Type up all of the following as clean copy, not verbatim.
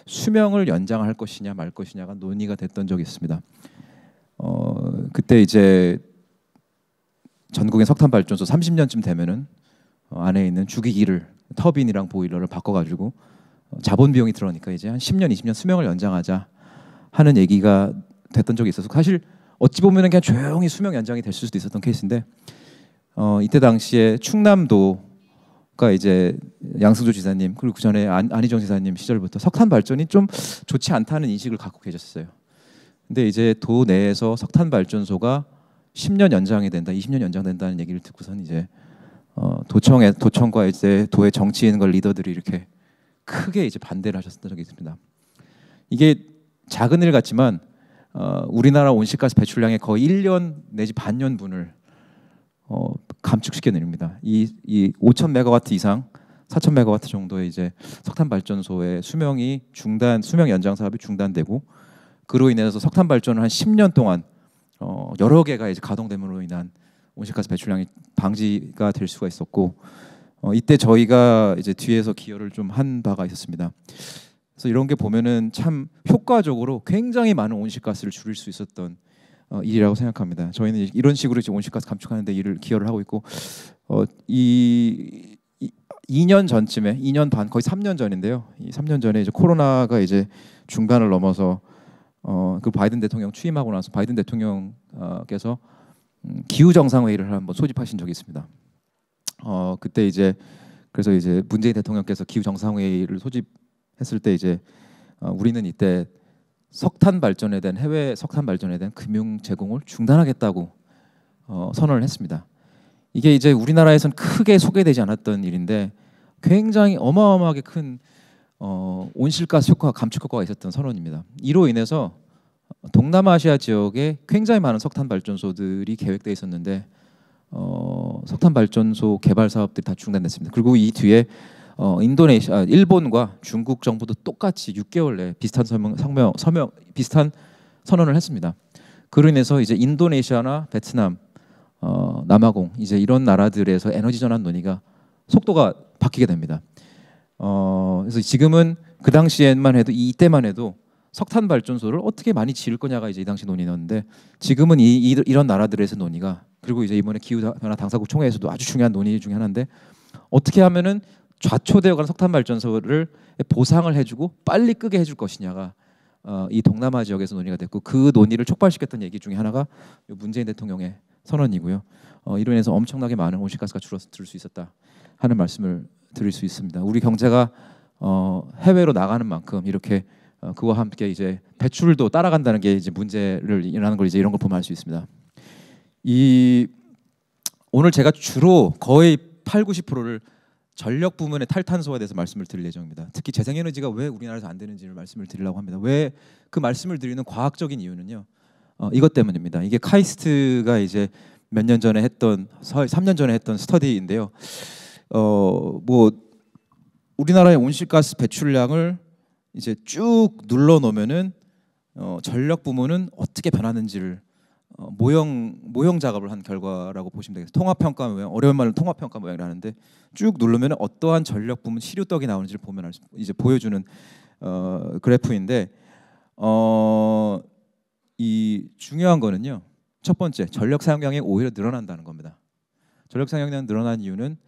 수명을 연장할 것이냐 말 것이냐가 논의가 됐던 적이 있습니다. 그때 이제 전국의 석탄 발전소 30년쯤 되면은 안에 있는 주기기를 터빈이랑 보일러를 바꿔가지고 자본 비용이 들어오니까 이제 한 10년, 20년 수명을 연장하자 하는 얘기가 됐던 적이 있어서 사실 어찌 보면은 그냥 조용히 수명 연장이 됐을 수도 있었던 케이스인데 이때 당시에 충남도가 이제 양승조 지사님 그리고 그 전에 안희정 지사님 시절부터 석탄 발전이 좀 좋지 않다는 인식을 갖고 계셨어요. 근데 이제 도 내에서 석탄 발전소가 10년 연장이 된다, 20년 연장된다는 얘기를 듣고선 이제 도청과 이제 도의 정치인과 리더들이 이렇게 크게 이제 반대를 하셨던 적이 있습니다. 이게 작은 일 같지만 우리나라 온실가스 배출량의 거의 1년 내지 반년분을 감축시켜 내립니다. 이 5,000 메가와트 이상, 4,000 메가와트 정도의 이제 석탄 발전소의 수명 연장 사업이 중단되고 그로 인해서 석탄 발전을 한 10년 동안 여러 개가 이제 가동됨으로 인한 온실가스 배출량이 방지가 될 수가 있었고 이때 저희가 이제 뒤에서 기여를 좀 한 바가 있었습니다. 그래서 이런 게 보면은 참 효과적으로 굉장히 많은 온실가스를 줄일 수 있었던 일이라고 생각합니다. 저희는 이런 식으로 지금 온실가스 감축하는 데 일을 기여를 하고 있고 2년 전쯤에 2년 반 거의 3년 전인데요. 이 3년 전에 이제 코로나가 이제 중간을 넘어서 그 바이든 대통령 취임하고 나서 바이든 대통령께서 기후 정상회의를 한번 소집하신 적이 있습니다. 그때 이제 그래서 이제 문재인 대통령께서 기후 정상회의를 소집했을 때 이제 우리는 이때 해외 석탄 발전에 대한 금융 제공을 중단하겠다고 선언을 했습니다. 이게 이제 우리나라에선 크게 소개되지 않았던 일인데 굉장히 어마어마하게 큰 온실가스 효과 감축 효과가 있었던 선언입니다. 이로 인해서 동남아시아 지역에 굉장히 많은 석탄 발전소들이 계획되어 있었는데 석탄 발전소 개발 사업들이 다 중단됐습니다. 그리고 이 뒤에 일본과 중국 정부도 똑같이 6개월 내에 비슷한 비슷한 선언을 했습니다. 그로 인해서 이제 인도네시아나 베트남, 남아공 이제 이런 나라들에서 에너지 전환 논의가 속도가 바뀌게 됩니다. 그래서 지금은 그 당시에만 해도 이때만 해도 석탄 발전소를 어떻게 많이 지을 거냐가 이제 이 당시 논의였는데 지금은 이런 나라들에서 논의가 그리고 이제 이번에 기후 변화 당사국 총회에서도 아주 중요한 논의 중에 하나인데 어떻게 하면은 좌초되어가는 석탄 발전소를 보상을 해주고 빨리 끄게 해줄 것이냐가 이 동남아 지역에서 논의가 됐고 그 논의를 촉발시켰던 얘기 중에 하나가 문재인 대통령의 선언이고요. 이로 인해서 엄청나게 많은 온실가스가 줄어들 수 있었다 하는 말씀을 드릴 수 있습니다. 우리 경제가 해외로 나가는 만큼 이렇게 그와 함께 이제 배출도 따라간다는 게 이제 문제를 일어나는 걸 이제 이런 걸 보면 알 수 있습니다. 오늘 제가 주로 거의 80~90%를 전력 부문의 탈탄소에 대해서 말씀을 드릴 예정입니다. 특히 재생에너지가 왜 우리나라에서 안 되는지를 말씀을 드리려고 합니다. 왜 그 말씀을 드리는 과학적인 이유는요. 이것 때문입니다. 이게 카이스트가 이제 몇 년 전에 3년 전에 했던 스터디인데요. 뭐 우리나라의 온실가스 배출량을 이제 쭉 눌러 놓으면은 전력 부문은 어떻게 변하는지를 모형 작업을 한 결과라고 보시면 되겠습니다. 통합평가 모형, 어려운 말로 통합평가 모형이라 하는데 쭉 누르면 어떠한 전력 부문 시료떡이 나오는지를 보면 이제 보여주는 그래프인데 이 중요한 거는요. 첫 번째 전력 사용량이 오히려 늘어난다는 겁니다. 전력 사용량이 늘어난 이유는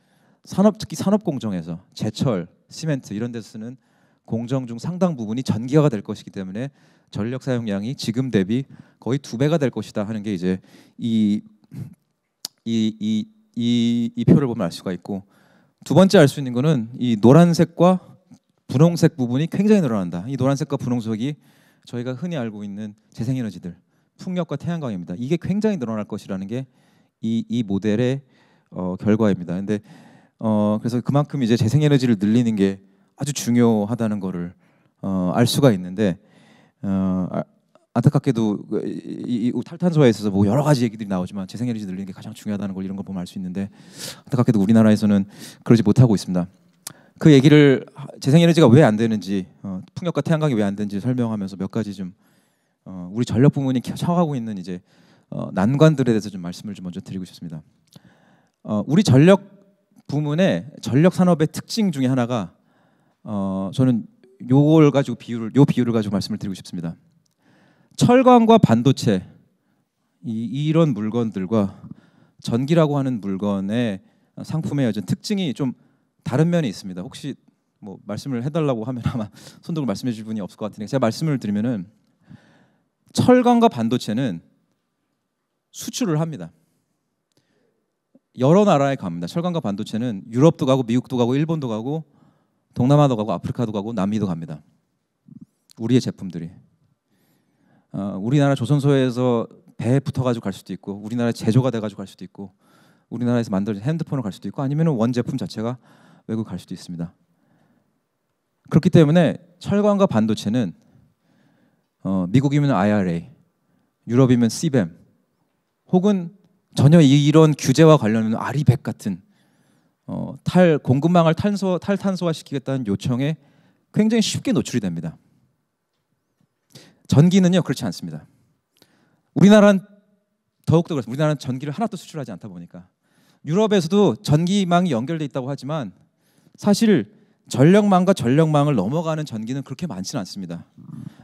특히 산업 공정에서 제철, 시멘트 이런 데서 쓰는 공정 중 상당 부분이 전기화가 될 것이기 때문에 전력 사용량이 지금 대비 거의 2배가 될 것이다 하는 게 이제 이 표를 보면 알 수가 있고 두 번째 알 수 있는 거는 이 노란색과 분홍색 부분이 굉장히 늘어난다. 이 노란색과 분홍색이 저희가 흔히 알고 있는 재생에너지들, 풍력과 태양광입니다. 이게 굉장히 늘어날 것이라는 게 이 모델의 결과입니다. 근데 그래서 그만큼 이제 재생에너지를 늘리는 게 아주 중요하다는 거를 알 수가 있는데 안타깝게도 이 탈탄소에 있어서 뭐 여러 가지 얘기들이 나오지만 재생에너지 늘리는 게 가장 중요하다는 걸 이런 걸 보면 알 수 있는데 안타깝게도 우리나라에서는 그러지 못하고 있습니다. 그 얘기를 재생에너지가 왜 안 되는지 풍력과 태양광이 왜 안 되는지 설명하면서 몇 가지 좀 우리 전력 부문이 처하고 있는 이제 난관들에 대해서 좀 말씀을 좀 먼저 드리고 싶습니다. 우리 전력 부문의 전력 산업의 특징 중에 하나가 저는 요 비유를 가지고 말씀을 드리고 싶습니다. 철강과 반도체 이런 물건들과 전기라고 하는 물건의 상품의 어떤 특징이 좀 다른 면이 있습니다. 혹시 뭐 말씀을 해달라고 하면 아마 손 들고 말씀해 주실 분이 없을 것 같으니까 제가 말씀을 드리면은 철강과 반도체는 수출을 합니다. 여러 나라에 갑니다. 철강과 반도체는 유럽도 가고 미국도 가고 일본도 가고 동남아도 가고 아프리카도 가고 남미도 갑니다. 우리의 제품들이 우리나라 조선소에서 배에 붙어가지고 갈 수도 있고 우리나라 제조가 돼가지고 갈 수도 있고 우리나라에서 만들어진 핸드폰을 갈 수도 있고 아니면 원제품 자체가 외국 갈 수도 있습니다. 그렇기 때문에 철강과 반도체는 미국이면 IRA, 유럽이면 CBAM 혹은 전혀 이런 규제와 관련된 아리백 같은 공급망을 탈탄소화시키겠다는 요청에 굉장히 쉽게 노출이 됩니다. 전기는요 그렇지 않습니다. 우리나라는 더욱더 그렇습니다. 우리나라는 전기를 하나도 수출하지 않다 보니까 유럽에서도 전기망이 연결돼 있다고 하지만 사실 전력망과 전력망을 넘어가는 전기는 그렇게 많지는 않습니다.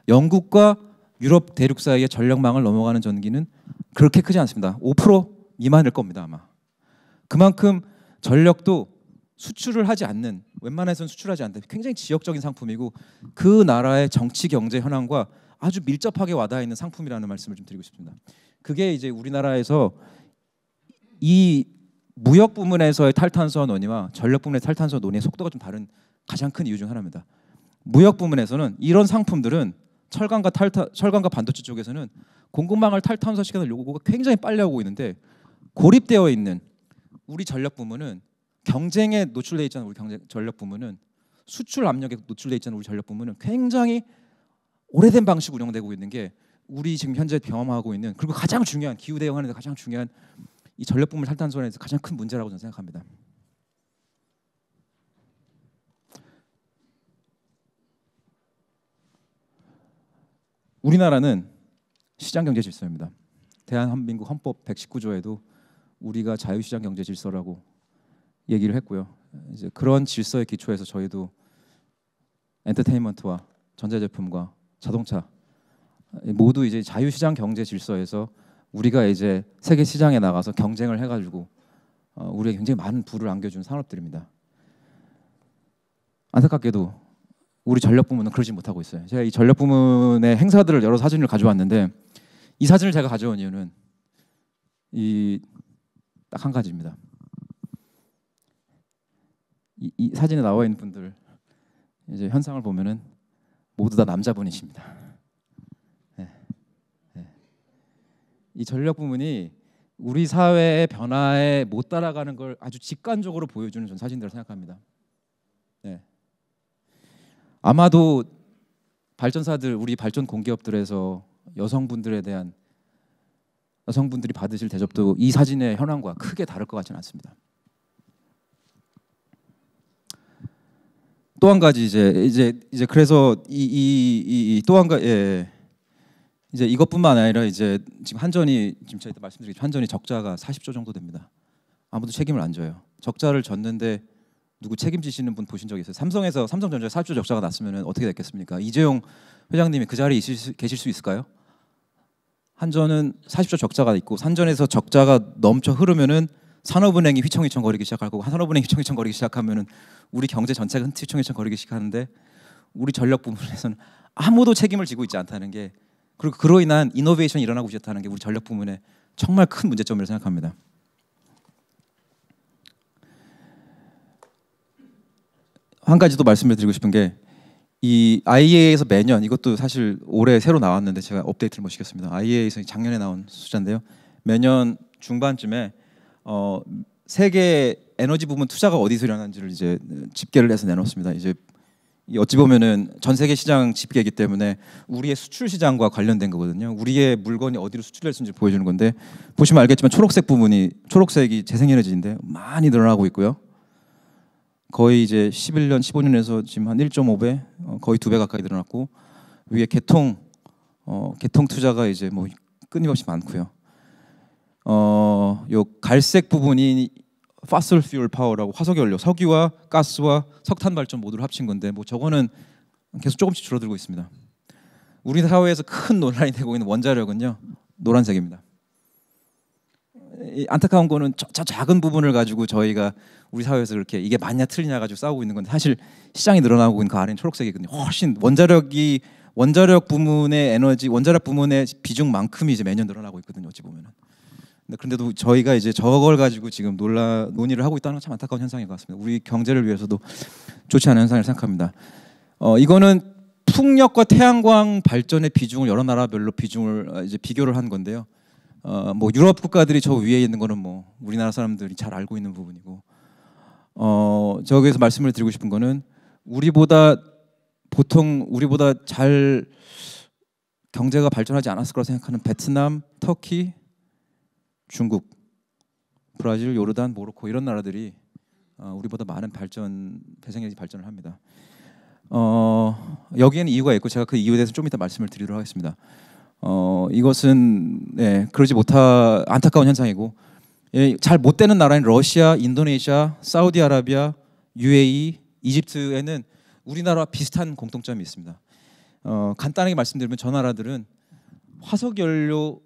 영국과 유럽 대륙 사이의 전력망을 넘어가는 전기는 그렇게 크지 않습니다. 5% 미만일 겁니다 아마. 그만큼 전력도 수출을 하지 않는, 웬만해서는 수출하지 않는 굉장히 지역적인 상품이고 그 나라의 정치 경제 현황과 아주 밀접하게 와닿아 있는 상품이라는 말씀을 좀 드리고 싶습니다. 그게 이제 우리나라에서 이 무역 부문에서의 탈탄소화 논의와 전력 부문의 탈탄소화 논의의 속도가 좀 다른 가장 큰 이유 중 하나입니다. 무역 부문에서는 이런 상품들은 철강과 반도체 쪽에서는 공급망을 탈탄소화시키는 요구가 굉장히 빨리 하고 있는데 고립되어 있는 우리 전력 부문은 경쟁에 노출돼 있잖아요. 우리 전력 부문은 수출 압력에 노출돼 있잖아요. 우리 전력 부문은 굉장히 오래된 방식 운영되고 있는 게 우리 지금 현재 경험하고 있는 그리고 가장 중요한 기후 대응하는 데 가장 중요한 이 전력 부문 탈탄소화에서 가장 큰 문제라고 저는 생각합니다. 우리나라는 시장 경제 질서입니다. 대한민국 헌법 119조에도 우리가 자유시장 경제 질서라고 얘기를 했고요. 이제 그런 질서의 기초에서 저희도 엔터테인먼트와 전자제품과 자동차 모두 이제 자유시장 경제 질서에서 우리가 이제 세계 시장에 나가서 경쟁을 해가지고 우리에게 굉장히 많은 부를 안겨준 산업들입니다. 안타깝게도 우리 전력 부문은 그러지 못하고 있어요. 제가 이 전력 부문의 행사들을 여러 사진을 가져왔는데 이 사진을 제가 가져온 이유는 이 딱 한 가지입니다. 이 사진에 나와 있는 분들 이제 현상을 보면은 모두 다 남자분이십니다. 네. 네. 이 전력 부문이 우리 사회의 변화에 못 따라가는 걸 아주 직관적으로 보여주는 전 사진들을 생각합니다. 네. 아마도 발전사들, 우리 발전 공기업들에서 여성분들이 받으실 대접도 이 사진의 현황과 크게 다를 것 같지는 않습니다. 또 한 가지 이제 그래서 또 한 가지 이제 이것뿐만 아니라 이제 지금 한전이 지금 저희도 말씀드리겠지만 한전이 적자가 40조 정도 됩니다. 아무도 책임을 안 져요. 적자를 졌는데 누구 책임지시는 분 보신 적 있어요? 삼성전자에 40조 적자가 났으면 어떻게 됐겠습니까? 이재용 회장님이 그 자리에 계실 수 있을까요? 한전은 40조 적자가 있고 한전에서 적자가 넘쳐 흐르면은 산업은행이 휘청휘청거리기 시작할 거고 산업은행이 휘청휘청거리기 시작하면은 우리 경제 전체가 휘청휘청거리기 시작하는데 우리 전력 부문에서는 아무도 책임을 지고 있지 않다는 게 그리고 그로 인한 이노베이션이 일어나고 있다는 게 우리 전력 부문의 정말 큰 문제점이라고 생각합니다. 한 가지 또 말씀을 드리고 싶은 게 이 IEA에서 매년 이것도 사실 올해 새로 나왔는데 제가 업데이트를 못 시켰습니다. IEA에서 작년에 나온 숫자인데요. 매년 중반쯤에 세계 에너지 부문 투자가 어디서 일어나는지를 이제 집계를 해서 내놓습니다. 이제 어찌 보면은 전 세계 시장 집계이기 때문에 우리의 수출 시장과 관련된 거거든요. 우리의 물건이 어디로 수출될 수 있는지 보여주는 건데 보시면 알겠지만 초록색이 재생에너지인데 많이 늘어나고 있고요. 거의 이제 11년, 15년에서 지금 한 1.5배, 거의 2배 가까이 늘어났고 위에 개통 투자가 이제 뭐 끊임없이 많고요. 요 갈색 부분이 fossil fuel power라고 화석연료, 석유와 가스와 석탄 발전 모두를 합친 건데 뭐 저거는 계속 조금씩 줄어들고 있습니다. 우리 사회에서 큰 논란이 되고 있는 원자력은요, 노란색입니다. 안타까운 거는 저 작은 부분을 가지고 저희가 우리 사회에서 그렇게 이게 맞냐 틀리냐 가지고 싸우고 있는 건데, 사실 시장이 늘어나고 있는 그 아래는 초록색이거든요. 훨씬 원자력 부문의 에너지, 원자력 부문의 비중만큼이 이제 매년 늘어나고 있거든요. 어찌 보면은. 그런데도 저희가 이제 저걸 가지고 지금 논의를 하고 있다는 건 참 안타까운 현상인 것 같습니다. 우리 경제를 위해서도 좋지 않은 현상을 생각합니다. 이거는 풍력과 태양광 발전의 비중을 여러 나라별로 비중을 이제 비교를 한 건데요. 뭐 유럽 국가들이 저 위에 있는 거는 뭐 우리나라 사람들이 잘 알고 있는 부분이고, 저기서 말씀을 드리고 싶은 거는 우리보다 잘 경제가 발전하지 않았을 거라 생각하는 베트남, 터키, 중국, 브라질, 요르단, 모로코 이런 나라들이 우리보다 많은 배생에너지 발전을 합니다. 여기에는 이유가 있고 제가 그 이유에 대해서 좀 이따 말씀을 드리도록 하겠습니다. 이것은 그러지 못한 안타까운 현상이고, 잘 못 되는 나라인 러시아, 인도네시아, 사우디아라비아, UAE, 이집트에는 우리나라와 비슷한 공통점이 있습니다. 간단하게 말씀드리면 저 나라들은 화석연료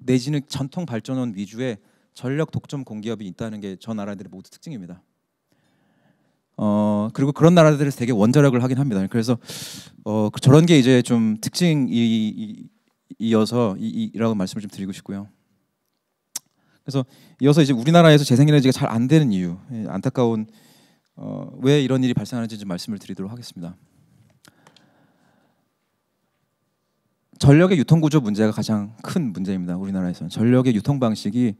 내지는 전통 발전원 위주의 전력 독점 공기업이 있다는 게 저 나라들의 모두 특징입니다. 그리고 그런 나라들에서 되게 원자력을 하긴 합니다. 그래서 저런 게 이제 좀 특징이어서 이라고 말씀을 좀 드리고 싶고요. 그래서 이어서 이제 우리나라에서 재생에너지가 잘 안 되는 이유, 안타까운 왜 이런 일이 발생하는지 좀 말씀을 드리도록 하겠습니다. 전력의 유통 구조 문제가 가장 큰 문제입니다. 우리나라에서는 전력의 유통 방식이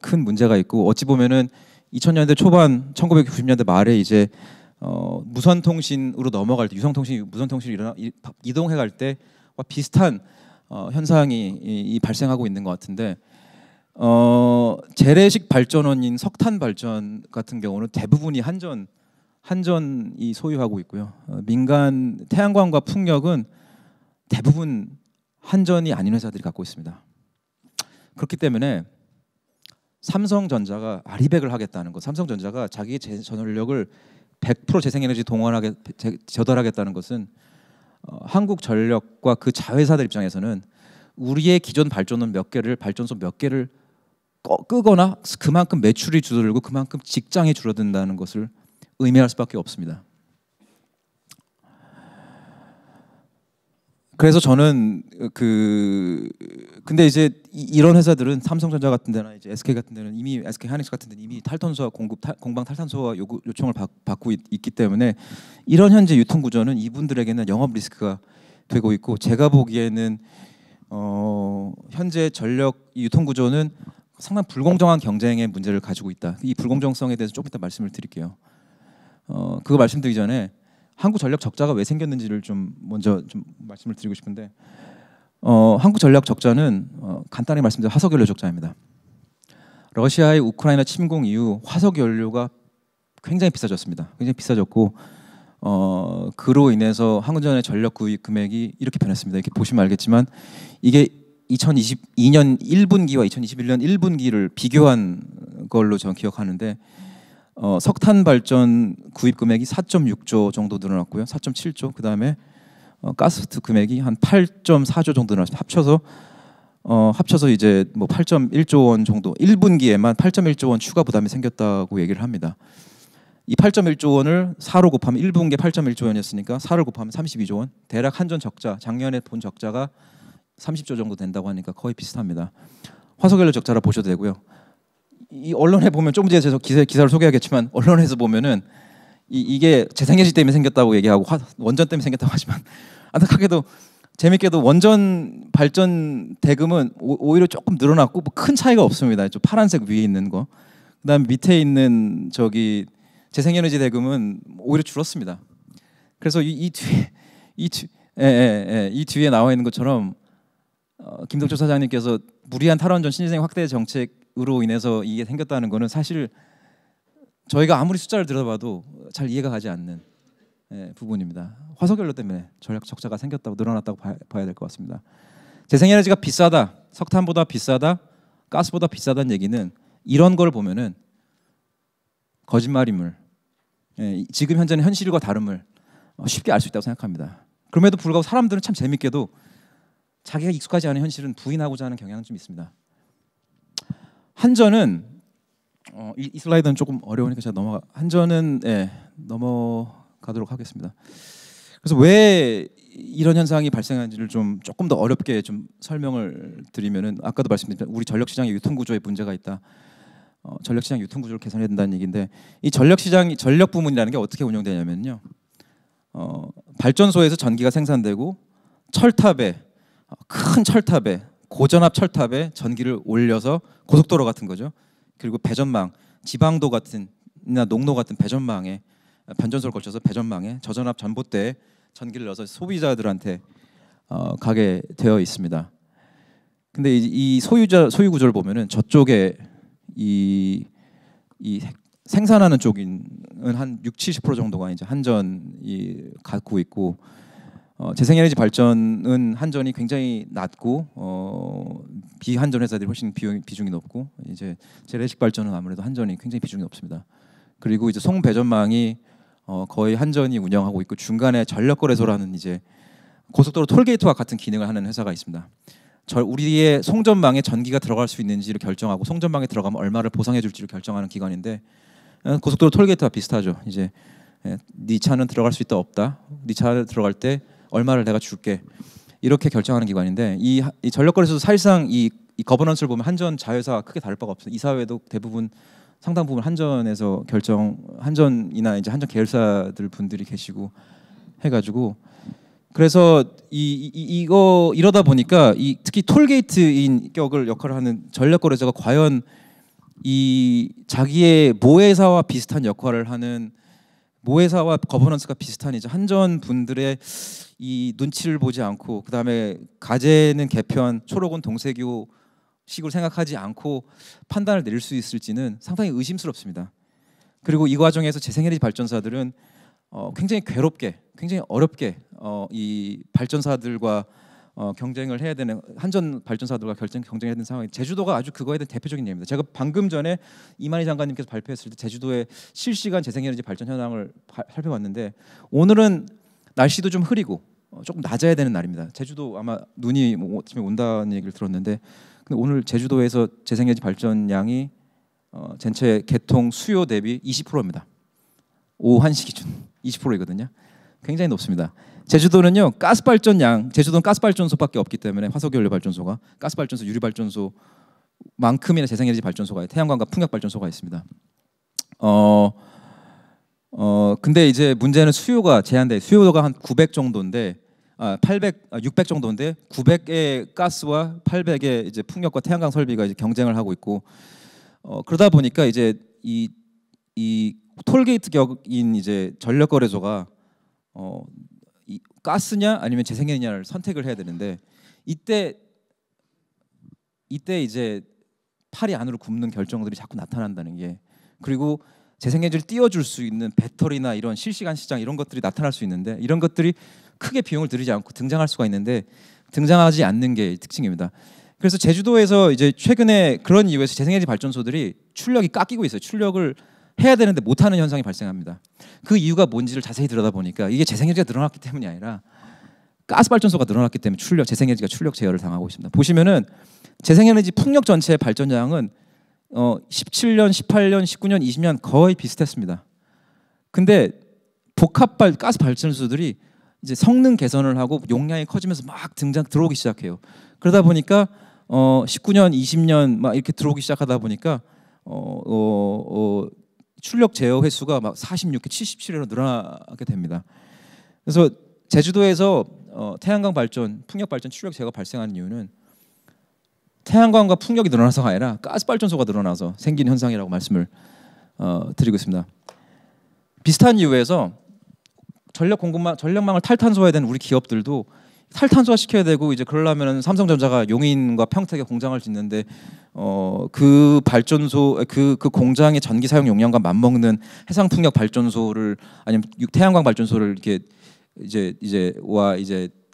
큰 문제가 있고, 어찌 보면은 2000년대 초반, 1990년대 말에 이제 무선 통신으로 넘어갈 때, 무선 통신이 이동해 갈 때와 비슷한 현상이 발생하고 있는 것 같은데, 재래식 발전원인 석탄 발전 같은 경우는 대부분이 한전이 소유하고 있고요. 민간 태양광과 풍력은 대부분 한전이 아닌 회사들이 갖고 있습니다. 그렇기 때문에 삼성전자가 아리백을 하겠다는 것, 삼성전자가 자기의 전력을 100% 재생에너지 조달하겠다는 것은 한국전력과 그 자회사들 입장에서는 우리의 기존 발전소 몇 개를 끄거나 그만큼 매출이 줄어들고 그만큼 직장이 줄어든다는 것을 의미할 수밖에 없습니다. 그래서 저는 근데 이제 이런 회사들은 삼성전자 같은 데나 이제 SK 같은 데는 이미 SK 하이닉스 같은 데는 이미 탈탄소와 공방 탈탄소와 요청을 받고 있기 때문에 이런 현재 유통 구조는 이분들에게는 영업 리스크가 되고 있고, 제가 보기에는 현재 전력 유통 구조는 상당히 불공정한 경쟁의 문제를 가지고 있다. 이 불공정성에 대해서 조금 이따 말씀을 드릴게요. 그거 말씀드리기 전에 한국 전력 적자가 왜 생겼는지를 먼저 말씀을 드리고 싶은데, 한국 전력 적자는 간단히 말씀드리면 화석연료 적자입니다. 러시아의 우크라이나 침공 이후 화석연료가 굉장히 비싸졌습니다. 굉장히 비싸졌고, 그로 인해서 한국전의 전력 구입 금액이 이렇게 변했습니다. 이렇게 보시면 알겠지만 이게 2022년 1분기와 2021년 1분기를 비교한 걸로 저는 기억하는데, 석탄 발전 구입 금액이 4.6조 정도 늘어났고요. 4.7조. 그다음에 가스 금액이 한 8.4조 정도 늘어났습니다. 합쳐서 이제 뭐 8.1조 원 정도, 1분기에만 8.1조 원 추가 부담이 생겼다고 얘기를 합니다. 이 8.1조 원을 4로 곱하면 1분기에 8.1조 원이었으니까 4를 곱하면 32조 원. 대략 한전 적자, 작년에 본 적자가 30조 정도 된다고 하니까 거의 비슷합니다. 화석연료 적자라 보셔도 되고요. 이 언론에 보면 조금 전에 제가 기사를 소개하겠지만, 언론에서 보면은 이게 재생에너지 때문에 생겼다고 얘기하고 원전 때문에 생겼다고 하지만, 안타깝게도 재밌게도 원전 발전 대금은 오히려 조금 늘어났고 뭐 큰 차이가 없습니다. 저 파란색 위에 있는 거. 그다음 밑에 있는 저기 재생에너지 대금은 오히려 줄었습니다. 그래서 이 뒤에 나와 있는 것처럼 김덕철 사장님께서 무리한 탈원전 신재생 확대 정책으로 인해서 이게 생겼다는 거는 사실 저희가 아무리 숫자를 들어봐도 잘 이해가 가지 않는 부분입니다. 화석연료 때문에 전력 적자가 생겼다고, 늘어났다고 봐야 될 것 같습니다. 재생에너지가 비싸다, 석탄보다 비싸다, 가스보다 비싸다는 얘기는 이런 걸 보면은 거짓말임을, 지금 현재는 현실과 다름을 쉽게 알 수 있다고 생각합니다. 그럼에도 불구하고 사람들은 참 재밌게도 자기가 익숙하지 않은 현실은 부인하고자 하는 경향은 좀 있습니다. 한전은 이 슬라이드는 조금 어려우니까 제가 한전은 넘어가도록 하겠습니다. 그래서 왜 이런 현상이 발생하는지를 조금 더 어렵게 좀 설명을 드리면은, 아까도 말씀드렸지만 우리 전력 시장의 유통 구조에 문제가 있다. 전력 시장 유통 구조를 개선해야 된다는 얘기인데, 이 전력 부문이라는 게 어떻게 운영되냐면요. 발전소에서 전기가 생산되고 큰 철탑에 고전압 철탑에 전기를 올려서 고속도로 같은 거죠. 그리고 배전망, 지방도 같은나 농로 같은 배전망에 변전소를 거쳐서 배전망에 저전압 전봇대에 전기를 넣어서 소비자들한테 가게 되어 있습니다. 근데 이 소유 구조를 보면은 저쪽에 이 생산하는 쪽은 한 60-70% 정도가 이제 한전이 갖고 있고, 재생에너지 발전은 한전이 굉장히 낮고 비한전 회사들이 훨씬 비중이 높고, 이제 재래식 발전은 아무래도 한전이 굉장히 비중이 높습니다. 그리고 이제 송배전망이 거의 한전이 운영하고 있고, 중간에 전력거래소라는 이제 고속도로 톨게이트와 같은 기능을 하는 회사가 있습니다. 우리의 송전망에 전기가 들어갈 수 있는지를 결정하고 송전망에 들어가면 얼마를 보상해 줄지를 결정하는 기관인데, 고속도로 톨게이트와 비슷하죠. 이제 네 차는 들어갈 수 있다 없다, 네 차 들어갈 때 얼마를 내가 줄게, 이렇게 결정하는 기관인데, 이 전력거래소도 사실상 이 거버넌스를 보면 한전 자회사와 크게 다를 바가 없어요. 이사회도 대부분 상당 부분 한전에서 한전이나 이제 한전 계열사들 분들이 계시고 해가지고, 그래서 이러다 보니까 특히 톨게이트인 역할을 하는 전력거래소가 과연 이 자기의 모회사와 비슷한 역할을 하는, 모회사와 거버넌스가 비슷한 이제 한전 분들의 이 눈치를 보지 않고, 그 다음에 가제는 개편, 초록은 동세교 식으로 생각하지 않고 판단을 내릴 수 있을지는 상당히 의심스럽습니다. 그리고 이 과정에서 재생에너지 발전사들은 굉장히 괴롭게, 굉장히 어렵게 이 발전사들과 경쟁을 해야 되는, 한전 발전사들과 경쟁해야 되는 상황이, 제주도가 아주 그거에 대한 대표적인 예입니다. 제가 방금 전에 이만희 장관님께서 발표했을 때 제주도의 실시간 재생에너지 발전 현황을 살펴봤는데, 오늘은 날씨도 좀 흐리고 조금 낮아야 되는 날입니다. 제주도 아마 눈이 아침에 온다는 얘기를 들었는데, 근데 오늘 제주도에서 재생에너지 발전량이 전체 개통 수요 대비 20%입니다. 오후 1시 기준 20%이거든요. 굉장히 높습니다. 제주도는요, 제주도는 가스발전소밖에 없기 때문에, 화석연료 발전소가 가스발전소, 유리발전소만큼이나 재생에너지 발전소가, 태양광과 풍력발전소가 있습니다. 근데 이제 문제는 수요가 제한돼, 수요가 한 900 정도인데, 600 정도인데 900의 가스와 800의 이제 풍력과 태양광 설비가 이제 경쟁을 하고 있고, 그러다 보니까 이제 이 톨게이트 격인 이제 전력거래소가 이 가스냐 아니면 재생에너지냐를 선택을 해야 되는데, 이때 이제 팔이 안으로 굽는 결정들이 자꾸 나타난다는 게, 그리고 재생에너지를 띄워줄 수 있는 배터리나 이런 실시간 시장 이런 것들이 나타날 수 있는데, 이런 것들이 크게 비용을 들이지 않고 등장할 수가 있는데 등장하지 않는 게 특징입니다. 그래서 제주도에서 이제 최근에 그런 이유에서 재생에너지 발전소들이 출력이 깎이고 있어요. 출력을 해야 되는데 못하는 현상이 발생합니다. 그 이유가 뭔지를 자세히 들여다보니까, 이게 재생에너지가 늘어났기 때문이 아니라 가스발전소가 늘어났기 때문에 재생에너지가 출력 제어를 당하고 있습니다. 보시면은 재생에너지 풍력 전체의 발전량은 17년, 18년, 19년, 20년 거의 비슷했습니다. 근데 가스 발전소들이 이제 성능 개선을 하고 용량이 커지면서 막 들어오기 시작해요. 그러다 보니까 19년, 20년 막 이렇게 들어오기 시작하다 보니까 출력 제어 횟수가 막 46회, 77회로 늘어나게 됩니다. 그래서 제주도에서 태양광 발전, 풍력 발전 출력 제어가 발생하는 이유는 태양광과 풍력이 늘어나서가 아니라 가스 발전소가 늘어나서 생긴 현상이라고 말씀을 드리고 있습니다. 비슷한 이유에서 전력망을 탈탄소화해야 되는 우리 기업들도 탈탄소화 시켜야 되고, 이제 그러려면 삼성전자가 용인과 평택에 공장을 짓는데 그 발전소 그 공장의 전기 사용 용량과 맞먹는 해상 풍력 발전소를, 아니면 태양광 발전소를 이렇게 이제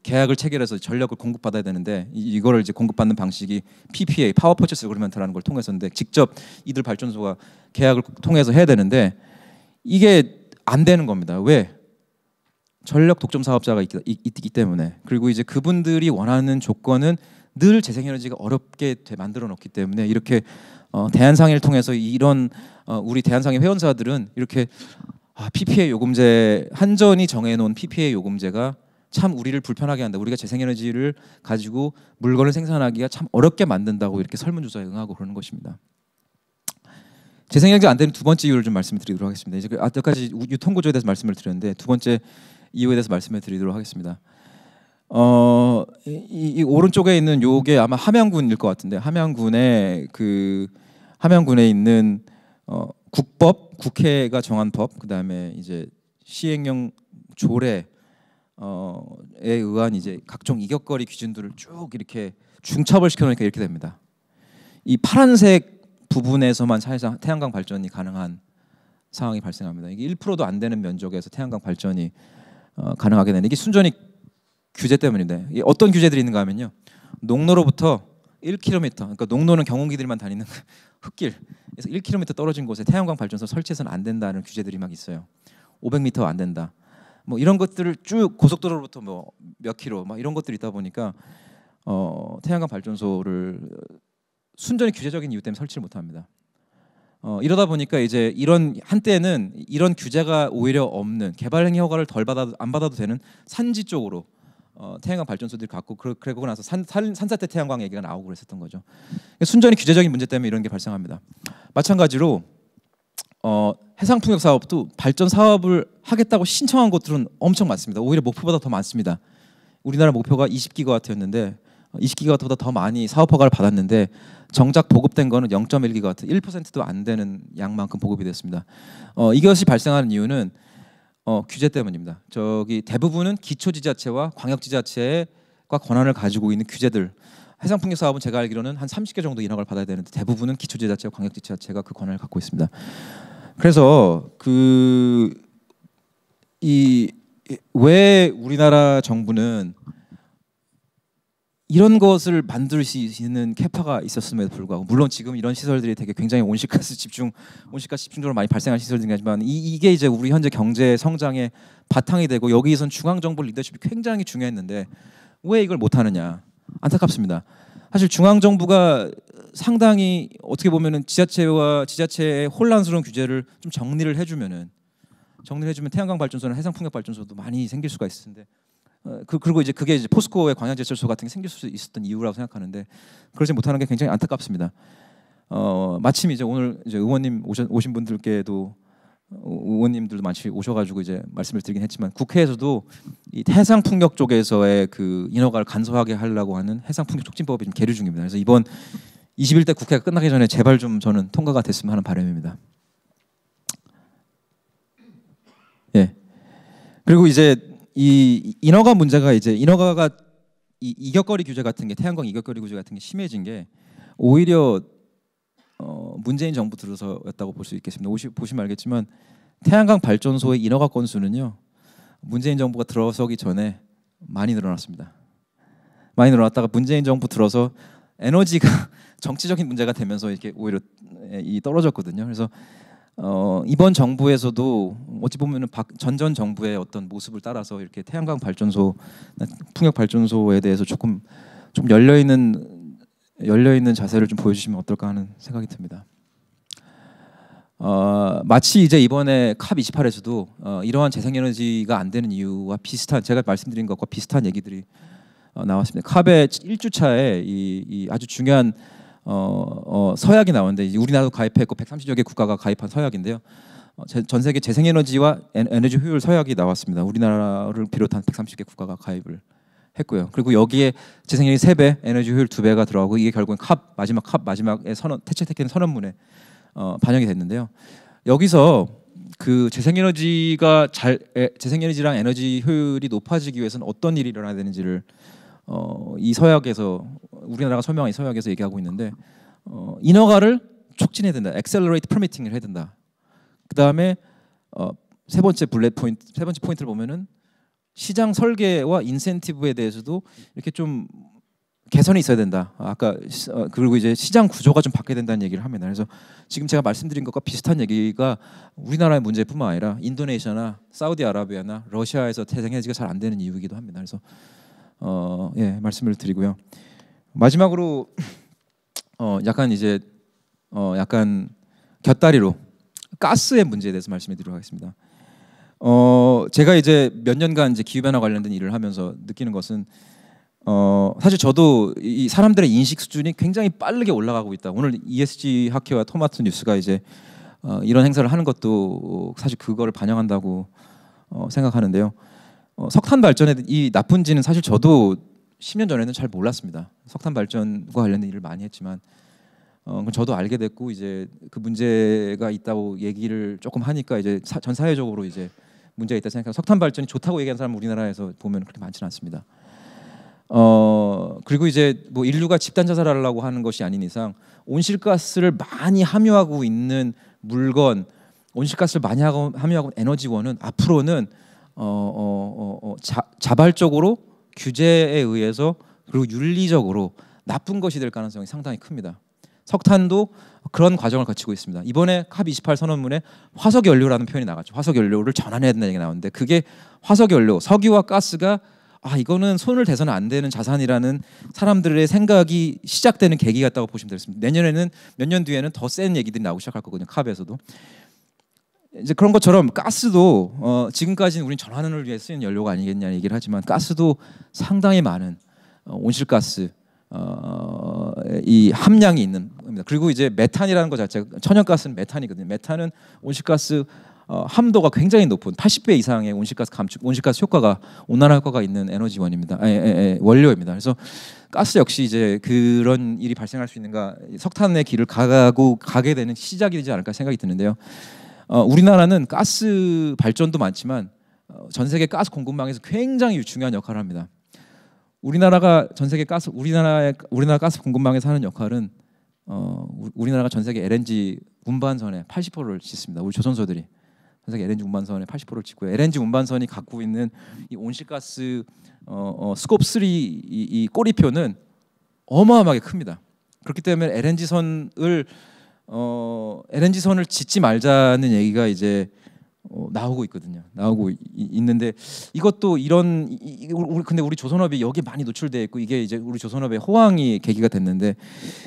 계약을 체결해서 전력을 공급받아야 되는데, 이거를 이제 공급받는 방식이 PPA, 파워 퍼체스 어그리먼트라는 걸 통해서인데, 직접 이들 발전소가 계약을 통해서 해야 되는데 이게 안 되는 겁니다. 왜? 전력 독점 사업자가 있기 때문에, 그리고 이제 그분들이 원하는 조건은 늘 재생에너지가 어렵게 만들어 놓기 때문에 이렇게 대한상해를 통해서 이런 우리 대한상해 회원사들은 이렇게 PPA 요금제, 한전이 정해놓은 PPA 요금제가 참 우리를 불편하게 한다. 우리가 재생에너지를 가지고 물건을 생산하기가 참 어렵게 만든다고 이렇게 설문조사에 응하고 그러는 것입니다. 재생에너지가 안 되는 두 번째 이유를 좀 말씀드리도록 하겠습니다. 이제 아까까지 유통구조에 대해서 말씀을 드렸는데 두 번째 이유에 대해서 말씀을 드리도록 하겠습니다. 이 오른쪽에 있는 요게 아마 함양군일 것 같은데, 함양군에 있는 국법, 국회가 정한 법, 그다음에 이제 시행령 조례 에 의한 이제 각종 이격거리 기준들을 쭉 이렇게 중첩을 시켜놓으니까 이렇게 됩니다. 이 파란색 부분에서만 사실상 태양광 발전이 가능한 상황이 발생합니다. 이게 1%도 안 되는 면적에서 태양광 발전이 가능하게 되는, 이게 순전히 규제 때문인데, 이게 어떤 규제들이 있는가 하면요, 농로로부터 1km, 그러니까 농로는 경운기들만 다니는 흙길에서 1km 떨어진 곳에 태양광 발전소 설치해서는 안 된다는 규제들이 막 있어요. 500m 안 된다. 뭐 이런 것들을 쭉 고속도로로부터 뭐 몇 킬로 막 이런 것들이 있다 보니까 태양광 발전소를 순전히 규제적인 이유 때문에 설치를 못합니다. 이러다 보니까 이제 이런 한때는 이런 규제가 오히려 없는 개발 행위 허가를 안 받아도 되는 산지 쪽으로 태양광 발전소들이 갖고, 그러고 나서 산사태 태양광 얘기가 나오고 그랬었던 거죠. 순전히 규제적인 문제 때문에 이런 게 발생합니다. 마찬가지로 해상풍력 사업도 발전 사업을 하겠다고 신청한 곳들은 엄청 많습니다. 오히려 목표보다 더 많습니다. 우리나라 목표가 20기가와트였는데 20기가와트보다 더 많이 사업 허가를 받았는데 정작 보급된 거는 0.1기가와트, 1%도 안 되는 양만큼 보급이 됐습니다. 이것이 발생하는 이유는 규제 때문입니다. 대부분은 기초지자체와 광역지자체가 권한을 가지고 있는 규제들. 해상풍력 사업은 제가 알기로는 한 30개 정도 인허가를 받아야 되는데 대부분은 기초지자체와 광역지자체가 그 권한을 갖고 있습니다. 그래서 왜 우리나라 정부는 이런 것을 만들 수 있는 캐파가 있었음에도 불구하고, 물론 지금 이런 시설들이 되게 굉장히 온실가스 집중적으로 많이 발생한 시설들이긴 하지만 이게 이제 우리 현재 경제 성장의 바탕이 되고 여기선 중앙정부 리더십이 굉장히 중요했는데 왜 이걸 못하느냐, 안타깝습니다. 사실 중앙정부가 상당히 어떻게 보면은 지자체의 혼란스러운 규제를 좀 정리를 해주면 태양광 발전소나 해상풍력 발전소도 많이 생길 수가 있을 텐데, 그리고 이제 그게 이제 포스코의 광양제철소 같은 게 생길 수 있었던 이유라고 생각하는데 그러지 못하는 게 굉장히 안타깝습니다. 마침 이제 오늘 이제 의원님 오신 분들께도, 의원님들도 많이 오셔가지고 이제 말씀을 드리긴 했지만, 국회에서도 이 해상풍력 쪽에서의 그 인허가를 간소하게 하려고 하는 해상풍력 촉진법이 좀 계류 중입니다. 그래서 이번 21대 국회가 끝나기 전에 제발 좀 저는 통과가 됐으면 하는 바람입니다. 예. 그리고 이제 이 인허가 문제가, 이제 인허가가 이격거리 규제 같은 게, 태양광 이격거리 규제 같은 게 심해진 게 오히려 문재인 정부 들어서였다고 볼 수 있겠습니다. 보시면 알겠지만 태양광 발전소의 인허가 건수는요, 문재인 정부가 들어서기 전에 많이 늘어났습니다. 많이 늘어났다가 문재인 정부 들어서 에너지가 정치적인 문제가 되면서 이렇게 오히려 떨어졌거든요. 그래서 이번 정부에서도 어찌 보면은 전전 정부의 어떤 모습을 따라서 이렇게 태양광 발전소, 풍력 발전소에 대해서 좀 열려 있는 자세를 좀 보여주시면 어떨까 하는 생각이 듭니다. 마치 이제 이번에 캅 28에서도 이러한 재생에너지가 안 되는 이유와 비슷한, 제가 말씀드린 것과 비슷한 얘기들이 나왔습니다. 캅의 1주차에 이 아주 중요한 서약이 나왔는데, 우리나라도 가입했고 130여 개 국가가 가입한 서약인데요. 전 세계 재생에너지와 에너지 효율 서약이 나왔습니다. 우리나라를 비롯한 130개 국가가 가입을 했고요. 그리고 여기에 재생에너지 3배, 에너지 효율 2배가 들어가고, 이게 결국은 캅 마지막에 채택된 선언문에 반영이 됐는데요. 여기서 그 재생에너지랑 에너지 효율이 높아지기 위해서는 어떤 일이 일어나야 되는지를 이 서약에서, 우리나라가 설명한 이 서약에서 얘기하고 있는데, 인허가를 촉진해야 된다. accelerate permitting을 해야 된다. 그 다음에 세 번째 포인트를 보면은 시장 설계와 인센티브에 대해서도 이렇게 좀 개선이 있어야 된다. 아까 그리고 이제 시장 구조가 좀 바뀌어야 된다는 얘기를 합니다. 그래서 지금 제가 말씀드린 것과 비슷한 얘기가 우리나라의 문제뿐만 아니라 인도네시아나 사우디아라비아나 러시아에서 태생해지가 잘 안 되는 이유이기도 합니다. 그래서 예, 말씀을 드리고요. 마지막으로 약간 이제 약간 곁다리로 가스의 문제에 대해서 말씀드리도록 하겠습니다. 제가 이제 몇 년간 이제 기후 변화 관련된 일을 하면서 느끼는 것은 사실 저도 이 사람들의 인식 수준이 굉장히 빠르게 올라가고 있다. 오늘 ESG 학회와 토마토 뉴스가 이제 이런 행사를 하는 것도 사실 그거를 반영한다고 생각하는데요. 석탄 발전의 이 나쁜지는 사실 저도 10년 전에는 잘 몰랐습니다. 석탄 발전과 관련된 일을 많이 했지만 저도 알게 됐고 이제 그 문제가 있다고 얘기를 조금 하니까 이제 전 사회적으로 이제 문제가 있다 생각하고 석탄 발전이 좋다고 얘기하는 사람 우리나라에서 보면 그렇게 많지는 않습니다. 그리고 이제 뭐 인류가 집단 자살하려고 하는 것이 아닌 이상 온실가스를 많이 함유하고 있는 물건, 온실가스를 많이 함유하고 에너지원은 앞으로는 자발적으로 규제에 의해서 그리고 윤리적으로 나쁜 것이 될 가능성이 상당히 큽니다. 석탄도 그런 과정을 거치고 있습니다. 이번에 캅28 선언문에 화석연료라는 표현이 나갔죠. 화석연료를 전환해야 된다는 얘기가 나오는데 그게 화석연료, 석유와 가스가 이거는 손을 대서는 안 되는 자산이라는 사람들의 생각이 시작되는 계기 같다고 보시면 되겠습니다. 내년에는 몇 년 뒤에는 더 센 얘기들이 나오기 시작할 거거든요. 캅에서도. 이제 그런 것처럼 가스도 지금까지는 우린 전환을 위해 쓰는 연료가 아니겠냐는 얘기를 하지만 가스도 상당히 많은 온실가스 이 함량이 있는 겁니다. 그리고 이제 메탄이라는 것 자체가 천연가스는 메탄이거든요. 메탄은 온실가스 함도가 굉장히 높은 80배 이상의 온실가스 효과가 온난화 효과가 있는 에너지원입니다. 원료입니다. 그래서 가스 역시 이제 그런 일이 발생할 수 있는가 석탄의 길을 가게 되는 시작이 되지 않을까 생각이 드는데요. 우리나라는 가스 발전도 많지만 전 세계 가스 공급망에서 굉장히 중요한 역할을 합니다. 우리나라가 전 세계 우리나라 가스 공급망에서 하는 역할은 우리나라가 전 세계 LNG 운반선의 80%를 짓습니다. 우리 조선소들이 전 세계 LNG 운반선의 80%를 짓고요. LNG 운반선이 갖고 있는 이 온실가스 스콥 3 이 꼬리표는 어마어마하게 큽니다. 그렇기 때문에 LNG선을 짓지 말자는 얘기가 이제 나오고 있거든요. 나오고 있는데 이것도 근데 우리 조선업이 여기에 많이 노출되어 있고 이게 이제 우리 조선업의 호황이 계기가 됐는데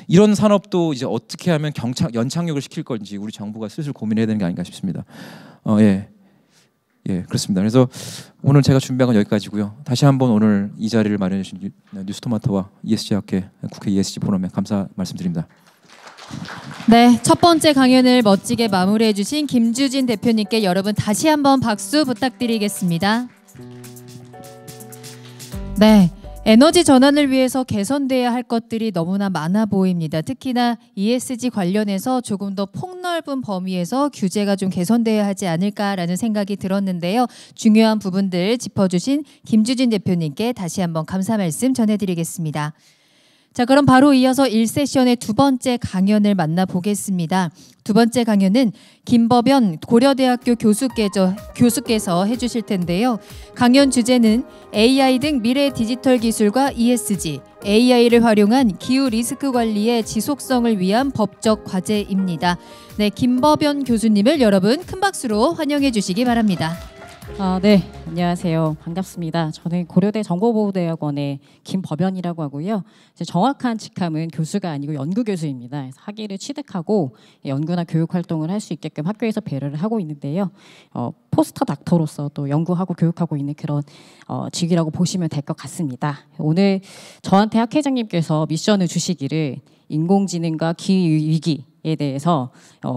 이런 산업도 이제 어떻게 하면 연착륙을 시킬 건지 우리 정부가 슬슬 고민해야 되는 게 아닌가 싶습니다. 예, 그렇습니다. 그래서 오늘 제가 준비한 건 여기까지고요. 다시 한번 오늘 이 자리를 마련해 주신 뉴스토마토와 ESG 학회 국회 ESG 포럼에 감사 말씀드립니다. 네, 첫 번째 강연을 멋지게 마무리해 주신 김주진 대표님께 여러분 다시 한번 박수 부탁드리겠습니다. 네, 에너지 전환을 위해서 개선돼야 할 것들이 너무나 많아 보입니다. 특히나 ESG 관련해서 조금 더 폭넓은 범위에서 규제가 좀 개선돼야 하지 않을까라는 생각이 들었는데요. 중요한 부분들 짚어주신 김주진 대표님께 다시 한번 감사 말씀 전해드리겠습니다. 자, 그럼 바로 이어서 1세션의 두 번째 강연을 만나보겠습니다. 두 번째 강연은 김법연 고려대학교 교수께서 해주실 텐데요. 강연 주제는 AI 등 미래 디지털 기술과 ESG, AI를 활용한 기후 리스크 관리의 지속성을 위한 법적 과제입니다. 네, 김법연 교수님을 여러분 큰 박수로 환영해 주시기 바랍니다. 네, 안녕하세요. 반갑습니다. 저는 고려대 정보보호대학원의 김법연이라고 하고요. 이제 정확한 직함은 교수가 아니고 연구교수입니다. 그래서 학위를 취득하고 연구나 교육 활동을 할 수 있게끔 학교에서 배려를 하고 있는데요. 포스터 닥터로서 또 연구하고 교육하고 있는 그런 직위라고 보시면 될 것 같습니다. 오늘 저한테 학회장님께서 미션을 주시기를 인공지능과 기후위기 에 대해서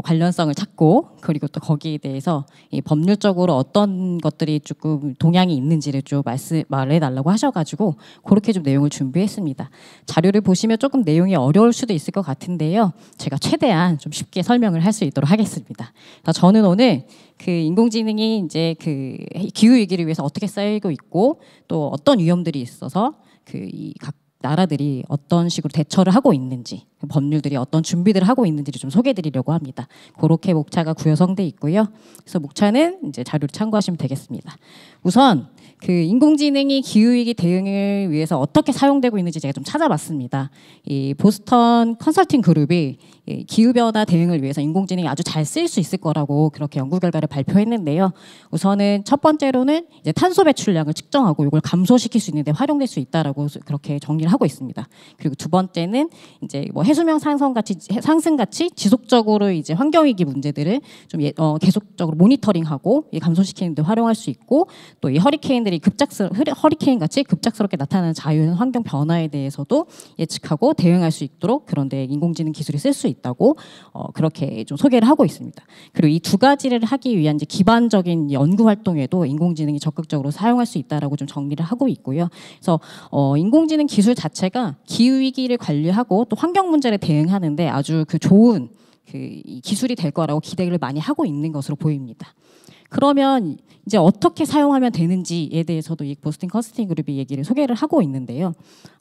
관련성을 찾고 그리고 또 거기에 대해서 이 법률적으로 어떤 것들이 조금 동향이 있는지를 좀 말해달라고 하셔가지고 그렇게 좀 내용을 준비했습니다. 자료를 보시면 조금 내용이 어려울 수도 있을 것 같은데요. 제가 최대한 좀 쉽게 설명을 할 수 있도록 하겠습니다. 저는 오늘 그 인공지능이 이제 그 기후 위기를 위해서 어떻게 쓰이고 있고 또 어떤 위험들이 있어서 각 나라들이 어떤 식으로 대처를 하고 있는지 법률들이 어떤 준비들을 하고 있는지를 좀 소개해드리려고 합니다. 그렇게 목차가 구성돼 있고요. 그래서 목차는 이제 자료를 참고하시면 되겠습니다. 우선 그 인공지능이 기후위기 대응을 위해서 어떻게 사용되고 있는지 제가 좀 찾아봤습니다. 이 보스턴 컨설팅 그룹이 이 기후변화 대응을 위해서 인공지능이 아주 잘 쓰일 수 있을 거라고 그렇게 연구 결과를 발표했는데요. 우선은 첫 번째로는 이제 탄소 배출량을 측정하고 이걸 감소시킬 수 있는데 활용될 수 있다라고 그렇게 정리를 하고 있습니다. 그리고 두 번째는 이제 뭐 해수면 상승같이 지속적으로 이제 환경위기 문제들을 좀 계속적으로 모니터링하고 감소시키는 데 활용할 수 있고, 또 이 허리케인들이 허리케인 같이 급작스럽게 나타나는 자연 환경 변화에 대해서도 예측하고 대응할 수 있도록 그런데 인공지능 기술이 쓸 수 있다고 그렇게 좀 소개를 하고 있습니다. 그리고 이 두 가지를 하기 위한 이제 기반적인 연구 활동에도 인공지능이 적극적으로 사용할 수 있다라고 좀 정리를 하고 있고요. 그래서 인공지능 기술 자체가 기후 위기를 관리하고 또 환경 문제를 대응하는데 아주 그 좋은 이 기술이 될 거라고 기대를 많이 하고 있는 것으로 보입니다. 그러면 이제 어떻게 사용하면 되는지에 대해서도 이 보스턴 컨설팅 그룹이 얘기를 소개를 하고 있는데요.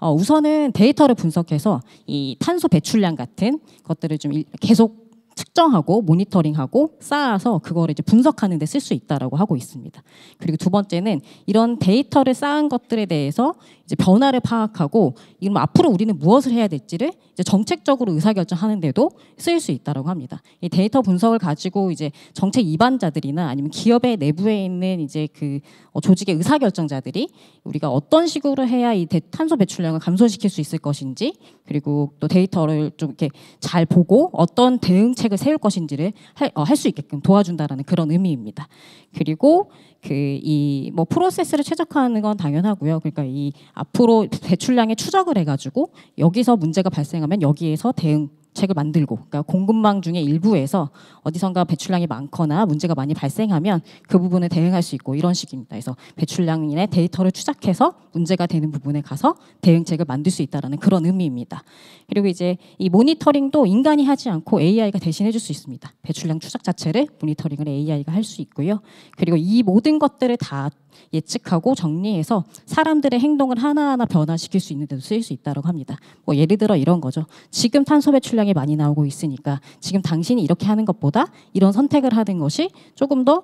우선은 데이터를 분석해서 이 탄소 배출량 같은 것들을 좀 계속 측정하고 모니터링하고 쌓아서 그거를 이제 분석하는 데 쓸 수 있다라고 하고 있습니다. 그리고 두 번째는 이런 데이터를 쌓은 것들에 대해서 이제 변화를 파악하고 이럼 앞으로 우리는 무엇을 해야 될지를 이제 정책적으로 의사결정하는 데도 쓰일 수 있다라고 합니다. 이 데이터 분석을 가지고 이제 정책 입안자들이나 아니면 기업의 내부에 있는 이제 그 조직의 의사결정자들이 우리가 어떤 식으로 해야 이 탄소 배출량을 감소시킬 수 있을 것인지, 그리고 또 데이터를 좀 이렇게 잘 보고 어떤 대응책을 세울 것인지를 할 수 있게끔 도와준다라는 그런 의미입니다. 그리고 이 뭐 프로세스를 최적화하는 건 당연하고요. 그러니까 이 앞으로 배출량에 추적을 해가지고 여기서 문제가 발생하면 여기에서 대응책을 만들고, 그러니까 공급망 중에 일부에서 어디선가 배출량이 많거나 문제가 많이 발생하면 그 부분을 대응할 수 있고 이런 식입니다. 그래서 배출량의 데이터를 추적해서 문제가 되는 부분에 가서 대응책을 만들 수 있다는 그런 의미입니다. 그리고 이제 이 모니터링도 인간이 하지 않고 AI가 대신해 줄 수 있습니다. 배출량 추적 자체를 모니터링을 AI가 할 수 있고요. 그리고 이 모든 것들을 다 예측하고 정리해서 사람들의 행동을 하나하나 변화시킬 수 있는 데도 쓰일 수 있다고 합니다. 뭐 예를 들어 이런 거죠. 지금 탄소 배출량이 많이 나오고 있으니까 지금 당신이 이렇게 하는 것보다 이런 선택을 하는 것이 조금 더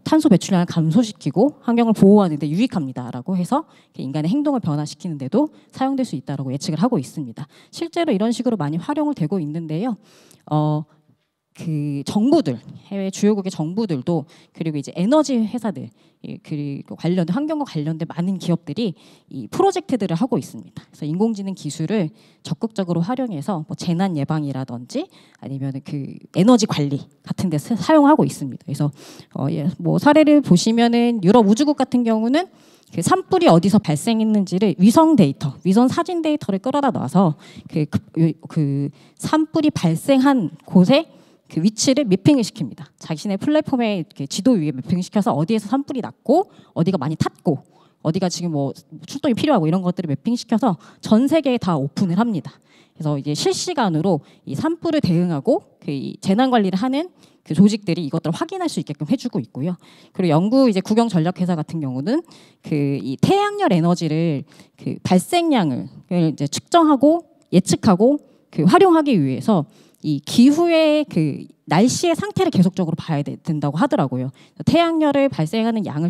탄소 배출량을 감소시키고 환경을 보호하는 데 유익합니다라고 해서 인간의 행동을 변화시키는 데도 사용될 수 있다고 예측을 하고 있습니다. 실제로 이런 식으로 많이 활용을 되고 있는데요. 그 정부들, 해외 주요국의 정부들도, 그리고 이제 에너지 회사들, 그리고 관련된 환경과 관련된 많은 기업들이 이 프로젝트들을 하고 있습니다. 그래서 인공지능 기술을 적극적으로 활용해서 뭐 재난 예방이라든지 아니면 그 에너지 관리 같은 데 사용하고 있습니다. 그래서 뭐 사례를 보시면은 유럽 우주국 같은 경우는 그 산불이 어디서 발생했는지를 위성 데이터, 위성 사진 데이터를 끌어다 놔서 그 산불이 발생한 곳에 그 위치를 매핑을 시킵니다. 자신의 플랫폼에 이렇게 지도 위에 매핑을 시켜서 어디에서 산불이 났고 어디가 많이 탔고 어디가 지금 뭐 출동이 필요하고 이런 것들을 매핑시켜서 전 세계에 다 오픈을 합니다. 그래서 이제 실시간으로 이 산불을 대응하고 그 재난 관리를 하는 그 조직들이 이것들을 확인할 수 있게끔 해주고 있고요. 그리고 영국 이제 국영 전력회사 같은 경우는 그 이 태양열 에너지를 그 발생량을 이제 측정하고 예측하고 그 활용하기 위해서 이 기후의 그 날씨의 상태를 계속적으로 봐야 된다고 하더라고요. 태양열을 발생하는 양을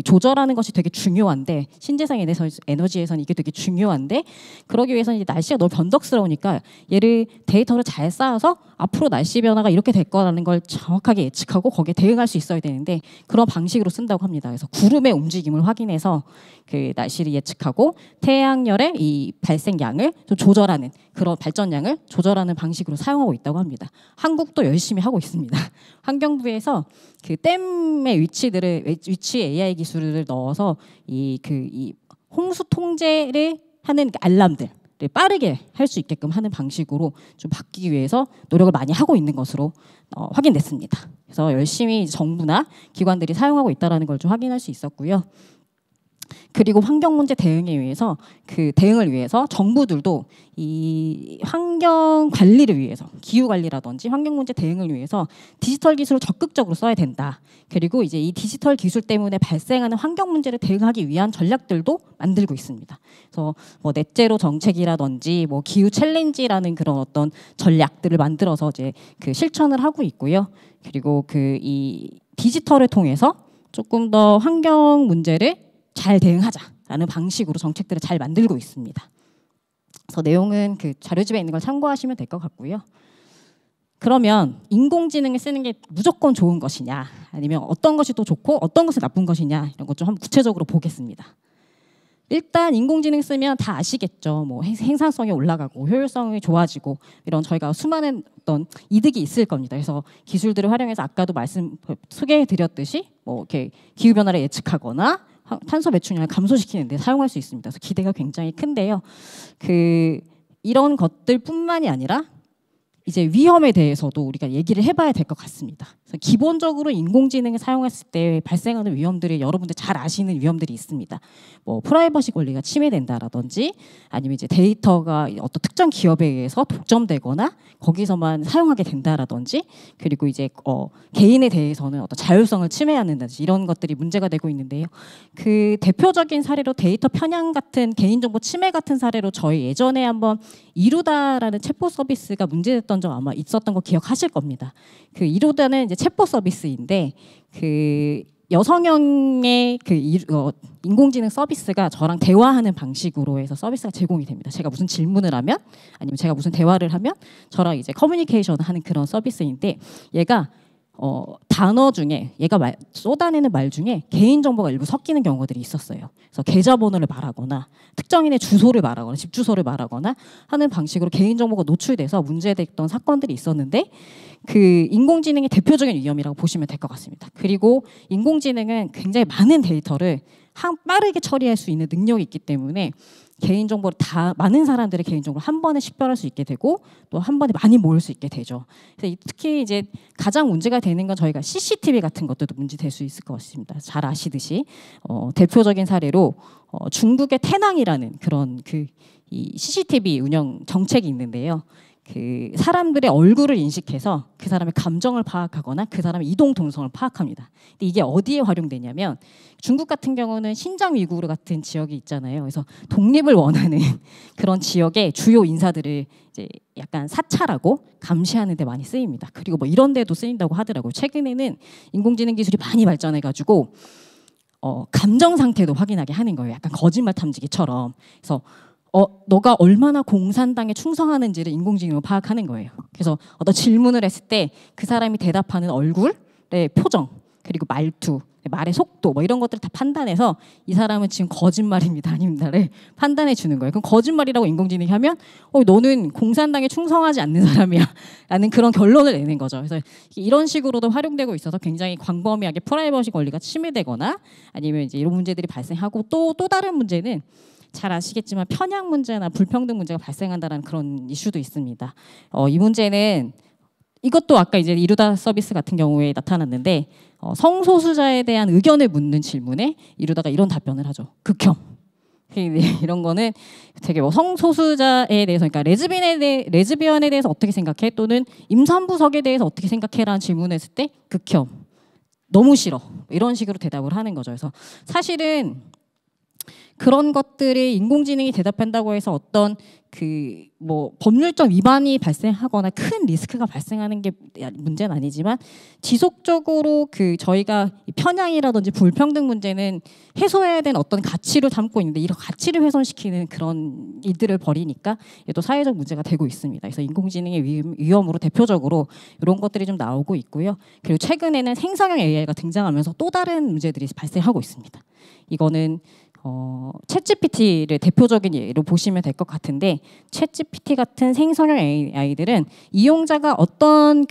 조절하는 것이 되게 중요한데, 신재생 에너지에서는 이게 되게 중요한데, 그러기 위해서는 이제 날씨가 너무 변덕스러우니까 얘를 데이터를 잘 쌓아서 앞으로 날씨 변화가 이렇게 될 거라는 걸 정확하게 예측하고 거기에 대응할 수 있어야 되는데 그런 방식으로 쓴다고 합니다. 그래서 구름의 움직임을 확인해서 그 날씨를 예측하고 태양열의 이 발생량을 좀 조절하는, 그런 발전량을 조절하는 방식으로 사용하고 있다고 합니다. 한국도 열심히 하고 있습니다. 환경부에서 그 댐의 위치 AI 기술을 넣어서 이 홍수 통제를 하는 알람들 빠르게 할 수 있게끔 하는 방식으로 좀 바뀌기 위해서 노력을 많이 하고 있는 것으로 확인됐습니다. 그래서 열심히 정부나 기관들이 사용하고 있다는 걸 좀 확인할 수 있었고요. 그리고 환경 문제 대응을 위해서 정부들도 이 환경 관리를 위해서, 기후 관리라든지 환경 문제 대응을 위해서 디지털 기술을 적극적으로 써야 된다. 그리고 이제 이 디지털 기술 때문에 발생하는 환경 문제를 대응하기 위한 전략들도 만들고 있습니다. 그래서 뭐 넷제로 정책이라든지 뭐 기후 챌린지라는 그런 어떤 전략들을 만들어서 이제 그 실천을 하고 있고요. 그리고 그 이 디지털을 통해서 조금 더 환경 문제를 잘 대응하자라는 방식으로 정책들을 잘 만들고 있습니다. 그래서 내용은 그 자료집에 있는 걸 참고하시면 될 것 같고요. 그러면 인공지능을 쓰는 게 무조건 좋은 것이냐, 아니면 어떤 것이 또 좋고 어떤 것이 나쁜 것이냐, 이런 것 좀 한번 구체적으로 보겠습니다. 일단 인공지능 쓰면 다 아시겠죠. 뭐 생산성이 올라가고 효율성이 좋아지고 이런 저희가 수많은 어떤 이득이 있을 겁니다. 그래서 기술들을 활용해서 아까도 소개해드렸듯이 뭐 이렇게 기후 변화를 예측하거나 탄소 배출량을 감소시키는 데 사용할 수 있습니다. 그래서 기대가 굉장히 큰데요. 이런 것들뿐만이 아니라 이제 위험에 대해서도 우리가 얘기를 해봐야 될 것 같습니다. 그래서 기본적으로 인공지능을 사용했을 때 발생하는 위험들이 여러분들 잘 아시는 위험들이 있습니다. 뭐 프라이버시 권리가 침해된다라든지, 아니면 이제 데이터가 어떤 특정 기업에 의해서 독점되거나 거기서만 사용하게 된다라든지, 그리고 이제 개인에 대해서는 어떤 자율성을 침해한다든지 이런 것들이 문제가 되고 있는데요. 그 대표적인 사례로 데이터 편향 같은 개인정보 침해 같은 사례로 저희 예전에 한번 이루다라는 챗봇 서비스가 문제됐던 적 아마 있었던 거 기억하실 겁니다. 그 이루다는 이제 챗봇 서비스인데 그 여성형의 인공지능 서비스가 저랑 대화하는 방식으로 해서 서비스가 제공이 됩니다. 제가 무슨 질문을 하면, 아니면 제가 무슨 대화를 하면 저랑 이제 커뮤니케이션 하는 그런 서비스인데, 얘가 단어 중에 얘가 쏟아내는 말 중에 개인정보가 일부 섞이는 경우들이 있었어요. 그래서 계좌번호를 말하거나 특정인의 주소를 말하거나 집 주소를 말하거나 하는 방식으로 개인정보가 노출돼서 문제됐던 사건들이 있었는데, 그 인공지능의 대표적인 위험이라고 보시면 될 것 같습니다. 그리고 인공지능은 굉장히 많은 데이터를 빠르게 처리할 수 있는 능력이 있기 때문에 개인정보를 많은 사람들의 개인정보를 한 번에 식별할 수 있게 되고 또 한 번에 많이 모을 수 있게 되죠. 그래서 특히 이제 가장 문제가 되는 건 저희가 CCTV 같은 것들도 문제될 수 있을 것 같습니다. 잘 아시듯이 대표적인 사례로 중국의 태낭이라는 그런 이 CCTV 운영 정책이 있는데요. 그 사람들의 얼굴을 인식해서 그 사람의 감정을 파악하거나 그 사람의 이동 동선을 파악합니다. 근데 이게 어디에 활용되냐면, 중국 같은 경우는 신장 위구르 같은 지역이 있잖아요. 그래서 독립을 원하는 그런 지역의 주요 인사들을 이제 약간 사찰하고 감시하는 데 많이 쓰입니다. 그리고 뭐 이런 데도 쓰인다고 하더라고요. 최근에는 인공지능 기술이 많이 발전해가지고 감정 상태도 확인하게 하는 거예요. 약간 거짓말 탐지기처럼. 그래서 너가 얼마나 공산당에 충성하는지를 인공지능으로 파악하는 거예요. 그래서 어떤 질문을 했을 때 그 사람이 대답하는 얼굴의 표정, 그리고 말투, 말의 속도, 뭐 이런 것들을 다 판단해서 이 사람은 지금 거짓말입니다, 아닙니다를 판단해 주는 거예요. 그럼 거짓말이라고 인공지능이 하면 너는 공산당에 충성하지 않는 사람이야 라는 그런 결론을 내는 거죠. 그래서 이런 식으로도 활용되고 있어서 굉장히 광범위하게 프라이버시 권리가 침해되거나 아니면 이제 이런 문제들이 발생하고, 또 다른 문제는 잘 아시겠지만 편향 문제나 불평등 문제가 발생한다는 그런 이슈도 있습니다. 이 문제는 이것도 아까 이제 이루다 서비스 같은 경우에 나타났는데, 성소수자에 대한 의견을 묻는 질문에 이루다가 이런 답변을 하죠. 극혐. 이런 거는 되게 뭐 성소수자에 대해서, 그러니까 레즈비언에 대해서 어떻게 생각해? 또는 임산부석에 대해서 어떻게 생각해라는 질문을 했을 때 극혐. 너무 싫어. 이런 식으로 대답을 하는 거죠. 그래서 사실은 그런 것들이 인공지능이 대답한다고 해서 어떤 뭐 법률적 위반이 발생하거나 큰 리스크가 발생하는 게 문제는 아니지만, 지속적으로 저희가 편향이라든지 불평등 문제는 해소해야 되는 어떤 가치를 담고 있는데, 이런 가치를 훼손시키는 그런 일들을 벌이니까 또 사회적 문제가 되고 있습니다. 그래서 인공지능의 위험으로 대표적으로 이런 것들이 좀 나오고 있고요. 그리고 최근에는 생성형 AI가 등장하면서 또 다른 문제들이 발생하고 있습니다. 이거는 챗GPT를 대표적인 예로 보시면 될 것 같은데, 챗GPT 같은 생성형 AI들은 이용자가 어떤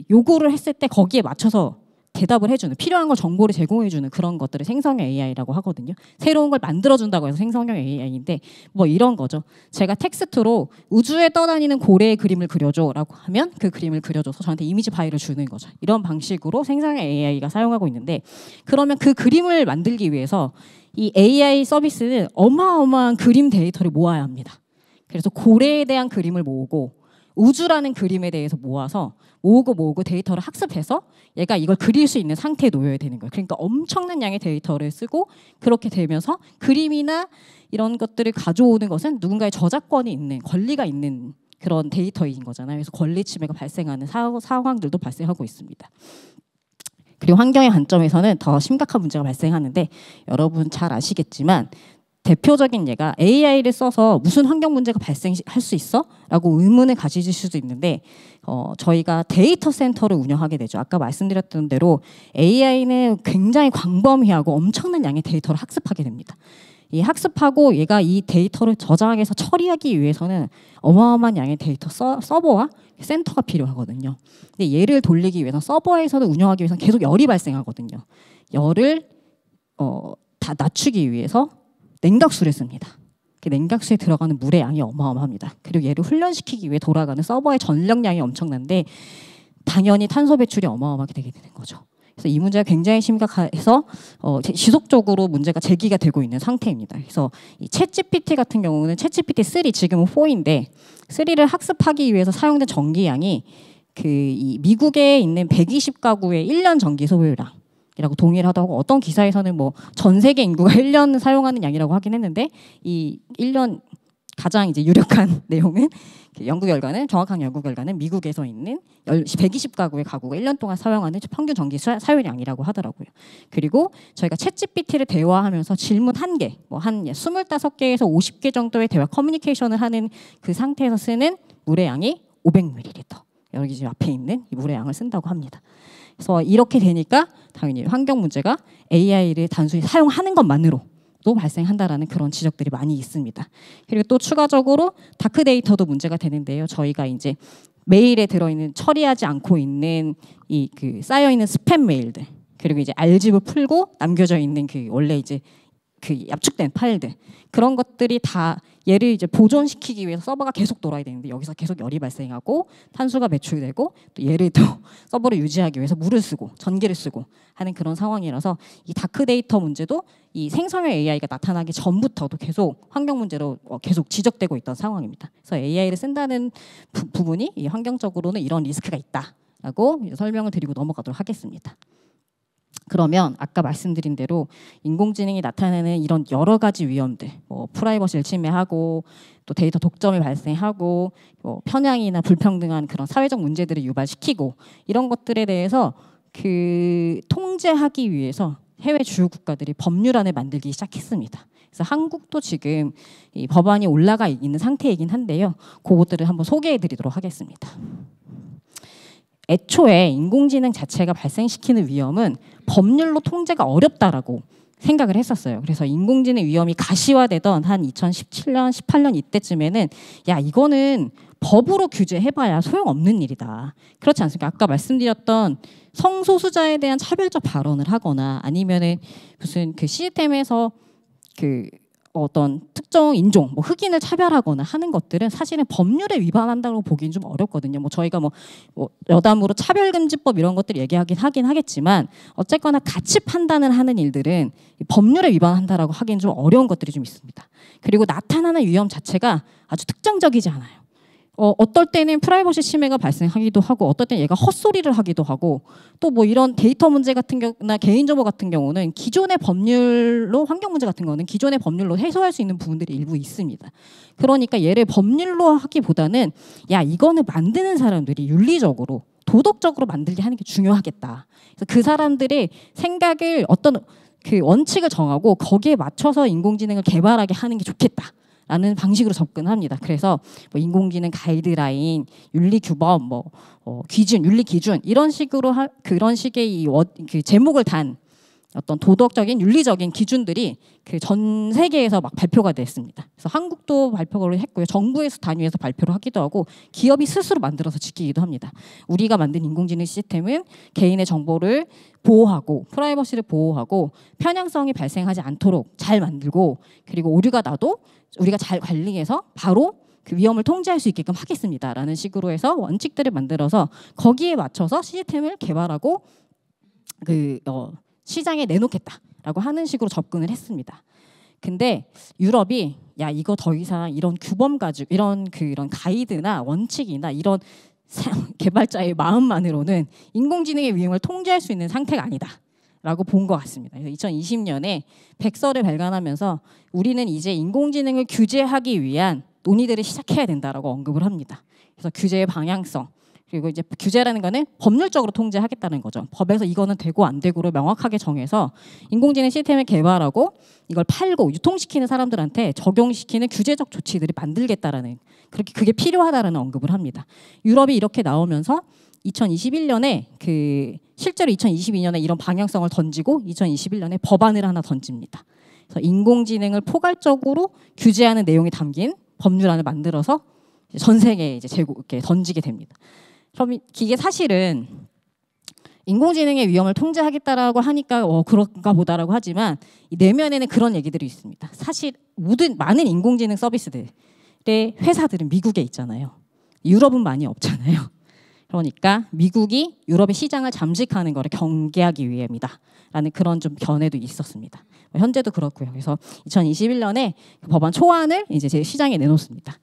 요구를 했을 때 거기에 맞춰서 대답을 해주는, 필요한 걸 정보를 제공해주는 그런 것들을 생성형 AI라고 하거든요. 새로운 걸 만들어준다고 해서 생성형 AI인데, 뭐 이런 거죠. 제가 텍스트로 우주에 떠다니는 고래의 그림을 그려줘 라고 하면 그 그림을 그려줘서 저한테 이미지 파일을 주는 거죠. 이런 방식으로 생성형 AI가 사용하고 있는데, 그러면 그 그림을 만들기 위해서 이 AI 서비스는 어마어마한 그림 데이터를 모아야 합니다. 그래서 고래에 대한 그림을 모으고 우주라는 그림에 대해서 모으고 데이터를 학습해서 얘가 이걸 그릴 수 있는 상태에 놓여야 되는 거예요. 그러니까 엄청난 양의 데이터를 쓰고, 그렇게 되면서 그림이나 이런 것들을 가져오는 것은 누군가의 저작권이 있는, 권리가 있는 그런 데이터인 거잖아요. 그래서 권리 침해가 발생하는 상황들도 발생하고 있습니다. 그리고 환경의 관점에서는 더 심각한 문제가 발생하는데 여러분 잘 아시겠지만 대표적인 예가 AI를 써서 무슨 환경 문제가 발생할 수 있어? 라고 의문을 가지실 수도 있는데 저희가 데이터 센터를 운영하게 되죠. 아까 말씀드렸던 대로 AI는 굉장히 광범위하고 엄청난 양의 데이터를 학습하게 됩니다. 이 학습하고 얘가 이 데이터를 저장해서 처리하기 위해서는 어마어마한 양의 데이터 서버와 센터가 필요하거든요. 근데 얘를 돌리기 위해서 서버에서는 운영하기 위해서는 계속 열이 발생하거든요. 열을 다 낮추기 위해서 냉각수를 씁니다. 그 냉각수에 들어가는 물의 양이 어마어마합니다. 그리고 얘를 훈련시키기 위해 돌아가는 서버의 전력량이 엄청난데 당연히 탄소 배출이 어마어마하게 되게 되는 거죠. 그래서 이 문제가 굉장히 심각해서 지속적으로 문제가 제기가 되고 있는 상태입니다. 그래서 이 챗GPT 같은 경우는 챗GPT 3 지금은 4인데 3를 학습하기 위해서 사용된 전기량이 이 미국에 있는 120가구의 1년 전기 소요량이라고 동일하다고 어떤 기사에서는 뭐 전 세계 인구가 1년 사용하는 양이라고 하긴 했는데 이 1년 가장 이제 유력한 내용은 연구 결과는 정확한 연구 결과는 미국에서 있는 120가구의 가구가 1년 동안 사용하는 평균 전기 사용량이라고 하더라고요. 그리고 저희가 챗GPT를 대화하면서 질문 1개, 뭐 한 25개에서 50개 정도의 대화 커뮤니케이션을 하는 그 상태에서 쓰는 물의 양이 500ml. 여기 지금 앞에 있는 이 물의 양을 쓴다고 합니다. 그래서 이렇게 되니까 당연히 환경 문제가 AI를 단순히 사용하는 것만으로 또 발생한다라는 그런 지적들이 많이 있습니다. 그리고 또 추가적으로 다크 데이터도 문제가 되는데요. 저희가 이제 메일에 들어있는 처리하지 않고 있는 쌓여 있는 스팸 메일들 그리고 이제 알집을 풀고 남겨져 있는 원래 이제 압축된 파일들 그런 것들이 다 얘를 이제 보존시키기 위해서 서버가 계속 돌아야 되는데 여기서 계속 열이 발생하고 탄소가 배출되고 또 얘를 또 서버를 유지하기 위해서 물을 쓰고 전기를 쓰고 하는 그런 상황이라서 이 다크 데이터 문제도 이 생성형 AI가 나타나기 전부터도 계속 환경 문제로 계속 지적되고 있던 상황입니다. 그래서 AI를 쓴다는 부분이 이 환경적으로는 이런 리스크가 있다라고 설명을 드리고 넘어가도록 하겠습니다. 그러면 아까 말씀드린 대로 인공지능이 나타내는 이런 여러 가지 위험들, 프라이버시를 침해하고 또 데이터 독점이 발생하고 편향이나 불평등한 그런 사회적 문제들을 유발시키고 이런 것들에 대해서 통제하기 위해서 해외 주요 국가들이 법률안을 만들기 시작했습니다. 그래서 한국도 지금 이 법안이 올라가 있는 상태이긴 한데요. 그것들을 한번 소개해드리도록 하겠습니다. 애초에 인공지능 자체가 발생시키는 위험은 법률로 통제가 어렵다라고 생각을 했었어요. 그래서 인공지능 위험이 가시화되던 한 2017년, 18년 이때쯤에는 야 이거는 법으로 규제해봐야 소용없는 일이다. 그렇지 않습니까? 아까 말씀드렸던 성소수자에 대한 차별적 발언을 하거나 아니면은 무슨 시스템에서 어떤 특정 인종, 흑인을 차별하거나 하는 것들은 사실은 법률에 위반한다고 보기는 좀 어렵거든요. 저희가 여담으로 차별금지법 이런 것들 얘기하긴 하겠지만 어쨌거나 가치 판단을 하는 일들은 법률에 위반한다라고 하기는 좀 어려운 것들이 좀 있습니다. 그리고 나타나는 위험 자체가 아주 특정적이지 않아요. 어떨 때는 프라이버시 침해가 발생하기도 하고 어떨 때는 얘가 헛소리를 하기도 하고 또 이런 데이터 문제 같은 경우나 개인정보 같은 경우는 기존의 법률로 환경 문제 같은 경우는 기존의 법률로 해소할 수 있는 부분들이 일부 있습니다. 그러니까 얘를 법률로 하기보다는 야 이거는 만드는 사람들이 윤리적으로 도덕적으로 만들게 하는 게 중요하겠다. 그래서 그 사람들의 생각을 어떤 원칙을 정하고 거기에 맞춰서 인공지능을 개발하게 하는 게 좋겠다. 라는 방식으로 접근합니다. 그래서 인공지능 가이드라인, 윤리규범, 기준, 윤리기준 이런 식으로 그런 식의 제목을 단 어떤 도덕적인 윤리적인 기준들이 전 세계에서 막 발표가 됐습니다. 그래서 한국도 발표를 했고요. 정부에서 단위에서 발표를 하기도 하고 기업이 스스로 만들어서 지키기도 합니다. 우리가 만든 인공지능 시스템은 개인의 정보를 보호하고 프라이버시를 보호하고 편향성이 발생하지 않도록 잘 만들고 그리고 오류가 나도 우리가 잘 관리해서 바로 위험을 통제할 수 있게끔 하겠습니다라는 식으로 해서 원칙들을 만들어서 거기에 맞춰서 시스템을 개발하고 시장에 내놓겠다라고 하는 식으로 접근을 했습니다. 근데 유럽이 야 이거 더 이상 이런 규범 가지고 그런 가이드나 원칙이나 이런 개발자의 마음만으로는 인공지능의 위험을 통제할 수 있는 상태가 아니다. 라고 본 것 같습니다. 그래서 2020년에 백서를 발간하면서 우리는 이제 인공지능을 규제하기 위한 논의들을 시작해야 된다라고 언급을 합니다. 그래서 규제의 방향성, 그리고 이제 규제라는 거는 법률적으로 통제하겠다는 거죠. 법에서 이거는 되고 안 되고를 명확하게 정해서 인공지능 시스템을 개발하고 이걸 팔고 유통시키는 사람들한테 적용시키는 규제적 조치들을 만들겠다라는, 그렇게 그게 필요하다라는 언급을 합니다. 유럽이 이렇게 나오면서 2021년에 실제로 2022년에 이런 방향성을 던지고 2021년에 법안을 하나 던집니다. 그래서 인공지능을 포괄적으로 규제하는 내용이 담긴 법률안을 만들어서 전 세계에 이제 이렇게 던지게 됩니다. 그럼 이게 사실은 인공지능의 위험을 통제하겠다라고 하니까 그런가 보다라고 하지만 이 내면에는 그런 얘기들이 있습니다. 사실 많은 인공지능 서비스들의 회사들은 미국에 있잖아요. 유럽은 많이 없잖아요. 그러니까 미국이 유럽의 시장을 잠식하는 것을 경계하기 위함이다 라는 그런 좀 견해도 있었습니다. 현재도 그렇고요. 그래서 2021년에 법안 초안을 이제 제 시장에 내놓습니다.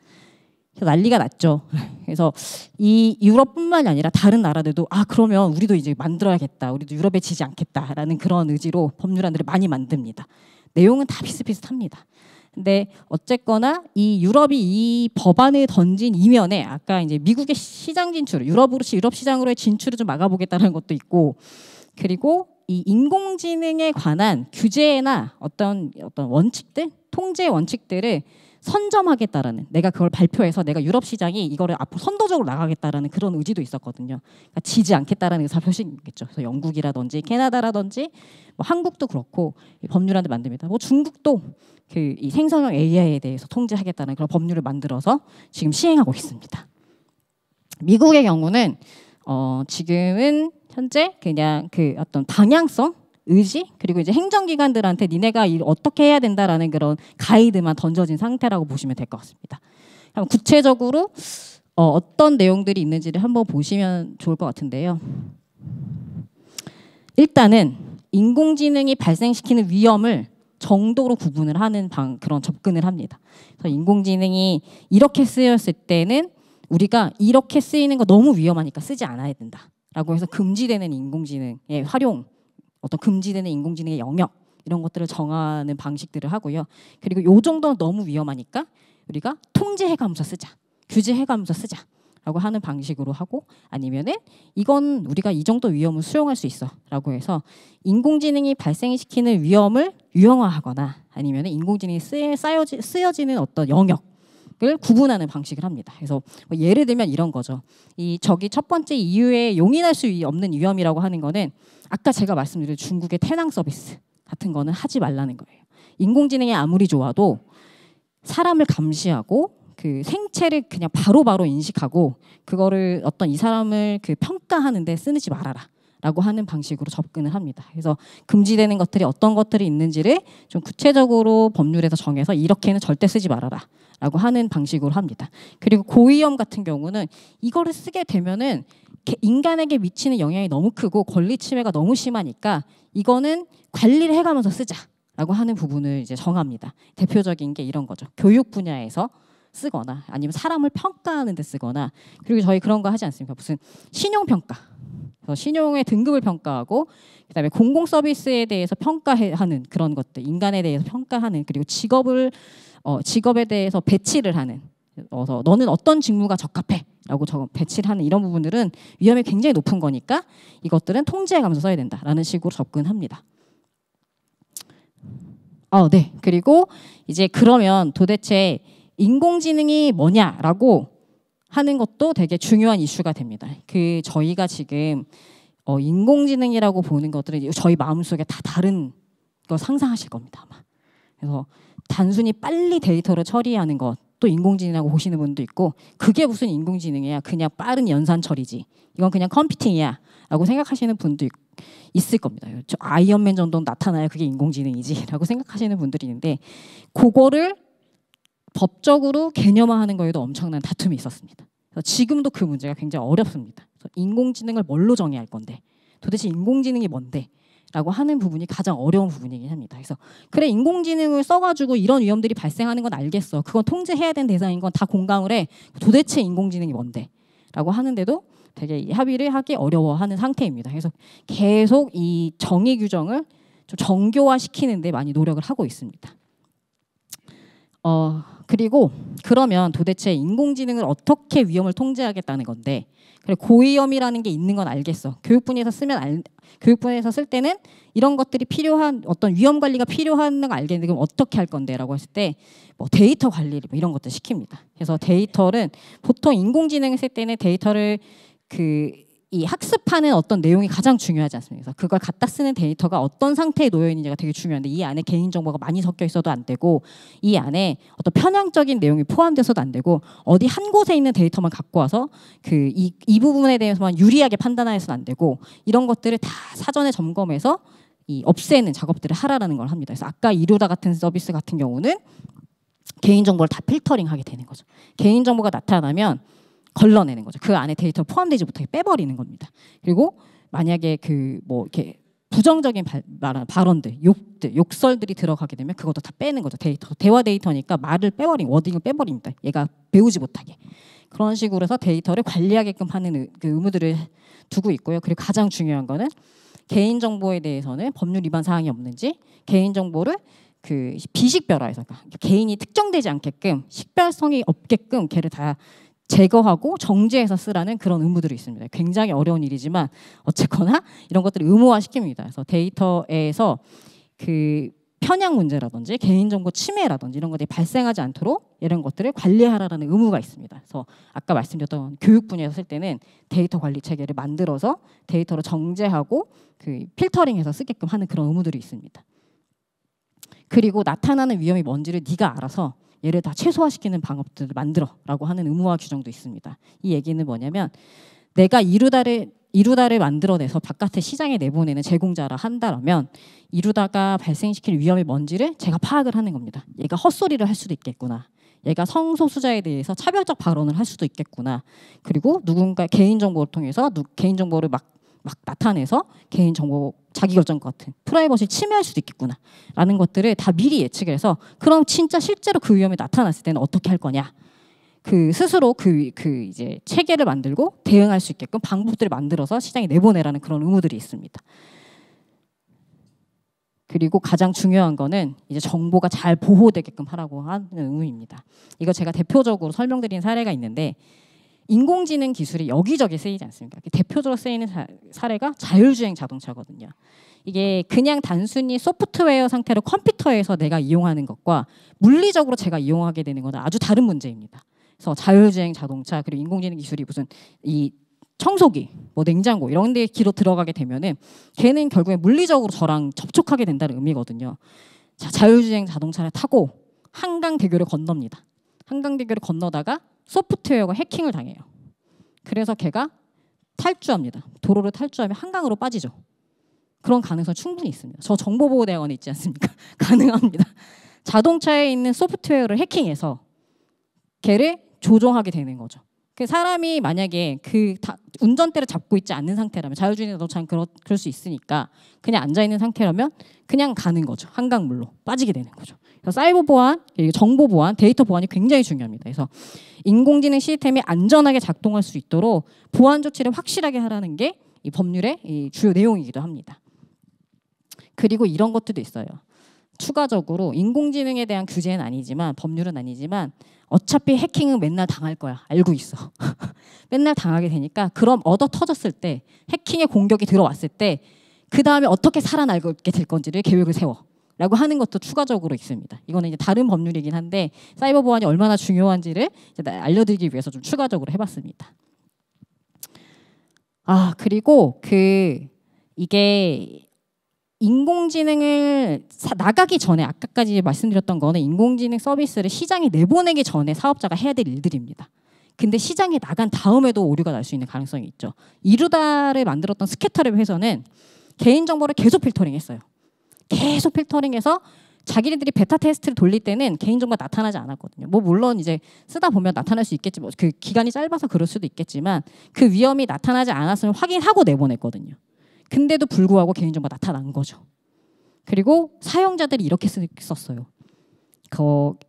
난리가 났죠. 그래서 이 유럽뿐만이 아니라 다른 나라들도 그러면 우리도 이제 만들어야겠다. 우리도 유럽에 지지 않겠다라는 그런 의지로 법률안들을 많이 만듭니다. 내용은 다 비슷비슷합니다. 근데 어쨌거나 이 유럽이 이 법안을 던진 이면에 아까 이제 미국의 시장 진출, 유럽 시장으로의 진출을 좀 막아보겠다는 것도 있고, 그리고 이 인공지능에 관한 규제나 어떤 원칙들, 통제 원칙들을 선점하겠다라는, 내가 그걸 발표해서 내가 유럽 시장이 이거를 앞으로 선도적으로 나가겠다라는 그런 의지도 있었거든요. 그러니까 지지 않겠다라는 의사표시겠죠. 그래서 영국이라든지 캐나다라든지 한국도 그렇고 법률안을 만듭니다. 중국도 이 생성형 AI에 대해서 통제하겠다는 그런 법률을 만들어서 지금 시행하고 있습니다. 미국의 경우는 지금은 현재 그냥 어떤 방향성, 의지, 그리고 이제 행정기관들한테 니네가 어떻게 해야 된다라는 그런 가이드만 던져진 상태라고 보시면 될 것 같습니다. 그럼 구체적으로 어떤 내용들이 있는지를 한번 보시면 좋을 것 같은데요. 일단은 인공지능이 발생시키는 위험을 정도로 구분을 하는 그런 접근을 합니다. 그래서 인공지능이 이렇게 쓰였을 때는 우리가 이렇게 쓰이는 거 너무 위험하니까 쓰지 않아야 된다라고 해서 금지되는 인공지능의 활용, 어떤 금지되는 인공지능의 영역, 이런 것들을 정하는 방식들을 하고요. 그리고 요 정도는 너무 위험하니까 우리가 통제해가면서 쓰자, 규제해가면서 쓰자라고 하는 방식으로 하고, 아니면은 이건 우리가 이 정도 위험을 수용할 수 있어라고 해서 인공지능이 발생시키는 위험을 유형화하거나 아니면은 인공지능이 쓰여지는 어떤 영역을 구분하는 방식을 합니다. 그래서 예를 들면 이런 거죠. 저기 첫 번째 이유에 용인할 수 없는 위험이라고 하는 거는 아까 제가 말씀드린 중국의 태낭 서비스 같은 거는 하지 말라는 거예요. 인공지능이 아무리 좋아도 사람을 감시하고 그 생체를 그냥 바로바로 인식하고 그거를 어떤 이 사람을 평가하는 데 쓰지 말아라 라고 하는 방식으로 접근을 합니다. 그래서 금지되는 것들이 어떤 것들이 있는지를 좀 구체적으로 법률에서 정해서 이렇게는 절대 쓰지 말아라 라고 하는 방식으로 합니다. 그리고 고위험 같은 경우는 이거를 쓰게 되면은 인간에게 미치는 영향이 너무 크고 권리 침해가 너무 심하니까 이거는 관리를 해가면서 쓰자라고 하는 부분을 이제 정합니다. 대표적인 게 이런 거죠. 교육 분야에서 쓰거나 아니면 사람을 평가하는 데 쓰거나, 그리고 저희 그런 거 하지 않습니까? 무슨 신용평가, 신용의 등급을 평가하고 그다음에 공공 서비스에 대해서 평가하는 그런 것들, 인간에 대해서 평가하는, 그리고 직업에 대해서 배치를 하는, 너는 어떤 직무가 적합해라고 배치를 하는 이런 부분들은 위험이 굉장히 높은 거니까 이것들은 통제해가면서 써야 된다라는 식으로 접근합니다. 네. 그리고 이제 그러면 도대체 인공지능이 뭐냐라고 하는 것도 되게 중요한 이슈가 됩니다. 저희가 지금 인공지능이라고 보는 것들은 저희 마음속에 다 다른 걸 상상하실 겁니다, 아마. 그래서 단순히 빨리 데이터를 처리하는 것도 인공지능이라고 보시는 분도 있고, 그게 무슨 인공지능이야, 그냥 빠른 연산 처리지, 이건 그냥 컴퓨팅이야 라고 생각하시는 분도 있을 겁니다. 저 아이언맨 정도는 나타나야 그게 인공지능이지 라고 생각하시는 분들이 있는데, 그거를 법적으로 개념화하는 거에도 엄청난 다툼이 있었습니다. 그래서 지금도 그 문제가 굉장히 어렵습니다. 그래서 인공지능을 뭘로 정의할 건데, 도대체 인공지능이 뭔데? 라고 하는 부분이 가장 어려운 부분이긴 합니다. 그래서 그래, 인공지능을 써가지고 이런 위험들이 발생하는 건 알겠어. 그건 통제해야 되는 대상인 건 다 공감을 해. 도대체 인공지능이 뭔데? 라고 하는데도 되게 합의를 하기 어려워하는 상태입니다. 그래서 계속 이 정의 규정을 좀 정교화시키는 데 많이 노력을 하고 있습니다. 그리고 그러면 도대체 인공지능을 어떻게 위험을 통제하겠다는 건데, 그래 고위험이라는 게 있는 건 알겠어. 교육분야에서 교육분야에서 쓸 때는 이런 것들이 필요한 어떤 위험 관리가 필요한 걸 알겠는데 그럼 어떻게 할 건데라고 했을 때 뭐 데이터 관리 뭐 이런 것들 시킵니다. 그래서 데이터는 보통 인공지능을 쓸 때는 데이터를 이 학습하는 어떤 내용이 가장 중요하지 않습니까? 그래서 그걸 갖다 쓰는 데이터가 어떤 상태에 놓여 있는지가 되게 중요한데 이 안에 개인정보가 많이 섞여 있어도 안 되고 이 안에 어떤 편향적인 내용이 포함돼서도 안 되고 어디 한 곳에 있는 데이터만 갖고 와서 이 부분에 대해서만 유리하게 판단해서는 안 되고 이런 것들을 다 사전에 점검해서 이 없애는 작업들을 하라는 걸 합니다. 그래서 아까 이루다 같은 서비스 같은 경우는 개인정보를 다 필터링하게 되는 거죠. 개인정보가 나타나면 걸러내는 거죠. 그 안에 데이터 포함되지 못하게 빼버리는 겁니다. 그리고 만약에 뭐 이렇게 부정적인 발언들, 욕설들이 들어가게 되면 그것도 다 빼는 거죠. 대화 데이터니까 말을 워딩을 빼버립니다. 얘가 배우지 못하게. 그런 식으로 해서 데이터를 관리하게끔 하는 그 의무들을 두고 있고요. 그리고 가장 중요한 거는 개인정보에 대해서는 법률 위반 사항이 없는지 개인정보를 비식별화해서 그러니까 개인이 특정되지 않게끔 식별성이 없게끔 걔를 다 제거하고 정제해서 쓰라는 그런 의무들이 있습니다. 굉장히 어려운 일이지만 어쨌거나 이런 것들을 의무화시킵니다. 그래서 데이터에서 편향 문제라든지 개인정보 침해라든지 이런 것들이 발생하지 않도록 이런 것들을 관리하라는 의무가 있습니다. 그래서 아까 말씀드렸던 교육 분야에서 쓸 때는 데이터 관리 체계를 만들어서 데이터를 정제하고 필터링해서 쓰게끔 하는 그런 의무들이 있습니다. 그리고 나타나는 위험이 뭔지를 네가 알아서 얘를 다 최소화시키는 방법들을 만들어라고 하는 의무화 규정도 있습니다. 이 얘기는 뭐냐면 내가 이루다를 만들어내서 바깥에 시장에 내보내는 제공자라 한다면 이루다가 발생시킬 위험이 뭔지를 제가 파악을 하는 겁니다. 얘가 헛소리를 할 수도 있겠구나. 얘가 성소수자에 대해서 차별적 발언을 할 수도 있겠구나. 그리고 누군가 개인정보를 통해서 개인정보를 막 나타내서 개인정보 자기결정 같은 프라이버시 침해할 수도 있겠구나 라는 것들을 다 미리 예측을 해서 그럼 진짜 실제로 그 위험이 나타났을 때는 어떻게 할 거냐 스스로 이제 체계를 만들고 대응할 수 있게끔 방법들을 만들어서 시장에 내보내라는 그런 의무들이 있습니다. 그리고 가장 중요한 거는 이제 정보가 잘 보호되게끔 하라고 하는 의무입니다. 이거 제가 대표적으로 설명드린 사례가 있는데 인공지능 기술이 여기저기 쓰이지 않습니까? 대표적으로 쓰이는 사례가 자율주행 자동차거든요. 이게 그냥 단순히 소프트웨어 상태로 컴퓨터에서 내가 이용하는 것과 물리적으로 제가 이용하게 되는 건 아주 다른 문제입니다. 그래서 자율주행 자동차 그리고 인공지능 기술이 무슨 이 청소기, 뭐 냉장고 이런 데 기로 들어가게 되면은 걔는 결국에 물리적으로 저랑 접촉하게 된다는 의미거든요. 자, 자율주행 자동차를 타고 한강대교를 건넙니다. 한강대교를 건너다가 소프트웨어가 해킹을 당해요. 그래서 걔가 탈주합니다. 도로를 탈주하면 한강으로 빠지죠. 그런 가능성이 충분히 있습니다. 저 정보보호대학원에 있지 않습니까? 가능합니다. 자동차에 있는 소프트웨어를 해킹해서 걔를 조종하게 되는 거죠. 그 사람이 만약에 운전대를 잡고 있지 않는 상태라면 자율주행 자동차는 그럴 수 있으니까 그냥 앉아있는 상태라면 그냥 가는 거죠. 한강물로 빠지게 되는 거죠. 그래서 사이버 보안, 정보 보안, 데이터 보안이 굉장히 중요합니다. 그래서 인공지능 시스템이 안전하게 작동할 수 있도록 보안 조치를 확실하게 하라는 게 이 법률의 이 주요 내용이기도 합니다. 그리고 이런 것들도 있어요. 추가적으로 인공지능에 대한 규제는 아니지만 법률은 아니지만 어차피 해킹은 맨날 당할 거야. 알고 있어. 맨날 당하게 되니까 그럼 얻어 터졌을 때 해킹의 공격이 들어왔을 때 그 다음에 어떻게 살아나게 될 건지를 계획을 세워. 라고 하는 것도 추가적으로 있습니다. 이거는 이제 다른 법률이긴 한데 사이버 보안이 얼마나 중요한지를 이제 알려드리기 위해서 좀 추가적으로 해봤습니다. 그리고 이게 인공지능을 나가기 전에 아까까지 말씀드렸던 거는 인공지능 서비스를 시장에 내보내기 전에 사업자가 해야 될 일들입니다. 근데 시장에 나간 다음에도 오류가 날 수 있는 가능성이 있죠. 이루다를 만들었던 스캐터랩 회사는 개인정보를 계속 필터링했어요. 계속 필터링해서 자기네들이 베타 테스트를 돌릴 때는 개인정보가 나타나지 않았거든요. 뭐 물론 이제 쓰다 보면 나타날 수 있겠지, 뭐 그 기간이 짧아서 그럴 수도 있겠지만 그 위험이 나타나지 않았으면 확인하고 내보냈거든요. 근데도 불구하고 개인정보가 나타난 거죠. 그리고 사용자들이 이렇게 썼어요.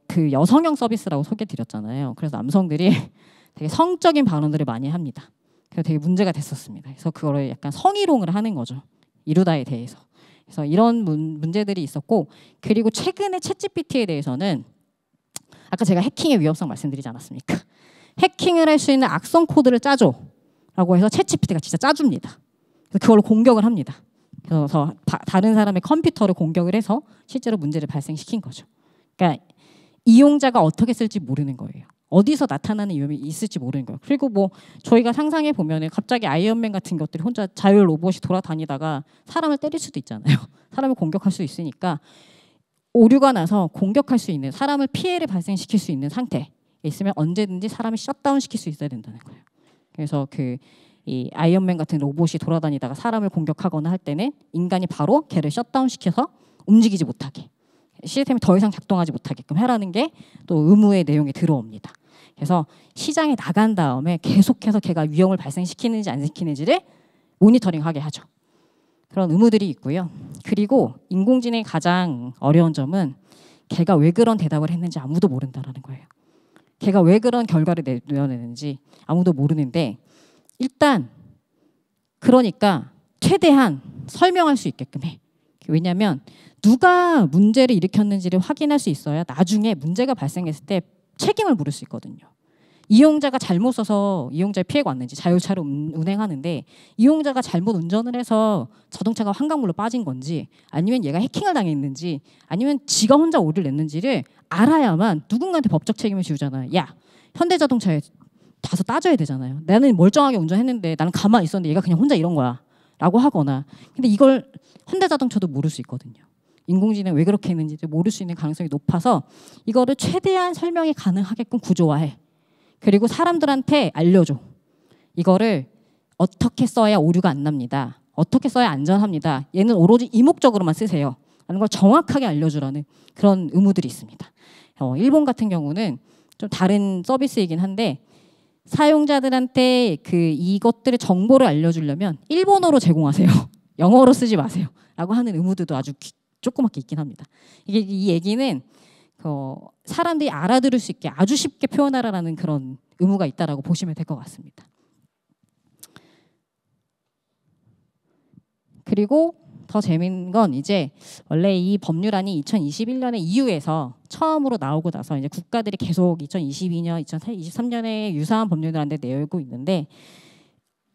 그 여성형 서비스라고 소개드렸잖아요. 그래서 남성들이 되게 성적인 발언들을 많이 합니다. 그래서 되게 문제가 됐었습니다. 그래서 그거를 약간 성희롱을 하는 거죠. 이루다에 대해서. 그래서 이런 문제들이 있었고, 그리고 최근에 챗GPT에 대해서는 아까 제가 해킹의 위험성 말씀드리지 않았습니까? 해킹을 할 수 있는 악성 코드를 짜줘 라고 해서 챗GPT가 진짜 짜줍니다. 그래서 그걸로 공격을 합니다. 그래서 다른 사람의 컴퓨터를 공격을 해서 실제로 문제를 발생시킨 거죠. 그러니까 이용자가 어떻게 쓸지 모르는 거예요. 어디서 나타나는 위험이 있을지 모르는 거예요. 그리고 뭐 저희가 상상해 보면은 갑자기 아이언맨 같은 것들이 혼자 자율 로봇이 돌아다니다가 사람을 때릴 수도 있잖아요. 사람을 공격할 수 있으니까 오류가 나서 공격할 수 있는, 사람을 피해를 발생시킬 수 있는 상태에 있으면 언제든지 사람이 셧다운 시킬 수 있어야 된다는 거예요. 그래서 이 아이언맨 같은 로봇이 돌아다니다가 사람을 공격하거나 할 때는 인간이 바로 걔를 셧다운 시켜서 움직이지 못하게, 시스템이 더 이상 작동하지 못하게끔 해라는 게 또 의무의 내용에 들어옵니다. 그래서 시장에 나간 다음에 계속해서 걔가 위험을 발생시키는지 안 시키는지를 모니터링하게 하죠. 그런 의무들이 있고요. 그리고 인공지능의 가장 어려운 점은 걔가 왜 그런 대답을 했는지 아무도 모른다라는 거예요. 걔가 왜 그런 결과를 내려내는지 아무도 모르는데, 일단 그러니까 최대한 설명할 수 있게끔 해. 왜냐하면 누가 문제를 일으켰는지를 확인할 수 있어야 나중에 문제가 발생했을 때 책임을 물을 수 있거든요. 이용자가 잘못 써서 이용자의 피해가 왔는지, 자율차로 운행하는데 이용자가 잘못 운전을 해서 자동차가 환강물로 빠진 건지, 아니면 얘가 해킹을 당했는지, 아니면 지가 혼자 오류를 냈는지를 알아야만 누군가한테 법적 책임을 지우잖아요. 야, 현대자동차에 가서 따져야 되잖아요. 나는 멀쩡하게 운전했는데 나는 가만히 있었는데 얘가 그냥 혼자 이런 거야 라고 하거나. 근데 이걸 현대자동차도 모를 수 있거든요. 인공지능 왜 그렇게 했는지 모를 수 있는 가능성이 높아서 이거를 최대한 설명이 가능하게끔 구조화해. 그리고 사람들한테 알려줘. 이거를 어떻게 써야 오류가 안 납니다. 어떻게 써야 안전합니다. 얘는 오로지 이 목적으로만 쓰세요. 라는 걸 정확하게 알려주라는 그런 의무들이 있습니다. 일본 같은 경우는 좀 다른 서비스이긴 한데, 사용자들한테 이것들의 정보를 알려주려면 일본어로 제공하세요. 영어로 쓰지 마세요. 라고 하는 의무들도 아주 조그맣게 있긴 합니다. 이 얘기는 사람들이 알아들을 수 있게 아주 쉽게 표현하라는 그런 의무가 있다라고 보시면 될 것 같습니다. 그리고 더 재밌는 건 이제 원래 이 법률안이 2021년에 EU에서 처음으로 나오고 나서 이제 국가들이 계속 2022년, 2023년에 유사한 법률안을 내고 있는데,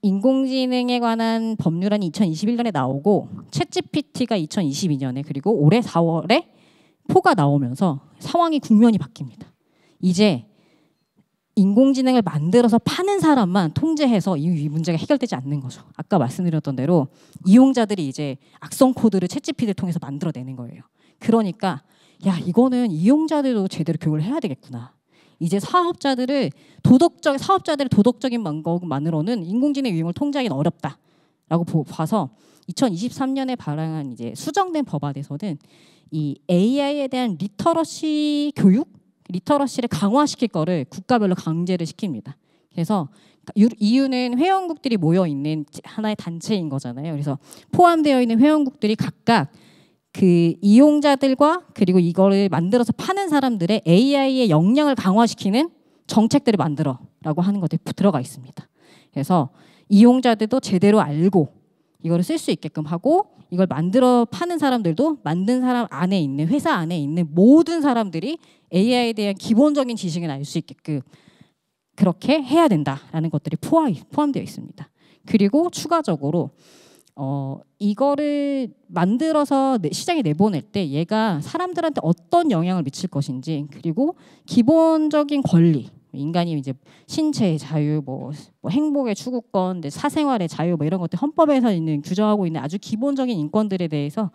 인공지능에 관한 법률안이 2021년에 나오고 챗GPT가 2022년에, 그리고 올해 4월에 포가 나오면서 상황이 국면이 바뀝니다. 이제 인공지능을 만들어서 파는 사람만 통제해서 이 문제가 해결되지 않는 거죠. 아까 말씀드렸던 대로 이용자들이 이제 악성 코드를 챗GPT를 통해서 만들어내는 거예요. 그러니까 야, 이거는 이용자들도 제대로 교육을 해야 되겠구나. 이제 사업자들의 도덕적인 방법만으로는 인공지능 유행을 통제하기는 어렵다라고 봐서 2023년에 발행한 이제 수정된 법안에서는 이 AI에 대한 리터러시 교육, 리터러시를 강화시킬 거를 국가별로 강제를 시킵니다. 그래서 EU는 회원국들이 모여 있는 하나의 단체인 거잖아요. 그래서 포함되어 있는 회원국들이 각각 그 이용자들과 그리고 이거를 만들어서 파는 사람들의 AI의 역량을 강화시키는 정책들을 만들어라고 하는 것들이 들어가 있습니다. 그래서 이용자들도 제대로 알고 이거를 쓸 수 있게끔 하고, 이걸 만들어 파는 사람들도 만든 사람 안에 있는, 회사 안에 있는 모든 사람들이 AI에 대한 기본적인 지식을 알 수 있게끔 그렇게 해야 된다라는 것들이 포함되어 있습니다. 그리고 추가적으로 이거를 만들어서 시장에 내보낼 때 얘가 사람들한테 어떤 영향을 미칠 것인지, 그리고 기본적인 권리, 인간이 이제 신체의 자유, 뭐 행복의 추구권, 사생활의 자유, 뭐 이런 것들 헌법에서 있는 규정하고 있는 아주 기본적인 인권들에 대해서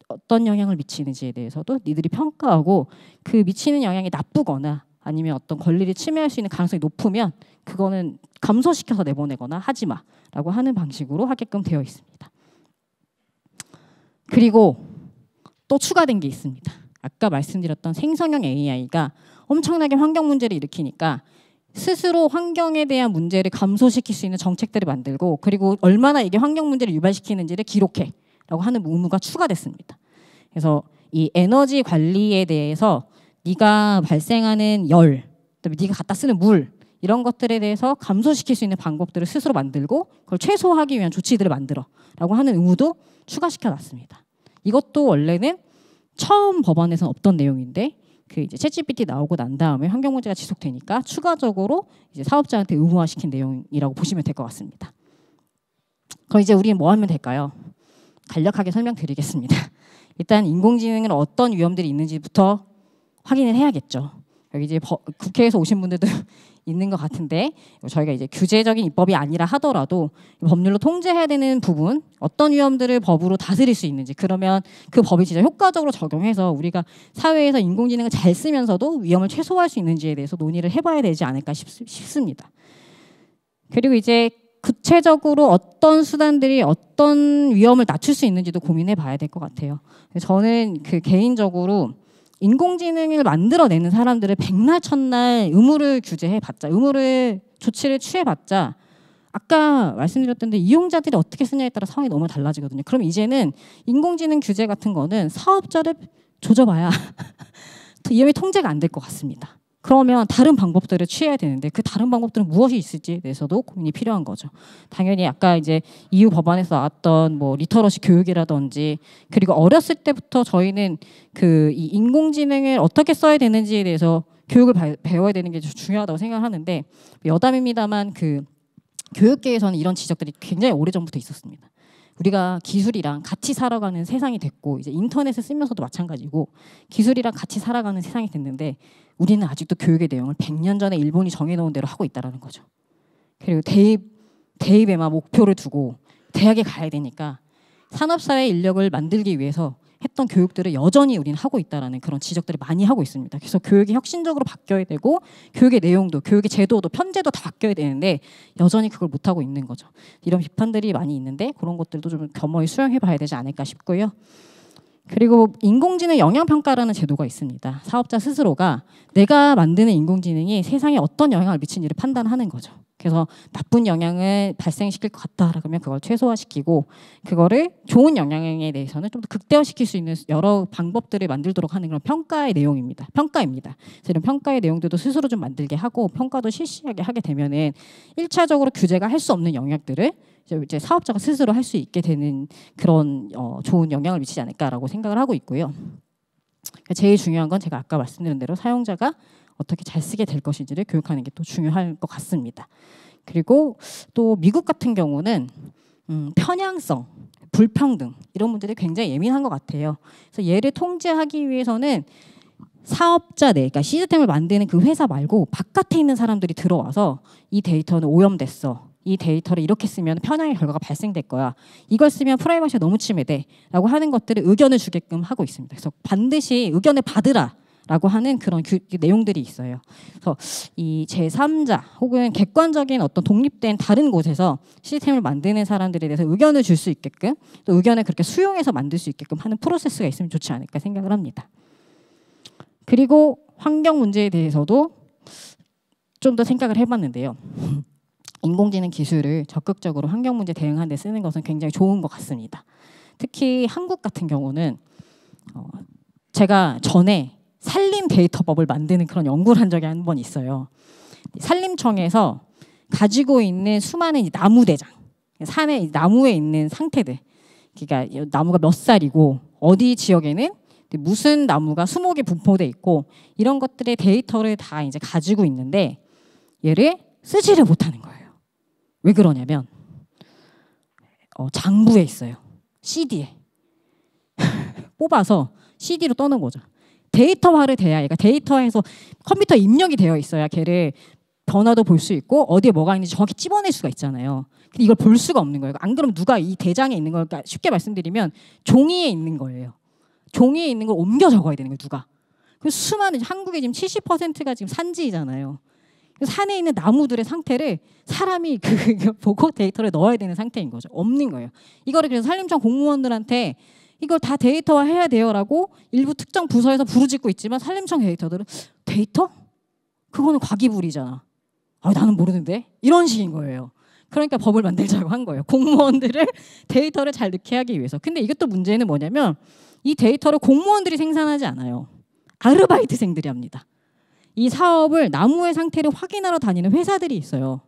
어떤 영향을 미치는지에 대해서도 니들이 평가하고, 그 미치는 영향이 나쁘거나 아니면 어떤 권리를 침해할 수 있는 가능성이 높으면 그거는 감소시켜서 내보내거나 하지 마라고 하는 방식으로 하게끔 되어 있습니다. 그리고 또 추가된 게 있습니다. 아까 말씀드렸던 생성형 AI가 엄청나게 환경 문제를 일으키니까 스스로 환경에 대한 문제를 감소시킬 수 있는 정책들을 만들고, 그리고 얼마나 이게 환경 문제를 유발시키는지를 기록해라고 하는 의무가 추가됐습니다. 그래서 이 에너지 관리에 대해서 네가 발생하는 열, 그다음에 네가 갖다 쓰는 물, 이런 것들에 대해서 감소시킬 수 있는 방법들을 스스로 만들고 그걸 최소화하기 위한 조치들을 만들어라고 하는 의무도 추가시켜놨습니다. 이것도 원래는 처음 법안에서는 없던 내용인데 그 이제 챗GPT 나오고 난 다음에 환경 문제가 지속되니까 추가적으로 이제 사업자한테 의무화시킨 내용이라고 보시면 될 것 같습니다. 그럼 이제 우리는 뭐 하면 될까요? 간략하게 설명드리겠습니다. 일단 인공지능은 어떤 위험들이 있는지부터 확인을 해야겠죠. 여기 이제 국회에서 오신 분들도 있는 것 같은데 저희가 이제 규제적인 입법이 아니라 하더라도 법률로 통제해야 되는 부분 어떤 위험들을 법으로 다스릴 수 있는지 그러면 그 법이 진짜 효과적으로 적용해서 우리가 사회에서 인공지능을 잘 쓰면서도 위험을 최소화할 수 있는지에 대해서 논의를 해봐야 되지 않을까 싶습니다. 그리고 이제 구체적으로 어떤 수단들이 어떤 위험을 낮출 수 있는지도 고민해 봐야 될 것 같아요. 저는 그 개인적으로 인공지능을 만들어내는 사람들을 백날 첫날 의무를 규제해봤자 의무를 조치를 취해봤자 아까 말씀드렸던 데 이용자들이 어떻게 쓰냐에 따라 상황이 너무 달라지거든요. 그럼 이제는 인공지능 규제 같은 거는 사업자를 조져봐야 위험이 통제가 안 될 것 같습니다. 그러면 다른 방법들을 취해야 되는데 그 다른 방법들은 무엇이 있을지에 대해서도 고민이 필요한 거죠. 당연히 아까 이제 EU 법안에서 나왔던 뭐 리터러시 교육이라든지 그리고 어렸을 때부터 저희는 그 이 인공지능을 어떻게 써야 되는지에 대해서 교육을 배워야 되는 게 중요하다고 생각하는데 여담입니다만 그 교육계에서는 이런 지적들이 굉장히 오래전부터 있었습니다. 우리가 기술이랑 같이 살아가는 세상이 됐고 이제 인터넷을 쓰면서도 마찬가지고 기술이랑 같이 살아가는 세상이 됐는데 우리는 아직도 교육의 내용을 100년 전에 일본이 정해놓은 대로 하고 있다는 거죠. 그리고 대입에만 목표를 두고 대학에 가야 되니까 산업사회 인력을 만들기 위해서 했던 교육들을 여전히 우리는 하고 있다는 그런 지적들을 많이 하고 있습니다. 그래서 교육이 혁신적으로 바뀌어야 되고 교육의 내용도 교육의 제도도 편제도 다 바뀌어야 되는데 여전히 그걸 못하고 있는 거죠. 이런 비판들이 많이 있는데 그런 것들도 좀 겸허히 수용해 봐야 되지 않을까 싶고요. 그리고 인공지능 영향평가라는 제도가 있습니다. 사업자 스스로가 내가 만드는 인공지능이 세상에 어떤 영향을 미치는지를 판단하는 거죠. 그래서 나쁜 영향을 발생시킬 것 같다 그러면 그걸 최소화시키고 그거를 좋은 영향에 대해서는 좀 더 극대화시킬 수 있는 여러 방법들을 만들도록 하는 그런 평가의 내용입니다. 평가입니다. 그래서 이런 평가의 내용들도 스스로 좀 만들게 하고 평가도 실시하게 하게 되면은 1차적으로 규제가 할 수 없는 영역들을 이제 사업자가 스스로 할 수 있게 되는 그런 좋은 영향을 미치지 않을까라고 생각을 하고 있고요. 제일 중요한 건 제가 아까 말씀드린 대로 사용자가 어떻게 잘 쓰게 될 것인지를 교육하는 게 또 중요할 것 같습니다. 그리고 또 미국 같은 경우는 편향성, 불평등 이런 문제들이 굉장히 예민한 것 같아요. 그래서 얘를 통제하기 위해서는 사업자 그러니까 시스템을 만드는 그 회사 말고 바깥에 있는 사람들이 들어와서 이 데이터는 오염됐어. 이 데이터를 이렇게 쓰면 편향의 결과가 발생될 거야. 이걸 쓰면 프라이버시가 너무 침해돼. 라고 하는 것들을 의견을 주게끔 하고 있습니다. 그래서 반드시 의견을 받으라. 라고 하는 그런 내용들이 있어요. 그래서 이 제3자 혹은 객관적인 어떤 독립된 다른 곳에서 시스템을 만드는 사람들에 대해서 의견을 줄 수 있게끔 또 의견을 그렇게 수용해서 만들 수 있게끔 하는 프로세스가 있으면 좋지 않을까 생각을 합니다. 그리고 환경 문제에 대해서도 좀 더 생각을 해봤는데요. 인공지능 기술을 적극적으로 환경 문제 대응하는 데 쓰는 것은 굉장히 좋은 것 같습니다. 특히 한국 같은 경우는 제가 전에 산림 데이터법을 만드는 그런 연구를 한 적이 한 번 있어요. 산림청에서 가지고 있는 수많은 나무 대장, 산에 나무에 있는 상태들, 그러니까 나무가 몇 살이고 어디 지역에는 무슨 나무가 수목이 분포돼 있고 이런 것들의 데이터를 다 이제 가지고 있는데 얘를 쓰지를 못하는 거예요. 왜 그러냐면 장부에 있어요. CD에 뽑아서 CD로 떠는 거죠. 데이터화를 돼야 얘가 데이터에서 컴퓨터에 입력이 되어 있어야 걔를 변화도 볼 수 있고 어디에 뭐가 있는지 정확히 찝어낼 수가 있잖아요. 근데 이걸 볼 수가 없는 거예요. 안 그러면 누가 이 대장에 있는 걸 그러니까 쉽게 말씀드리면 종이에 있는 거예요. 종이에 있는 걸 옮겨 적어야 되는 거예요. 누가. 그래서 수많은 한국의 지금 70%가 지금 산지이잖아요. 산에 있는 나무들의 상태를 사람이 그 보고 데이터를 넣어야 되는 상태인 거죠. 없는 거예요. 이거를 그래서 산림청 공무원들한테 이걸 다 데이터화해야 돼요라고 일부 특정 부서에서 부르짖고 있지만 산림청 데이터들은 데이터? 그거는 과기불이잖아. 나는 모르는데? 이런 식인 거예요. 그러니까 법을 만들자고 한 거예요. 공무원들을 데이터를 잘 넣게 하기 위해서. 근데 이것도 문제는 뭐냐면 이 데이터를 공무원들이 생산하지 않아요. 아르바이트생들이 합니다. 이 사업을 나무의 상태를 확인하러 다니는 회사들이 있어요.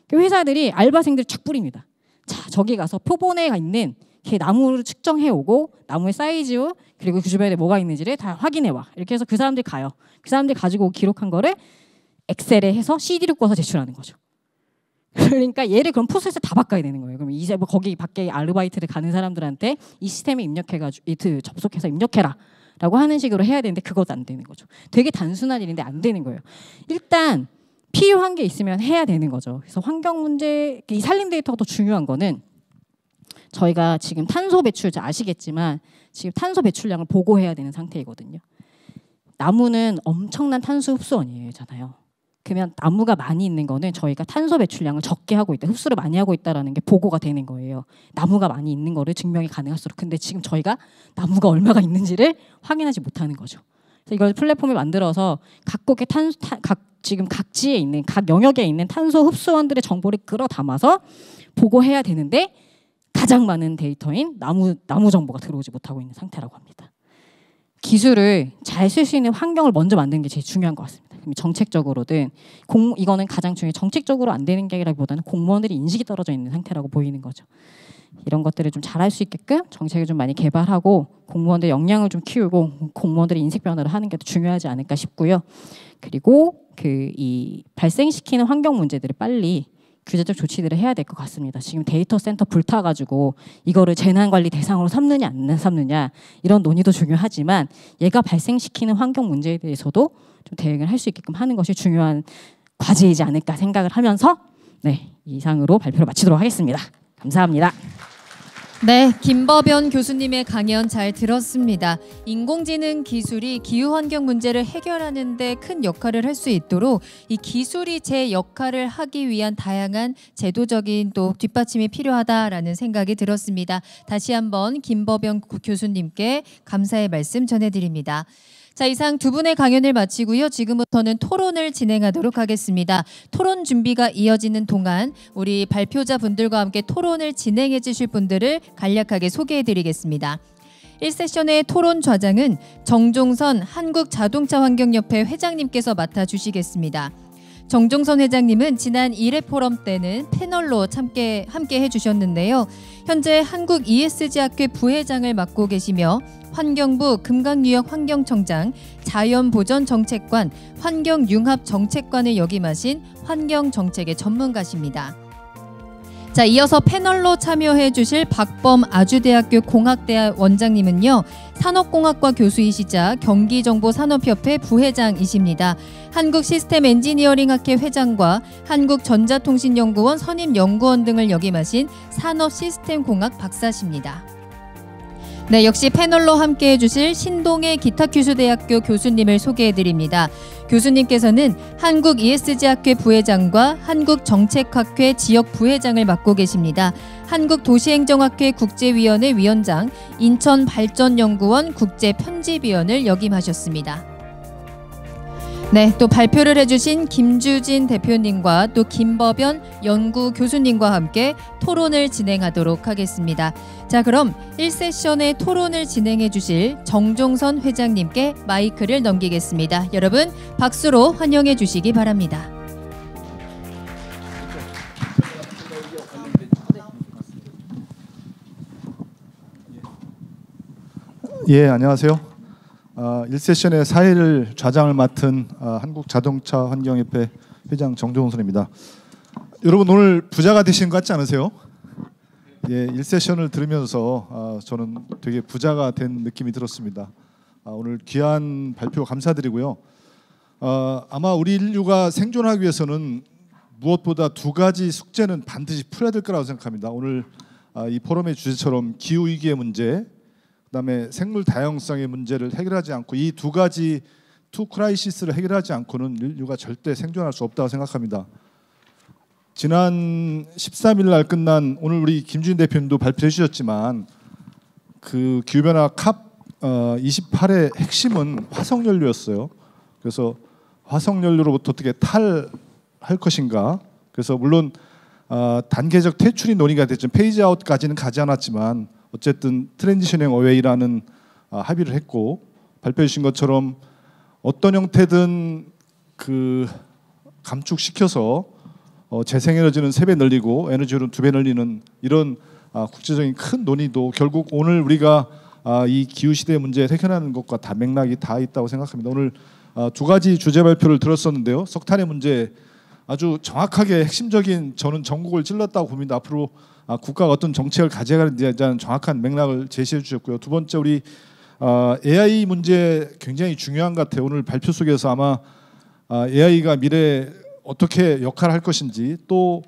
그 회사들이 알바생들을 착 뿌립니다. 자, 저기 가서 표본에 있는 이렇게 나무를 측정해 오고 나무의 사이즈 그리고 그 주변에 뭐가 있는지를 다 확인해 와. 이렇게 해서 그 사람들이 가요. 그 사람들이 가지고 기록한 거를 엑셀에 해서 CD를 꿔서 제출하는 거죠. 그러니까 얘를 그럼 프로세스 다 바꿔야 되는 거예요. 그럼 이제 뭐 거기 밖에 아르바이트를 가는 사람들한테 이 시스템에 입력해가지고 접속해서 입력해라라고 하는 식으로 해야 되는데 그것도 안 되는 거죠. 되게 단순한 일인데 안 되는 거예요. 일단 필요한 게 있으면 해야 되는 거죠. 그래서 환경 문제, 이 산림 데이터가 더 중요한 거는 저희가 지금 탄소 배출 아시겠지만 지금 탄소 배출량을 보고해야 되는 상태이거든요. 나무는 엄청난 탄소 흡수원이잖아요. 그러면 나무가 많이 있는 거는 저희가 탄소 배출량을 적게 하고 있다, 흡수를 많이 하고 있다라는 게 보고가 되는 거예요. 나무가 많이 있는 거를 증명이 가능할수록. 근데 지금 저희가 나무가 얼마가 있는지를 확인하지 못하는 거죠. 그래서 이걸 플랫폼을 만들어서 각국의 지금 각지에 있는 각 영역에 있는 탄소 흡수원들의 정보를 끌어 담아서 보고해야 되는데 가장 많은 데이터인 나무 정보가 들어오지 못하고 있는 상태라고 합니다. 기술을 잘 쓸 수 있는 환경을 먼저 만드는 게 제일 중요한 것 같습니다. 정책적으로든 이거는 가장 중요해. 정책적으로 안 되는 게 아니라기보다는 공무원들이 인식이 떨어져 있는 상태라고 보이는 거죠. 이런 것들을 좀 잘할 수 있게끔 정책을 좀 많이 개발하고 공무원들 역량을 좀 키우고 공무원들의 인식 변화를 하는 게 더 중요하지 않을까 싶고요. 그리고 이 발생시키는 환경 문제들을 빨리 규제적 조치들을 해야 될 것 같습니다. 지금 데이터 센터 불타가지고 이거를 재난관리 대상으로 삼느냐 안 삼느냐 이런 논의도 중요하지만 얘가 발생시키는 환경 문제에 대해서도 좀 대응을 할 수 있게끔 하는 것이 중요한 과제이지 않을까 생각을 하면서 이상으로 발표를 마치도록 하겠습니다. 감사합니다. 네, 김법연 교수님의 강연 잘 들었습니다. 인공지능 기술이 기후환경 문제를 해결하는 데 큰 역할을 할 수 있도록 이 기술이 제 역할을 하기 위한 다양한 제도적인 또 뒷받침이 필요하다라는 생각이 들었습니다. 다시 한번 김법연 교수님께 감사의 말씀 전해드립니다. 자, 이상 두 분의 강연을 마치고요. 지금부터는 토론을 진행하도록 하겠습니다. 토론 준비가 이어지는 동안 우리 발표자분들과 함께 토론을 진행해 주실 분들을 간략하게 소개해 드리겠습니다. 1세션의 토론 좌장은 정종선 한국자동차환경협회 회장님께서 맡아주시겠습니다. 정종선 회장님은 지난 1회 포럼 때는 패널로 함께 해주셨는데요. 현재 한국 ESG 학회 부회장을 맡고 계시며 환경부 금강유역 환경청장, 자연보전정책관, 환경융합정책관을 역임하신 환경정책의 전문가십니다. 자, 이어서 패널로 참여해 주실 박범 아주대학교 공학대학 원장님은요. 산업공학과 교수이시자 경기정보산업협회 부회장이십니다. 한국시스템엔지니어링학회 회장과 한국전자통신연구원 선임연구원 등을 역임하신 산업시스템공학 박사십니다. 네, 역시 패널로 함께해 주실 신동해 기타큐슈대학교 교수님을 소개해드립니다. 교수님께서는 한국 ESG 학회 부회장과 한국정책학회 지역 부회장을 맡고 계십니다. 한국도시행정학회 국제위원회 위원장, 인천발전연구원 국제편집위원을 역임하셨습니다. 네, 또 발표를 해주신 김주진 대표님과 또 김법연 연구교수님과 함께 토론을 진행하도록 하겠습니다. 자, 그럼 1세션의 토론을 진행해 주실 정종선 회장님께 마이크를 넘기겠습니다. 여러분 박수로 환영해 주시기 바랍니다. 예, 안녕하세요. 1세션의 사회를 좌장을 맡은 한국자동차환경협회 회장 정종선입니다. 여러분 오늘 부자가 되신 것 같지 않으세요? 예, 1세션을 들으면서 저는 되게 부자가 된 느낌이 들었습니다. 오늘 귀한 발표 감사드리고요. 아마 우리 인류가 생존하기 위해서는 무엇보다 두 가지 숙제는 반드시 풀어야 될 거라고 생각합니다. 오늘 이 포럼의 주제처럼 기후위기의 문제, 그다음에 생물 다양성의 문제를 해결하지 않고 이 두 가지 투 크라이시스를 해결하지 않고는 인류가 절대 생존할 수 없다고 생각합니다. 지난 13일 날 끝난 오늘 우리 김주인 대표님도 발표해 주셨지만 그 기후변화 캅 28의 핵심은 화석연료였어요. 그래서 화석연료로부터 어떻게 탈할 것인가. 그래서 물론 단계적 퇴출이 논의가 됐죠. 페이지 아웃까지는 가지 않았지만 어쨌든 트랜지셔닝 어웨이라는 합의를 했고 발표해 주신 것처럼 어떤 형태든 그 감축시켜서 재생에너지는 3배 늘리고 에너지율은 2배 늘리는 이런 국제적인 큰 논의도 결국 오늘 우리가 이 기후 시대 문제 해결하는 것과 다 맥락이 다 있다고 생각합니다. 오늘 두 가지 주제 발표를 들었었는데요. 석탄의 문제 아주 정확하게 핵심적인 저는 전국을 찔렀다고 봅니다. 앞으로 국가가 어떤 정책을 가져가는지에 대한 정확한 맥락을 제시해 주셨고요. 두 번째 우리 AI 문제 굉장히 중요한 것 같아요. 오늘 발표 속에서 아마 AI가 미래에 어떻게 역할을 할 것인지 또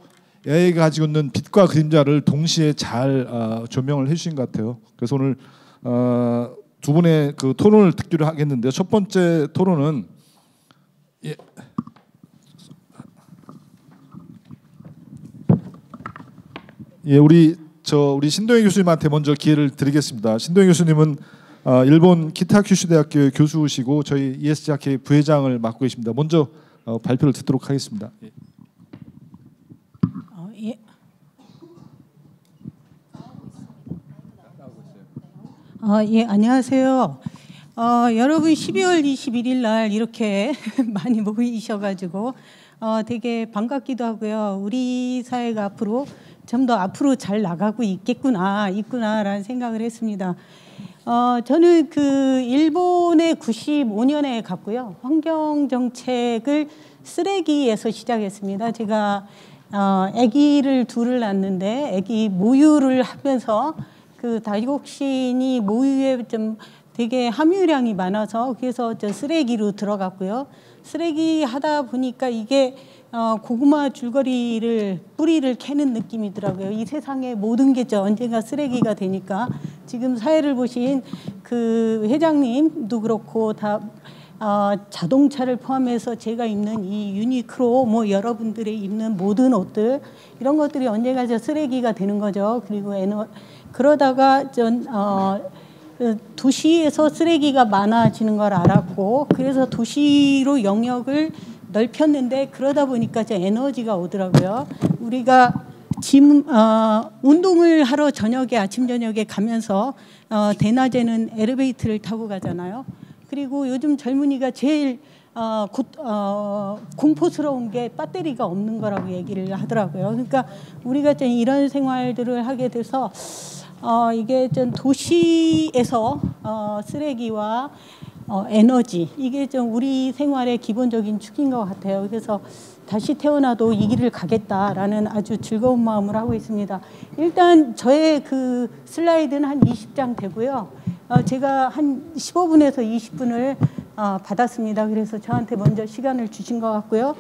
AI가 가지고 있는 빛과 그림자를 동시에 잘 조명을 해주신 것 같아요. 그래서 오늘 두 분의 그 토론을 듣기로 하겠는데 첫 번째 토론은 우리 신동희 교수님한테 먼저 기회를 드리겠습니다. 신동희 교수님은 일본 키타 큐슈 대학교 교수시고 저희 ESG 학회 부회장을 맡고 계십니다. 먼저 발표를 듣도록 하겠습니다. 예, 안녕하세요. 여러분 12월 21일 날 이렇게 많이 모이셔가지고 되게 반갑기도 하고요. 우리 사회가 앞으로 좀 더 앞으로 잘 나가고 있구나라는 생각을 했습니다. 저는 그 일본에 95년에 갔고요. 환경 정책을 쓰레기에서 시작했습니다. 제가 아기를 둘을 낳았는데 아기 모유를 하면서 그 다이옥신이 모유에 좀 되게 함유량이 많아서 그래서 저 쓰레기로 들어갔고요. 쓰레기 하다 보니까 이게 고구마 줄거리를 뿌리를 캐는 느낌이더라고요. 이 세상의 모든 게 언젠가 쓰레기가 되니까 지금 사회를 보신 그 회장님도 그렇고 다 자동차를 포함해서 제가 입는 이 유니크로 뭐 여러분들이 입는 모든 옷들 이런 것들이 언젠가 저 쓰레기가 되는 거죠. 그리고 그러다가 도시에서 쓰레기가 많아지는 걸 알았고 그래서 도시로 영역을 넓혔는데 그러다 보니까 이제 에너지가 오더라고요. 우리가 운동을 하러 아침 저녁에 가면서 대낮에는 엘리베이터를 타고 가잖아요. 그리고 요즘 젊은이가 제일 공포스러운 게 배터리가 없는 거라고 얘기를 하더라고요. 그러니까 우리가 좀 이런 생활들을 하게 돼서 이게 좀 도시에서 쓰레기와 에너지 이게 좀 우리 생활의 기본적인 축인 것 같아요. 그래서 다시 태어나도 이 길을 가겠다라는 아주 즐거운 마음을 하고 있습니다. 일단 저의 그 슬라이드는 한 20장 되고요. 제가 한 15분에서 20분을 받았습니다. 그래서 저한테 먼저 시간을 주신 것 같고요.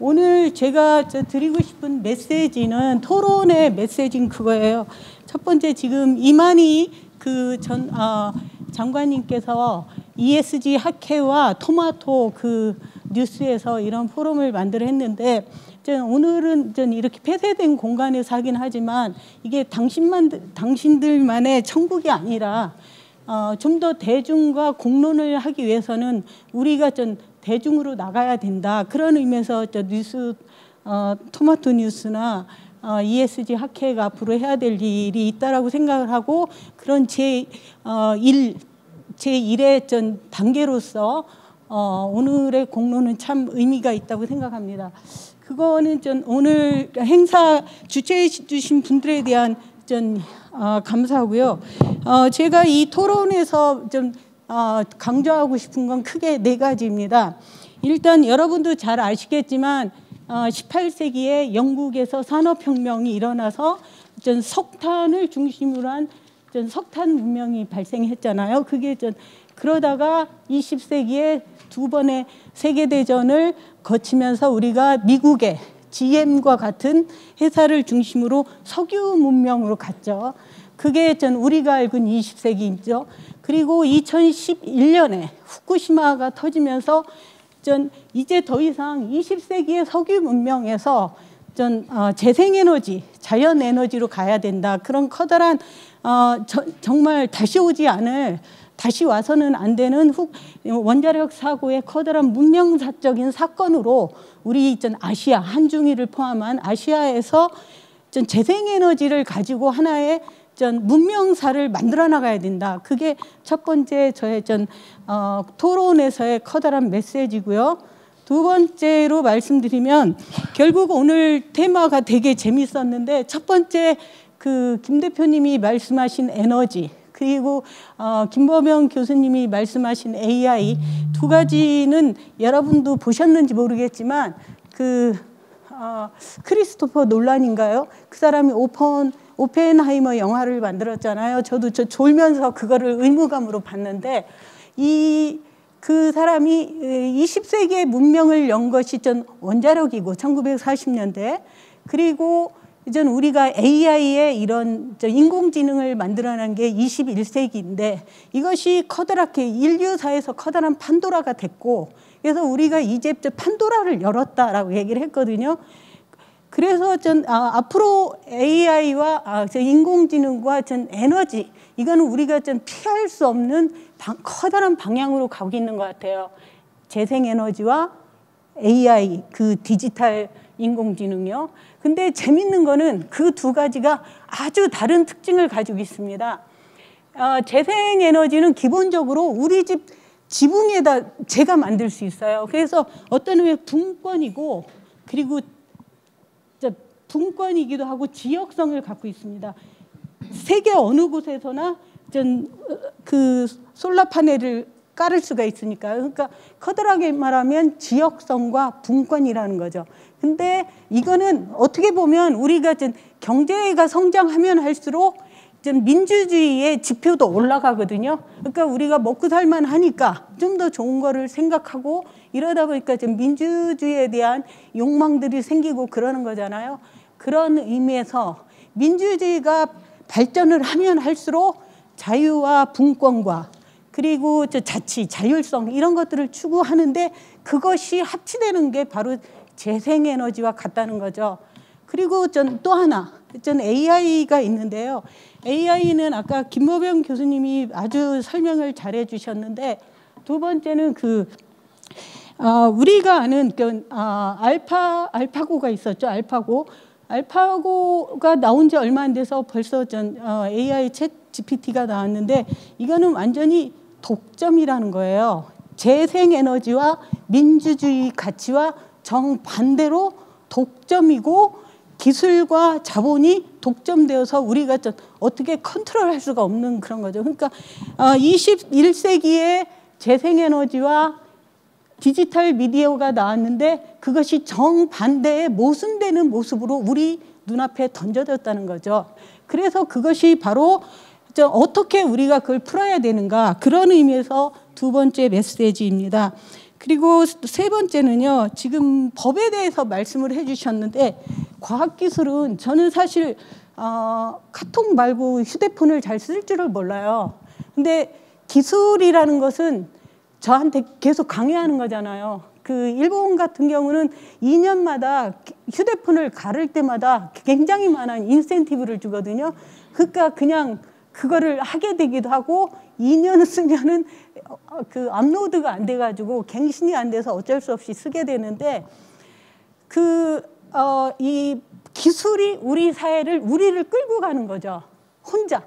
오늘 제가 드리고 싶은 메시지는 토론의 메시지는 그거예요. 첫 번째 지금 이만희 장관님께서 ESG 학회와 토마토 그 뉴스에서 이런 포럼을 만들어 했는데 오늘은 이렇게 폐쇄된 공간에서 하긴 하지만 이게 당신들만의 천국이 아니라 좀 더 대중과 공론을 하기 위해서는 우리가 좀 대중으로 나가야 된다. 그런 의미에서 토마토 뉴스나 ESG 학회가 앞으로 해야 될 일이 있다라고 생각을 하고 그런 제1의 단계로서 오늘의 공론은 참 의미가 있다고 생각합니다. 그거는 오늘 행사 주최해 주신 분들에 대한 감사하고요. 제가 이 토론에서 강조하고 싶은 건 크게 4가지입니다. 일단 여러분도 잘 아시겠지만 18세기에 영국에서 산업혁명이 일어나서 석탄을 중심으로 한 석탄 문명이 발생했잖아요. 그게 그러다가 20세기에 2번의 세계대전을 거치면서 우리가 미국의 GM과 같은 회사를 중심으로 석유 문명으로 갔죠. 그게 우리가 알고 있는 20세기죠. 그리고 2011년에 후쿠시마가 터지면서 이제 더 이상 20세기의 석유 문명에서 재생에너지, 자연에너지로 가야 된다. 그런 커다란 정말 다시 와서는 안 되는 원자력 사고의 커다란 문명사적인 사건으로 우리 아시아, 한중일을 포함한 아시아에서 재생에너지를 가지고 하나의 문명사를 만들어 나가야 된다. 그게 첫 번째 저의 토론에서의 커다란 메시지고요. 두 번째로 말씀드리면 결국 오늘 테마가 되게 재밌었는데 첫 번째 그 김 대표님이 말씀하신 에너지 그리고 김범영 교수님이 말씀하신 AI 두 가지는 여러분도 보셨는지 모르겠지만 그 크리스토퍼 놀란인가요? 그 사람이 오펜하이머 영화를 만들었잖아요. 저도 졸면서 그거를 의무감으로 봤는데 그 사람이 20세기의 문명을 연 것이 전 원자력이고 1940년대 그리고 이전 우리가 AI의 이런 인공지능을 만들어낸 게 21세기인데 이것이 커다랗게 인류사에서 커다란 판도라가 됐고 그래서 우리가 이제 판도라를 열었다라고 얘기를 했거든요. 그래서 앞으로 AI와 인공지능과 에너지 이거는 우리가 피할 수 없는 커다란 방향으로 가고 있는 것 같아요. 재생에너지와 AI 그 디지털 인공지능이요. 근데 재밌는 거는 그 두 가지가 아주 다른 특징을 가지고 있습니다. 재생에너지는 기본적으로 우리 집 지붕에다 제가 만들 수 있어요. 그래서 어떤 의미에 분권이고 그리고 분권이기도 하고 지역성을 갖고 있습니다. 세계 어느 곳에서나 그 솔라 파넬을 깔을 수가 있으니까요. 그러니까 커다랗게 말하면 지역성과 분권이라는 거죠. 근데 이거는 어떻게 보면 우리가 경제가 성장하면 할수록 민주주의의 지표도 올라가거든요. 그러니까 우리가 먹고 살만 하니까 좀 더 좋은 거를 생각하고 이러다 보니까 민주주의에 대한 욕망들이 생기고 그러는 거잖아요. 그런 의미에서 민주주의가 발전을 하면 할수록 자유와 분권과 그리고 자치, 자율성 이런 것들을 추구하는데 그것이 합치되는 게 바로 재생에너지와 같다는 거죠. 그리고 또 하나, AI가 있는데요. AI는 아까 김범영 교수님이 아주 설명을 잘해 주셨는데 두 번째는 우리가 아는 알파고가 있었죠. 알파고가 나온 지 얼마 안 돼서 벌써 AI 챗 GPT가 나왔는데 이거는 완전히 독점이라는 거예요. 재생에너지와 민주주의 가치와 정반대로 독점이고 기술과 자본이 독점되어서 우리가 어떻게 컨트롤할 수가 없는 그런 거죠. 그러니까 21세기에 재생에너지와 디지털 미디어가 나왔는데 그것이 정반대의 모순되는 모습으로 우리 눈앞에 던져졌다는 거죠. 그래서 그것이 바로 어떻게 우리가 그걸 풀어야 되는가 그런 의미에서 두 번째 메시지입니다. 그리고 세 번째는요. 지금 법에 대해서 말씀을 해주셨는데 과학기술은 저는 사실 카톡 말고 휴대폰을 잘 쓸 줄을 몰라요. 근데 기술이라는 것은 저한테 계속 강요하는 거잖아요. 그 일본 같은 경우는 2년마다 휴대폰을 갈을 때마다 굉장히 많은 인센티브를 주거든요. 그러니까 그냥 그거를 하게 되기도 하고 2년 쓰면은 그 업로드가 안 돼가지고 갱신이 안 돼서 어쩔 수 없이 쓰게 되는데 이 기술이 우리를 끌고 가는 거죠. 혼자.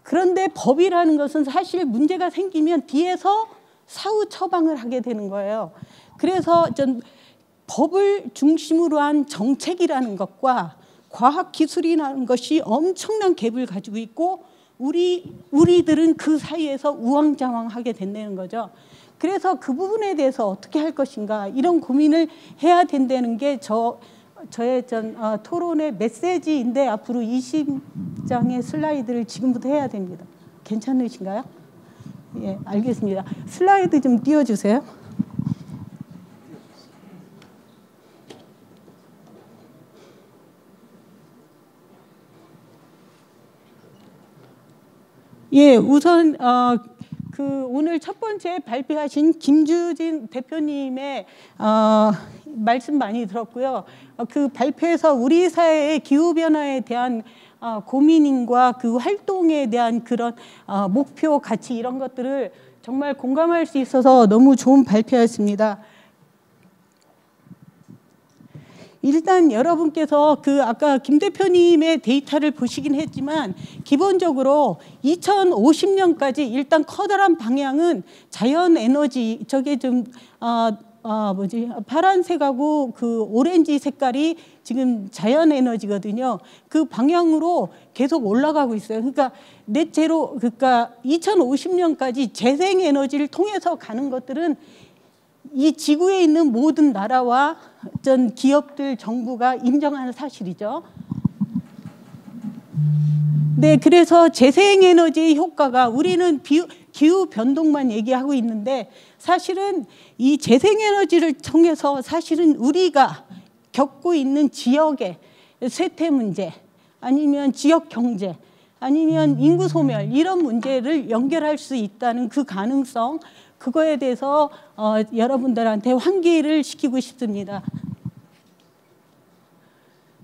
그런데 법이라는 것은 사실 문제가 생기면 뒤에서 사후 처방을 하게 되는 거예요. 그래서 법을 중심으로 한 정책이라는 것과 과학기술이라는 것이 엄청난 갭을 가지고 있고 우리들은 그 사이에서 우왕좌왕하게 된다는 거죠. 그래서 그 부분에 대해서 어떻게 할 것인가 이런 고민을 해야 된다는 게 저의 토론의 메시지인데 앞으로 20장의 슬라이드를 지금부터 해야 됩니다. 괜찮으신가요? 예, 알겠습니다. 슬라이드 좀 띄워주세요. 예, 우선 오늘 첫 번째 발표하신 김주진 대표님의 말씀 많이 들었고요. 그 발표에서 우리 사회의 기후 변화에 대한 고민과 그 활동에 대한 그런 목표, 가치 이런 것들을 정말 공감할 수 있어서 너무 좋은 발표였습니다. 일단 여러분께서 아까 김 대표님의 데이터를 보시긴 했지만 기본적으로 2050년까지 일단 커다란 방향은 자연 에너지 저게 좀 파란색하고 그 오렌지 색깔이 지금 자연 에너지거든요. 그 방향으로 계속 올라가고 있어요. 그러니까 넷제로, 그러니까 2050년까지 재생 에너지를 통해서 가는 것들은 이 지구에 있는 모든 나라와 전 기업들, 정부가 인정하는 사실이죠. 네, 그래서 재생에너지의 효과가, 우리는 기후 변동만 얘기하고 있는데 사실은 이 재생에너지를 통해서 사실은 우리가 겪고 있는 지역의 쇠퇴 문제, 아니면 지역 경제, 아니면 인구 소멸, 이런 문제를 연결할 수 있다는 그 가능성, 그거에 대해서 여러분들한테 환기를 시키고 싶습니다.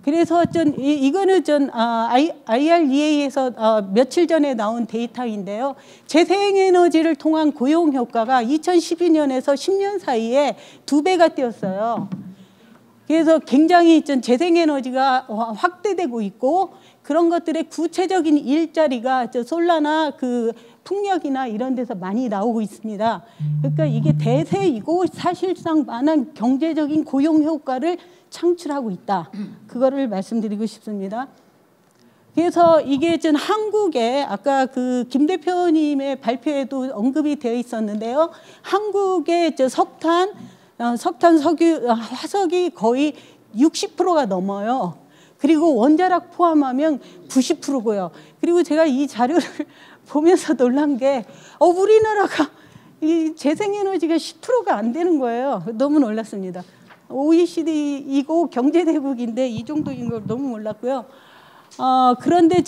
그래서 이거는 IREA에서 며칠 전에 나온 데이터인데요. 재생에너지를 통한 고용 효과가 2012년에서 10년 사이에 2배가 뛰었어요. 그래서 굉장히 재생에너지가 확대되고 있고, 그런 것들의 구체적인 일자리가 솔라나 그 풍력이나 이런 데서 많이 나오고 있습니다. 그러니까 이게 대세이고 사실상 많은 경제적인 고용 효과를 창출하고 있다. 그거를 말씀드리고 싶습니다. 그래서 이게 한국에 아까 그 김 대표님의 발표에도 언급이 되어 있었는데요. 한국의 석탄, 석유, 화석이 거의 60%가 넘어요. 그리고 원자력 포함하면 90%고요. 그리고 제가 이 자료를 보면서 놀란 게 우리나라가 이 재생에너지가 10%가 안 되는 거예요. 너무 놀랐습니다. OECD이고 경제대국인데 이 정도인 걸 너무 몰랐고요. 그런데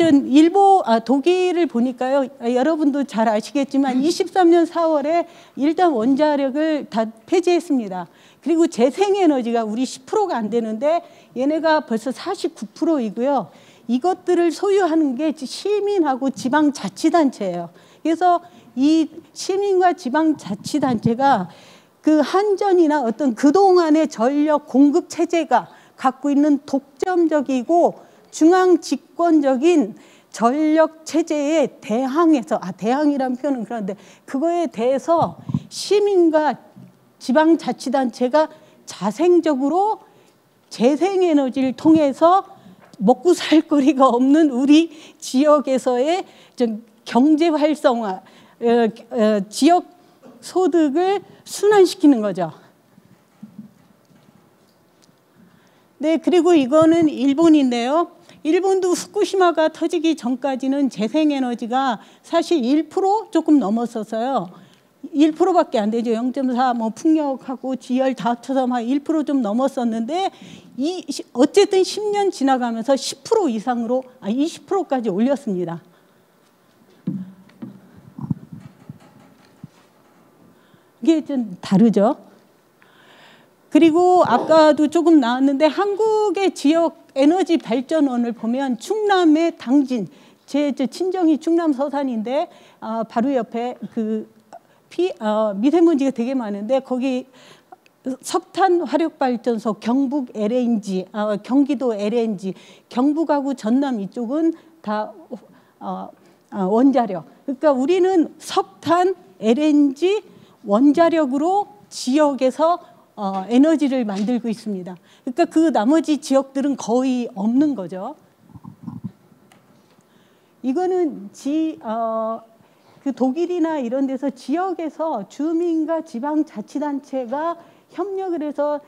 독일을 보니까요. 여러분도 잘 아시겠지만 23년 4월에 일단 원자력을 다 폐지했습니다. 그리고 재생에너지가 우리 10%가 안 되는데 얘네가 벌써 49%이고요. 이것들을 소유하는 게 시민하고 지방자치단체예요. 그래서 이 시민과 지방자치단체가 그 한전이나 어떤 그동안의 전력 공급 체제가 갖고 있는 독점적이고 중앙 집권적인 전력 체제에 대항해서, 대항이라는 표현은 그런데 그거에 대해서 시민과 지방자치단체가 자생적으로 재생에너지를 통해서 먹고 살 거리가 없는 우리 지역에서의 경제 활성화, 지역 소득을 순환시키는 거죠. 네, 그리고 이거는 일본인데요. 일본도 후쿠시마가 터지기 전까지는 재생에너지가 사실 1% 조금 넘었었어요. 1%밖에 안 되죠. 0.4 뭐 풍력하고 지열 다 합쳐서 막 1% 좀 넘었었는데 어쨌든 10년 지나가면서 10% 이상으로 20%까지 올렸습니다. 이게 좀 다르죠. 그리고 아까도 조금 나왔는데 한국의 지역 에너지 발전원을 보면 충남의 당진, 제 친정이 충남 서산인데 바로 옆에 미세먼지가 되게 많은데 거기 석탄 화력발전소 경북 LNG, 경기도 LNG, 경북하고 전남 이쪽은 다 원자력. 그러니까 우리는 석탄, LNG, 원자력으로 지역에서 에너지를 만들고 있습니다. 그러니까 그 나머지 지역들은 거의 없는 거죠. 이거는 그 독일이나 이런 데서 지역에서 주민과 지방자치단체가 협력을 해서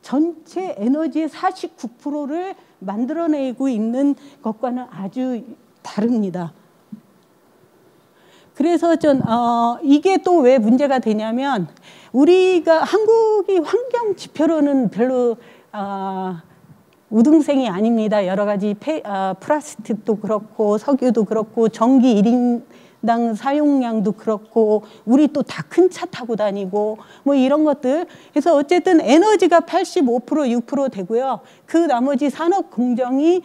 전체 에너지의 49%를 만들어내고 있는 것과는 아주 다릅니다. 그래서 이게 또 왜 문제가 되냐면 우리가 한국이 환경 지표로는 별로 우등생이 아닙니다. 여러 가지 플라스틱도 그렇고 석유도 그렇고 전기 1인당 사용량도 그렇고 우리 또 다 큰 차 타고 다니고 뭐 이런 것들. 그래서 어쨌든 에너지가 85% 6% 되고요. 그 나머지 산업 공정이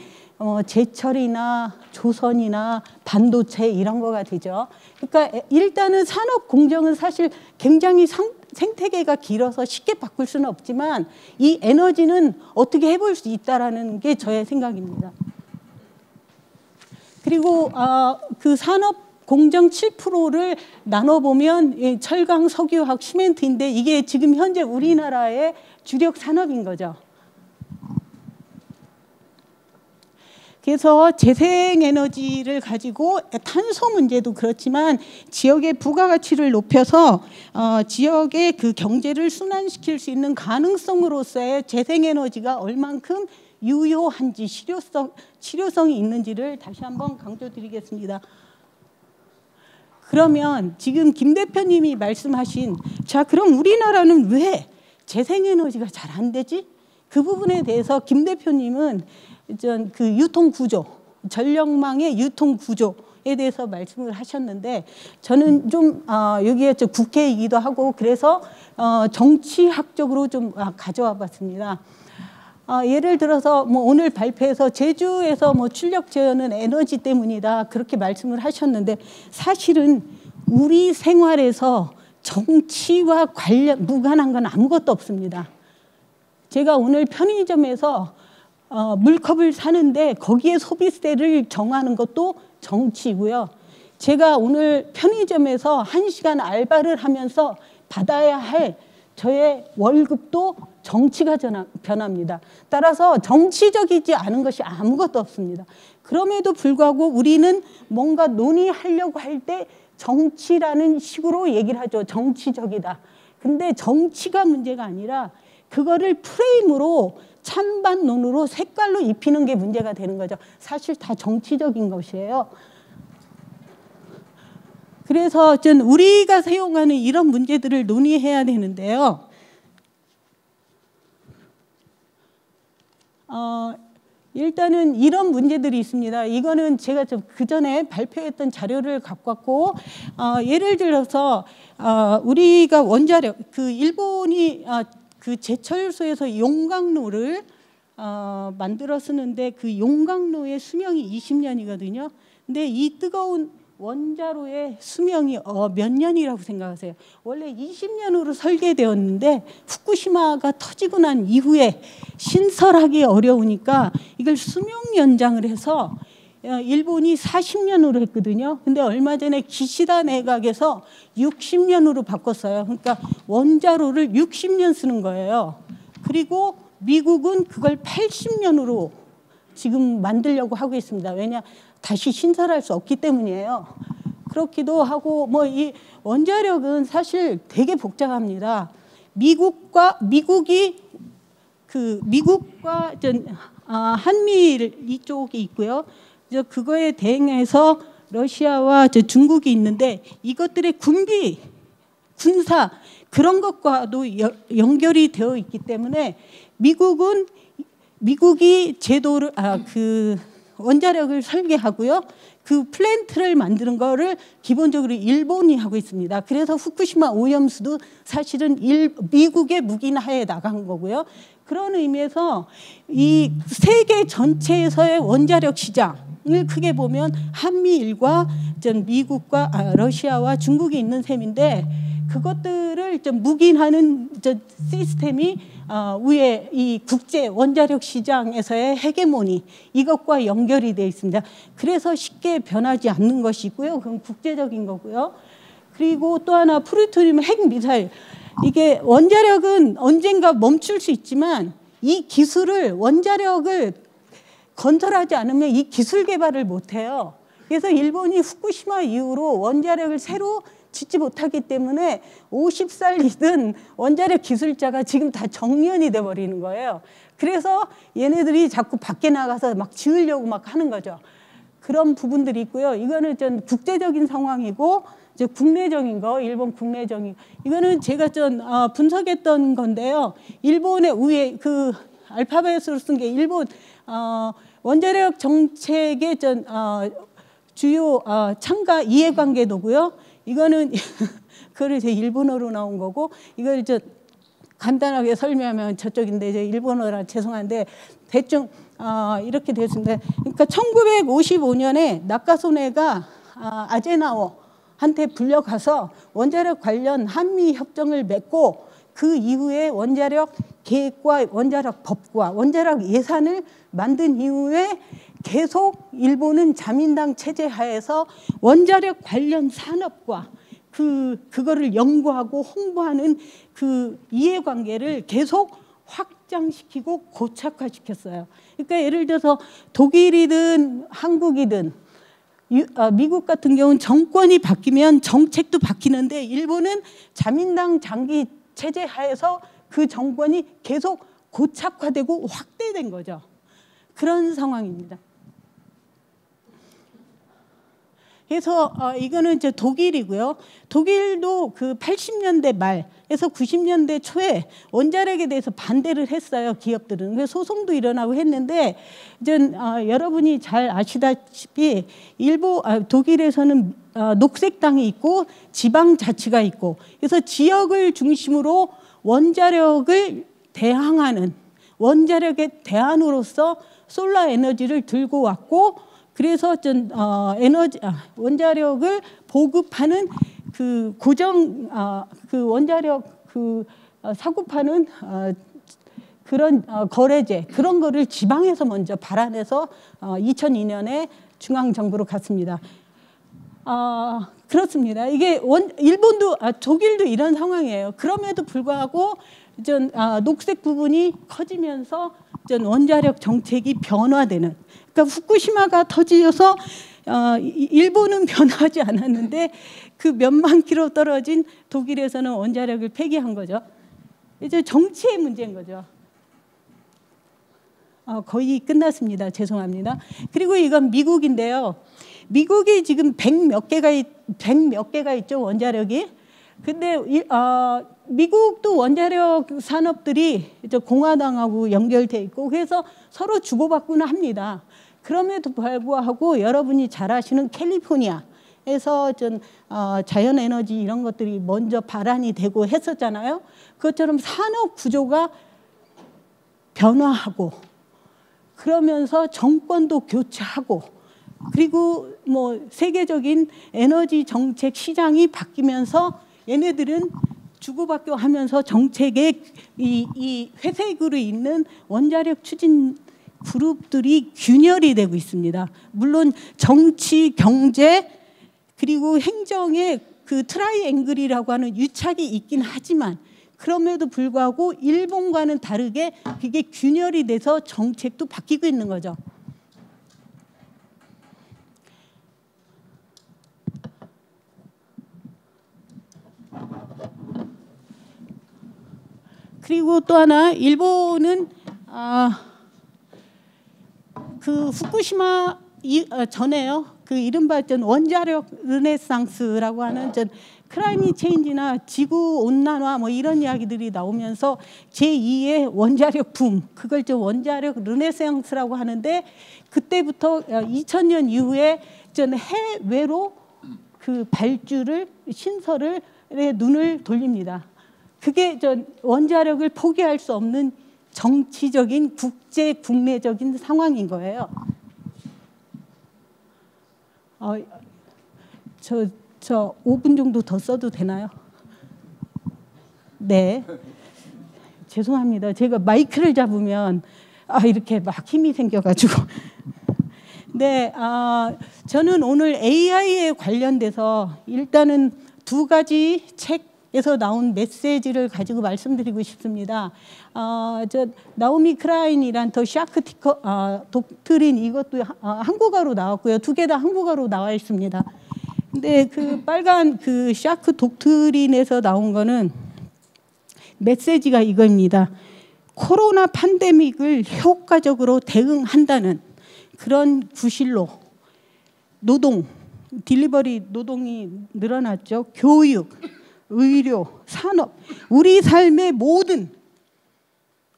제철이나 조선이나 반도체 이런 거가 되죠. 그러니까 일단은 산업 공정은 사실 굉장히 생태계가 길어서 쉽게 바꿀 수는 없지만 이 에너지는 어떻게 해볼 수 있다라는 게 저의 생각입니다. 그리고 그 산업 공정 7%를 나눠보면 철강, 석유화학, 시멘트인데 이게 지금 현재 우리나라의 주력 산업인 거죠. 그래서 재생에너지를 가지고 탄소 문제도 그렇지만 지역의 부가가치를 높여서 지역의 그 경제를 순환시킬 수 있는 가능성으로서의 재생에너지가 얼만큼 유효한지 실효성이 있는지를 다시 한번 강조드리겠습니다. 그러면 지금 김 대표님이 말씀하신 자 그럼 우리나라는 왜 재생에너지가 잘 안 되지? 그 부분에 대해서 김 대표님은 그 유통구조, 전력망의 유통구조에 대해서 말씀을 하셨는데 저는 좀 여기에 국회이기도 하고 그래서 정치학적으로 좀 가져와 봤습니다. 예를 들어서 뭐 오늘 발표에서 제주에서 뭐 출력 제어는 에너지 때문이다 그렇게 말씀을 하셨는데 사실은 우리 생활에서 정치와 무관한 건 아무것도 없습니다. 제가 오늘 편의점에서 물컵을 사는데 거기에 소비세를 정하는 것도 정치고요. 제가 오늘 편의점에서 1시간 알바를 하면서 받아야 할 저의 월급도 정치가 변합니다. 따라서 정치적이지 않은 것이 아무것도 없습니다. 그럼에도 불구하고 우리는 뭔가 논의하려고 할 때 정치라는 식으로 얘기를 하죠. 정치적이다. 근데 정치가 문제가 아니라 그거를 프레임으로 찬반론으로 색깔로 입히는 게 문제가 되는 거죠. 사실 다 정치적인 것이에요. 그래서 전 우리가 사용하는 이런 문제들을 논의해야 되는데요. 일단은 이런 문제들이 있습니다. 이거는 제가 좀 그전에 발표했던 자료를 갖고 왔고 예를 들어서 우리가 원자력 그 일본이 그 제철소에서 용광로를 만들어 쓰는데 그 용광로의 수명이 20년이거든요. 근데 이 뜨거운 원자로의 수명이 몇 년이라고 생각하세요? 원래 20년으로 설계되었는데 후쿠시마가 터지고 난 이후에 신설하기 어려우니까 이걸 수명 연장을 해서 일본이 40년으로 했거든요. 근데 얼마 전에 기시다 내각에서 60년으로 바꿨어요. 그러니까 원자로를 60년 쓰는 거예요. 그리고 미국은 그걸 80년으로 지금 만들려고 하고 있습니다. 왜냐? 다시 신설할 수 없기 때문이에요. 그렇기도 하고 뭐 이 원자력은 사실 되게 복잡합니다. 미국과 한미일 이쪽이 있고요. 그거에 대응해서 러시아와 중국이 있는데 이것들의 군비, 군사 그런 것과도 연결이 되어 있기 때문에 미국이 제도를 원자력을 설계하고요. 그 플랜트를 만드는 거를 기본적으로 일본이 하고 있습니다. 그래서 후쿠시마 오염수도 사실은 미국의 묵인하에 나간 거고요. 그런 의미에서 이 세계 전체에서의 원자력 시장을 크게 보면 한미일과 미국과 러시아와 중국이 있는 셈인데 그것들을 묵인하는 시스템이 위에 이 국제 원자력 시장에서의 헤게모니 이것과 연결이 되어 있습니다. 그래서 쉽게 변하지 않는 것이 있고요. 그건 국제적인 거고요. 그리고 또 하나 플루토늄 핵미사일 이게 원자력은 언젠가 멈출 수 있지만 이 기술을 원자력을 건설하지 않으면 이 기술 개발을 못해요. 그래서 일본이 후쿠시마 이후로 원자력을 새로 짓지 못하기 때문에 50살이든 원자력 기술자가 지금 다 정년이 돼버리는 거예요. 그래서 얘네들이 자꾸 밖에 나가서 막 지으려고 막 하는 거죠. 그런 부분들이 있고요. 이거는 좀 국제적인 상황이고 이제 국내적인 거, 일본 국내적인 이거는 제가 좀 분석했던 건데요. 일본의 위에 그 알파벳으로 쓴 게 일본 원자력 정책의 주요 참가 이해관계도고요. 이거는 그걸 제 일본어로 나온 거고 이걸 간단하게 설명하면 저쪽인데 이제 일본어라 죄송한데 대충 이렇게 되었습니다. 그러니까 1955년에 나카소네가 아제나오한테 불려가서 원자력 관련 한미 협정을 맺고 그 이후에 원자력 계획과 원자력 법과 원자력 예산을 만든 이후에 계속 일본은 자민당 체제 하에서 원자력 관련 산업과 그거를 연구하고 홍보하는 그 이해관계를 계속 확장시키고 고착화시켰어요. 그러니까 예를 들어서 독일이든 한국이든 미국 같은 경우는 정권이 바뀌면 정책도 바뀌는데 일본은 자민당 장기 체제 하에서 그 정권이 계속 고착화되고 확대된 거죠. 그런 상황입니다. 그래서 이거는 이제 독일이고요. 독일도 그 80년대 말에서 90년대 초에 원자력에 대해서 반대를 했어요. 기업들은. 그래서 소송도 일어나고 했는데 이제 여러분이 잘 아시다시피 독일에서는 녹색당이 있고 지방자치가 있고 그래서 지역을 중심으로 원자력을 대항하는 원자력의 대안으로서 솔라 에너지를 들고 왔고 그래서 원자력을 보급하는 그 고정 그 원자력 그 사고파는 그런 거래제 그런 거를 지방에서 먼저 발안해서 2002년에 중앙 정부로 갔습니다. 그렇습니다. 이게 일본도 독일도 이런 상황이에요. 그럼에도 불구하고 녹색 부분이 커지면서 원자력 정책이 변화되는. 그러니까 후쿠시마가 터지어서 일본은 변화하지 않았는데 그 몇만 킬로 떨어진 독일에서는 원자력을 폐기한 거죠. 이제 정치의 문제인 거죠. 거의 끝났습니다. 죄송합니다. 그리고 이건 미국인데요. 미국이 지금 100몇 개가 있죠. 원자력이. 근데 미국도 원자력 산업들이 공화당하고 연결돼 있고 그래서 서로 주고받고는 합니다. 그럼에도 불구하고 여러분이 잘 아시는 캘리포니아에서 자연에너지 이런 것들이 먼저 발안이 되고 했었잖아요. 그것처럼 산업 구조가 변화하고 그러면서 정권도 교체하고 그리고 뭐 세계적인 에너지 정책 시장이 바뀌면서 얘네들은 주고받고 하면서 정책에 이 회색으로 있는 원자력 추진 그룹들이 균열이 되고 있습니다. 물론 정치, 경제 그리고 행정의 그 트라이앵글이라고 하는 유착이 있긴 하지만 그럼에도 불구하고 일본과는 다르게 그게 균열이 돼서 정책도 바뀌고 있는 거죠. 그리고 또 하나 일본은 그 후쿠시마 전에요. 그 이른바 원자력 르네상스라고 하는 클라이밋 체인지나 지구 온난화 뭐 이런 이야기들이 나오면서 제2의 원자력 붐 그걸 원자력 르네상스라고 하는데 그때부터 2000년 이후에 해외로 그 발주를 신설을 눈을 돌립니다. 그게 원자력을 포기할 수 없는 정치적인 국제 국내적인 상황인 거예요. 저 5분 정도 더 써도 되나요? 네. 죄송합니다. 제가 마이크를 잡으면 이렇게 막 힘이 생겨가지고. 네, 저는 오늘 AI에 관련돼서 일단은 두 가지 책에서 나온 메시지를 가지고 말씀드리고 싶습니다. 나오미 클라인이란 더 샤크 독트린 이것도 한국어로 나왔고요. 두 개 다 한국어로 나와 있습니다. 근데 그 빨간 그 샤크 독트린에서 나온 거는 메시지가 이겁니다. 코로나 팬데믹을 효과적으로 대응한다는 그런 구실로 노동, 딜리버리 노동이 늘어났죠. 교육, 의료, 산업, 우리 삶의 모든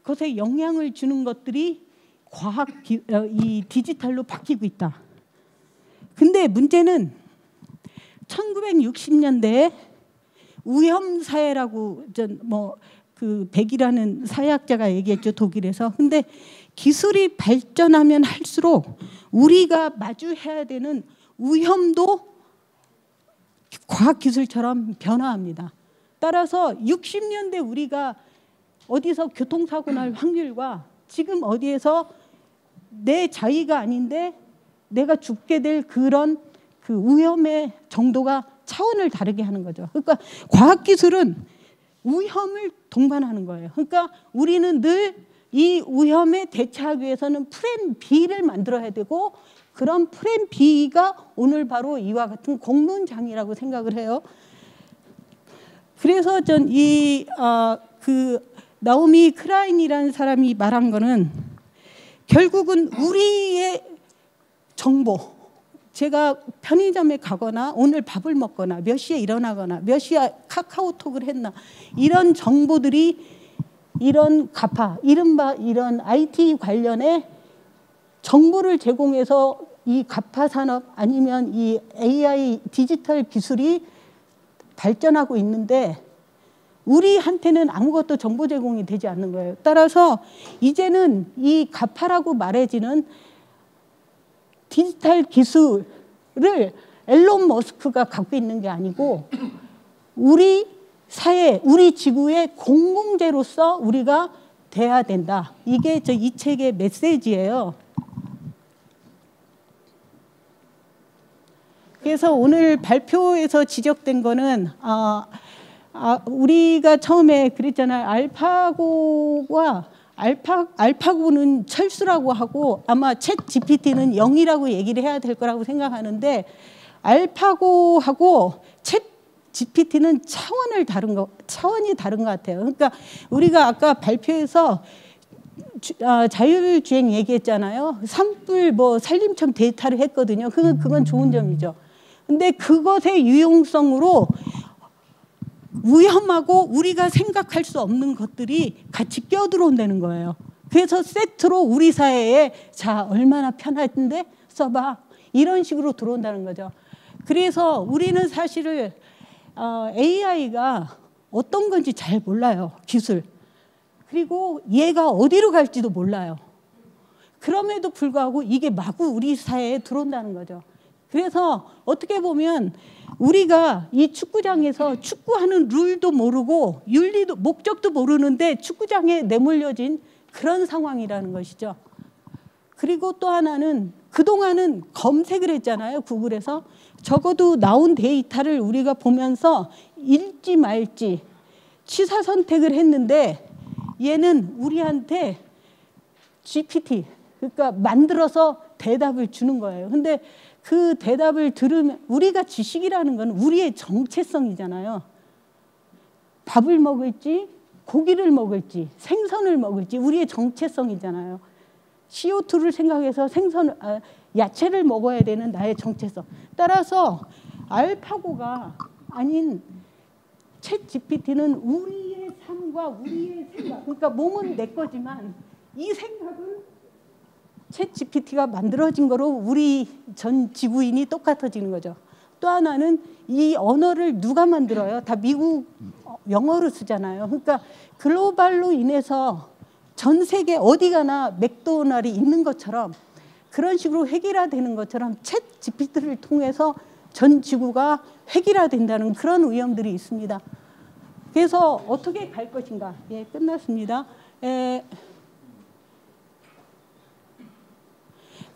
것에 영향을 주는 것들이 이 디지털로 바뀌고 있다. 근데 문제는 1960년대에 우염사회라고 그 백이라는 사회학자가 얘기했죠. 독일에서. 근데 기술이 발전하면 할수록 우리가 마주해야 되는 위험도 과학기술처럼 변화합니다. 따라서 60년대 우리가 어디서 교통사고 날 확률과 지금 어디에서 내 자의가 아닌데 내가 죽게 될 그런 그 위험의 정도가 차원을 다르게 하는 거죠. 그러니까 과학기술은 위험을 동반하는 거예요. 그러니까 우리는 늘 이 위험에 대처하기 위해서는 플랜 B를 만들어야 되고, 그런 플랜 B가 오늘 바로 이와 같은 공론장이라고 생각을 해요. 그래서 전 그 나오미 클라인이라는 사람이 말한 거는 결국은 우리의 정보, 제가 편의점에 가거나 오늘 밥을 먹거나 몇 시에 일어나거나 몇 시에 카카오톡을 했나, 이런 정보들이 이런 가파, 이른바 이런 IT 관련해 정보를 제공해서 이 가파 산업 아니면 이 AI 디지털 기술이 발전하고 있는데 우리한테는 아무것도 정보 제공이 되지 않는 거예요. 따라서 이제는 이 가파라고 말해지는 디지털 기술을 앨런 머스크가 갖고 있는 게 아니고 우리 사회, 우리 지구의 공공재로서 우리가 돼야 된다. 이게 이 책의 메시지예요. 그래서 오늘 발표에서 지적된 거는 우리가 처음에 그랬잖아요. 알파고는 철수라고 하고 아마 챗 GPT는 0이라고 얘기를 해야 될 거라고 생각하는데, 알파고하고 챗 GPT는 차원이 다른 것 같아요. 그러니까 우리가 아까 발표에서 자율주행 얘기했잖아요. 산불 산림청 데이터를 했거든요. 그건 좋은 점이죠. 근데 그것의 유용성으로 위험하고 우리가 생각할 수 없는 것들이 같이 껴들어온다는 거예요. 그래서 세트로 우리 사회에 자 얼마나 편한데 써봐, 이런 식으로 들어온다는 거죠. 그래서 우리는 사실은 AI가 어떤 건지 잘 몰라요. 기술. 그리고 얘가 어디로 갈지도 몰라요. 그럼에도 불구하고 이게 마구 우리 사회에 들어온다는 거죠. 그래서 어떻게 보면 우리가 이 축구장에서 축구하는 룰도 모르고 윤리도 목적도 모르는데 축구장에 내몰려진 그런 상황이라는 것이죠. 그리고 또 하나는 그동안은 검색을 했잖아요. 구글에서. 적어도 나온 데이터를 우리가 보면서 읽지 말지 취사 선택을 했는데, 얘는 우리한테 GPT, 그러니까 만들어서 대답을 주는 거예요. 근데 그 대답을 들으면 우리가 지식이라는 건 우리의 정체성이잖아요. 밥을 먹을지 고기를 먹을지 생선을 먹을지 우리의 정체성이잖아요. CO2를 생각해서 야채를 먹어야 되는 나의 정체성. 따라서 알파고가 아닌 챗 GPT는 우리의 삶과 우리의 생각, 그러니까 몸은 내 거지만 이 생각은 챗 GPT가 만들어진 거로 우리 전 지구인이 똑같아지는 거죠. 또 하나는 이 언어를 누가 만들어요? 다 미국 영어로 쓰잖아요. 그러니까 글로벌로 인해서 전 세계 어디 가나 맥도날이 있는 것처럼, 그런 식으로 획일화되는 것처럼 챗 GPT를 통해서 전 지구가 획일화된다는 그런 위험들이 있습니다. 그래서 어떻게 갈 것인가? 예, 끝났습니다.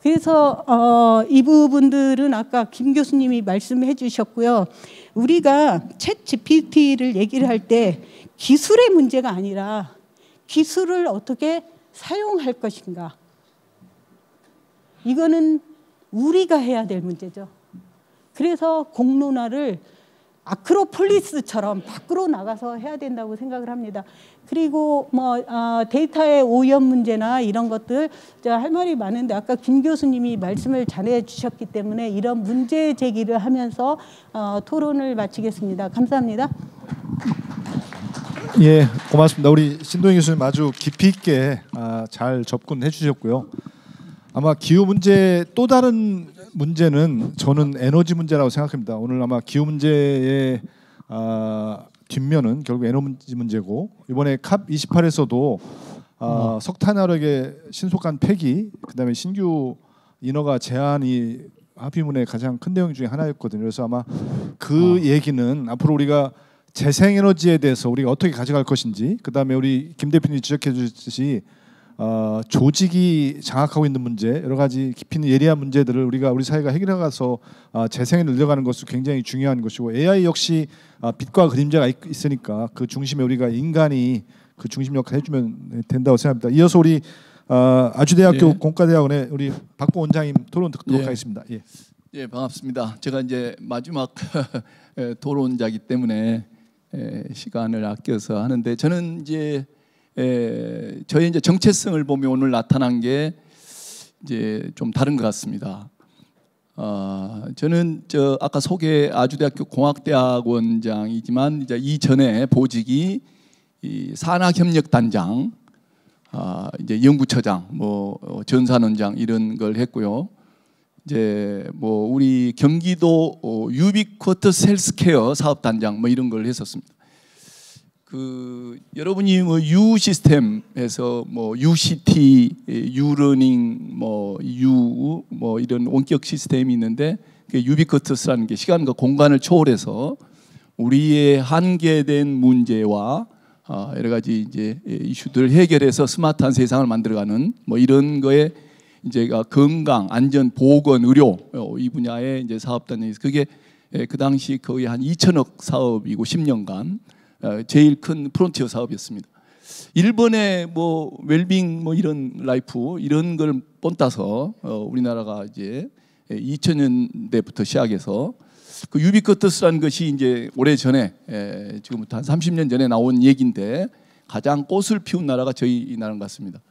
그래서 이 부분들은 아까 김 교수님이 말씀해 주셨고요. 우리가 챗 GPT를 얘기를 할 때 기술의 문제가 아니라 기술을 어떻게 사용할 것인가. 이거는 우리가 해야 될 문제죠. 그래서 공론화를 아크로폴리스처럼 밖으로 나가서 해야 된다고 생각을 합니다. 그리고 데이터의 오염 문제나 이런 것들 할 말이 많은데 아까 김 교수님이 말씀을 잘해 주셨기 때문에 이런 문제 제기를 하면서 토론을 마치겠습니다. 감사합니다. 예, 고맙습니다. 우리 신동희 교수님 아주 깊이 있게 잘 접근해 주셨고요. 아마 기후 문제 또 다른 문제는 저는 에너지 문제라고 생각합니다. 오늘 아마 기후 문제의 뒷면은 결국 에너지 문제고, 이번에 캅 28에서도 석탄화력의 신속한 폐기, 그다음에 신규 인허가 제한이 합의문의 가장 큰 내용 중에 하나였거든요. 그래서 아마 그 얘기는 앞으로 우리가 재생에너지에 대해서 우리가 어떻게 가져갈 것인지, 그다음에 우리 김 대표님이 지적해 주셨듯이 조직이 장악하고 있는 문제, 여러 가지 깊이 있는 예리한 문제들을 우리 사회가 해결해가서 재생에 늘려가는 것이 굉장히 중요한 것이고, AI 역시 빛과 그림자가 있으니까 그 중심에 우리가 인간이 그 중심 역할을 해주면 된다고 생각합니다. 이어서 우리 아주대학교 예. 공과대학원의 우리 박보 원장님 토론 듣도록 예. 하겠습니다. 예. 예, 반갑습니다. 제가 이제 마지막 토론자이기 때문에 시간을 아껴서 하는데, 저는 이제 저의 이제 정체성을 보면 오늘 나타난 게 이제 좀 다른 것 같습니다. 저는 아까 아주대학교 공학대학원장이지만 이제 이전에 보직이 이 산학협력단장, 이제 연구처장, 전산원장 이런 걸 했고요. 이제 우리 경기도 유비쿼터스 헬스케어 사업단장 이런 걸 했었습니다. 여러분이 U 시스템에서 UCT, U러닝, 이런 원격 시스템이 있는데, 유비쿼터스라는 게 시간과 공간을 초월해서 우리의 한계된 문제와 여러 가지 이제 이슈들을 해결해서 스마트한 세상을 만들어가는 이런 거에 이제 건강, 안전, 보건, 의료 이 분야의 이제 사업단에서 그게 그 당시 거의 한 2천억 사업이고 10년간 제일 큰 프론티어 사업이었습니다. 일본의 웰빙 이런 라이프 이런 걸 본따서 우리나라가 이제 2000년대부터 시작해서 그 유비쿼터스라는 것이 이제 오래 전에 지금부터 한 30년 전에 나온 얘기인데, 가장 꽃을 피운 나라가 저희 나라 같습니다.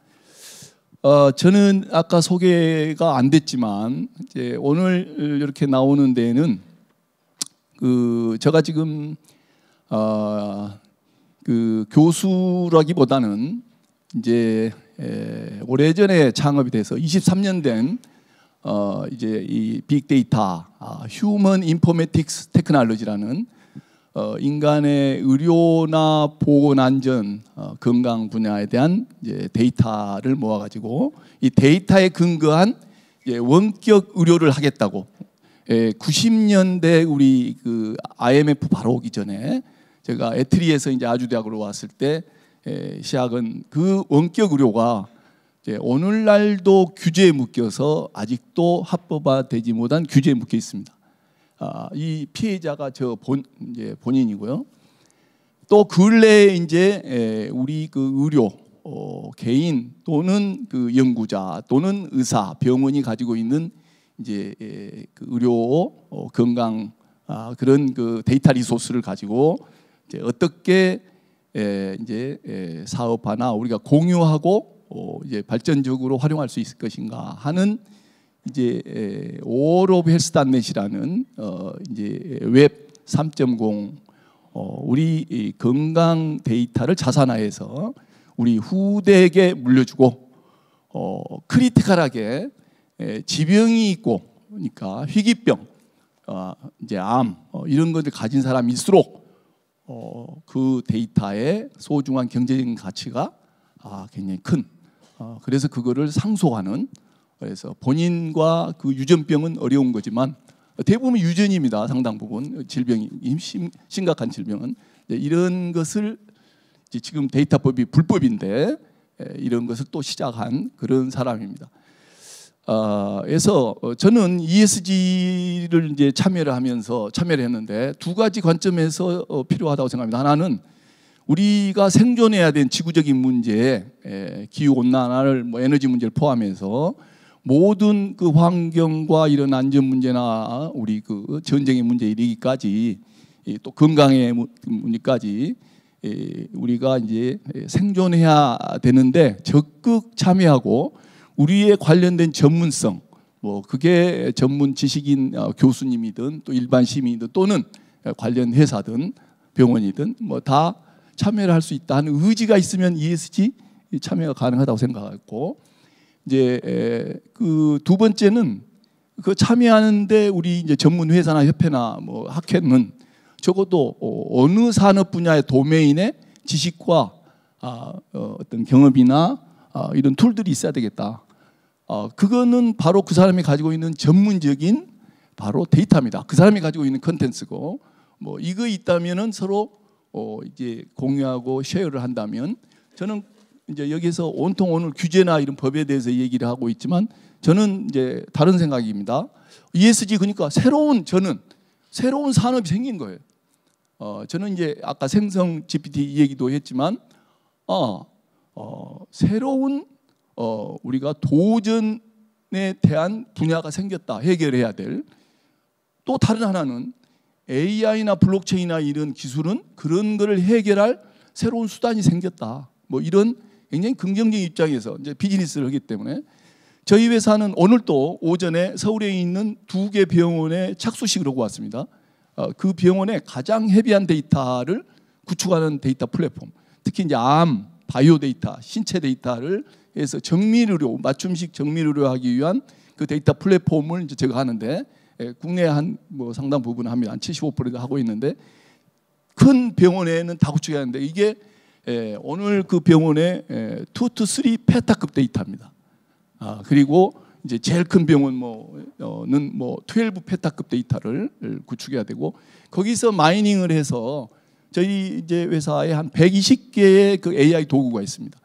저는 아까 소개가 안 됐지만 이제 오늘 이렇게 나오는 데에는 제가 지금 교수라기보다는 이제 오래전에 창업이 돼서 23년 된 이제 이 빅데이터, 휴먼 인포메틱스 테크놀로지라는 인간의 의료나 보건 안전, 건강 분야에 대한 이제 데이터를 모아가지고 이 데이터에 근거한 원격 의료를 하겠다고 90년대 우리 IMF 바로 오기 전에 제가 에트리에서 이제 아주대학으로 왔을 때 시작은 그 원격 의료가 이제 오늘날도 규제에 묶여서 아직도 합법화되지 못한 규제에 묶여 있습니다. 이 피해자가 이제 본인이고요. 또 근래에 이제 우리 의료 개인 또는 연구자 또는 의사, 병원이 가지고 있는 이제 의료 건강 그런 데이터 리소스를 가지고 이제 어떻게 이제 사업화나 우리가 공유하고 이제 발전적으로 활용할 수 있을 것인가 하는 이제 All of Health.net이라는 이제 웹 3.0 우리 건강 데이터를 자산화해서 우리 후대에게 물려주고 크리티컬하게 지병이 있고 그러니까 희귀병, 이제 암 이런 것을 가진 사람일수록 그 데이터의 소중한 경제적인 가치가 굉장히 큰. 그래서 그거를 상속하는. 그래서 본인과 그 유전병은 어려운 거지만 대부분 유전입니다. 상당 부분 질병이 심각한 질병은 이런 것을 지금 데이터법이 불법인데 이런 것을 또 시작한 그런 사람입니다. 그래서 저는 ESG를 이제 참여를 했는데 두 가지 관점에서 필요하다고 생각합니다. 하나는 우리가 생존해야 되는 지구적인 문제, 기후 온난화를 에너지 문제를 포함해서 모든 그 환경과 이런 안전 문제나 우리 그 전쟁의 문제 이르기까지 또 건강의 문제까지 우리가 이제 생존해야 되는데 적극 참여하고 우리의 관련된 전문성, 그게 전문 지식인 교수님이든 또 일반 시민이든 또는 관련 회사든 병원이든 다 참여를 할 수 있다는 의지가 있으면 ESG 참여가 가능하다고 생각했고, 이제 그 두 번째는 그 참여하는데 우리 이제 전문 회사나 협회나 학회는 적어도 어느 산업 분야의 도메인의 지식과 어떤 경험이나 이런 툴들이 있어야 되겠다. 그거는 바로 그 사람이 가지고 있는 전문적인 바로 데이터입니다. 그 사람이 가지고 있는 컨텐츠고 이거 있다면은 서로 이제 공유하고 쉐어를 한다면 저는 이제 여기서 온통 오늘 규제나 이런 법에 대해서 얘기를 하고 있지만 저는 이제 다른 생각입니다. ESG 그러니까 새로운 산업이 생긴 거예요. 저는 이제 아까 생성 GPT 얘기도 했지만 새로운 우리가 도전에 대한 분야가 생겼다. 해결해야 될. 또 다른 하나는 AI나 블록체인이나 이런 기술은 그런 거를 해결할 새로운 수단이 생겼다. 뭐 이런 굉장히 긍정적인 입장에서 이제 비즈니스를 하기 때문에 저희 회사는 오늘 또 오전에 서울에 있는 2개 병원에 착수식을 하고 왔습니다. 그 병원에 가장 헤비한 데이터를 구축하는 데이터 플랫폼, 특히 이제 암, 바이오 데이터, 신체 데이터를 해서 정밀의료, 맞춤식 정밀의료하기 위한 그 데이터 플랫폼을 이제 제가 하는데 국내 한 뭐 상당 부분 합니다. 한 75% 하고 있는데 큰 병원에는 다 구축해야 하는데 이게 오늘 그 병원의 2 to 3 페타급 데이터입니다. 그리고 이제 제일 큰 병원은 12 페타급 데이터를 구축해야 되고 거기서 마이닝을 해서 저희 이제 회사에 한 120개의 그 AI 도구가 있습니다.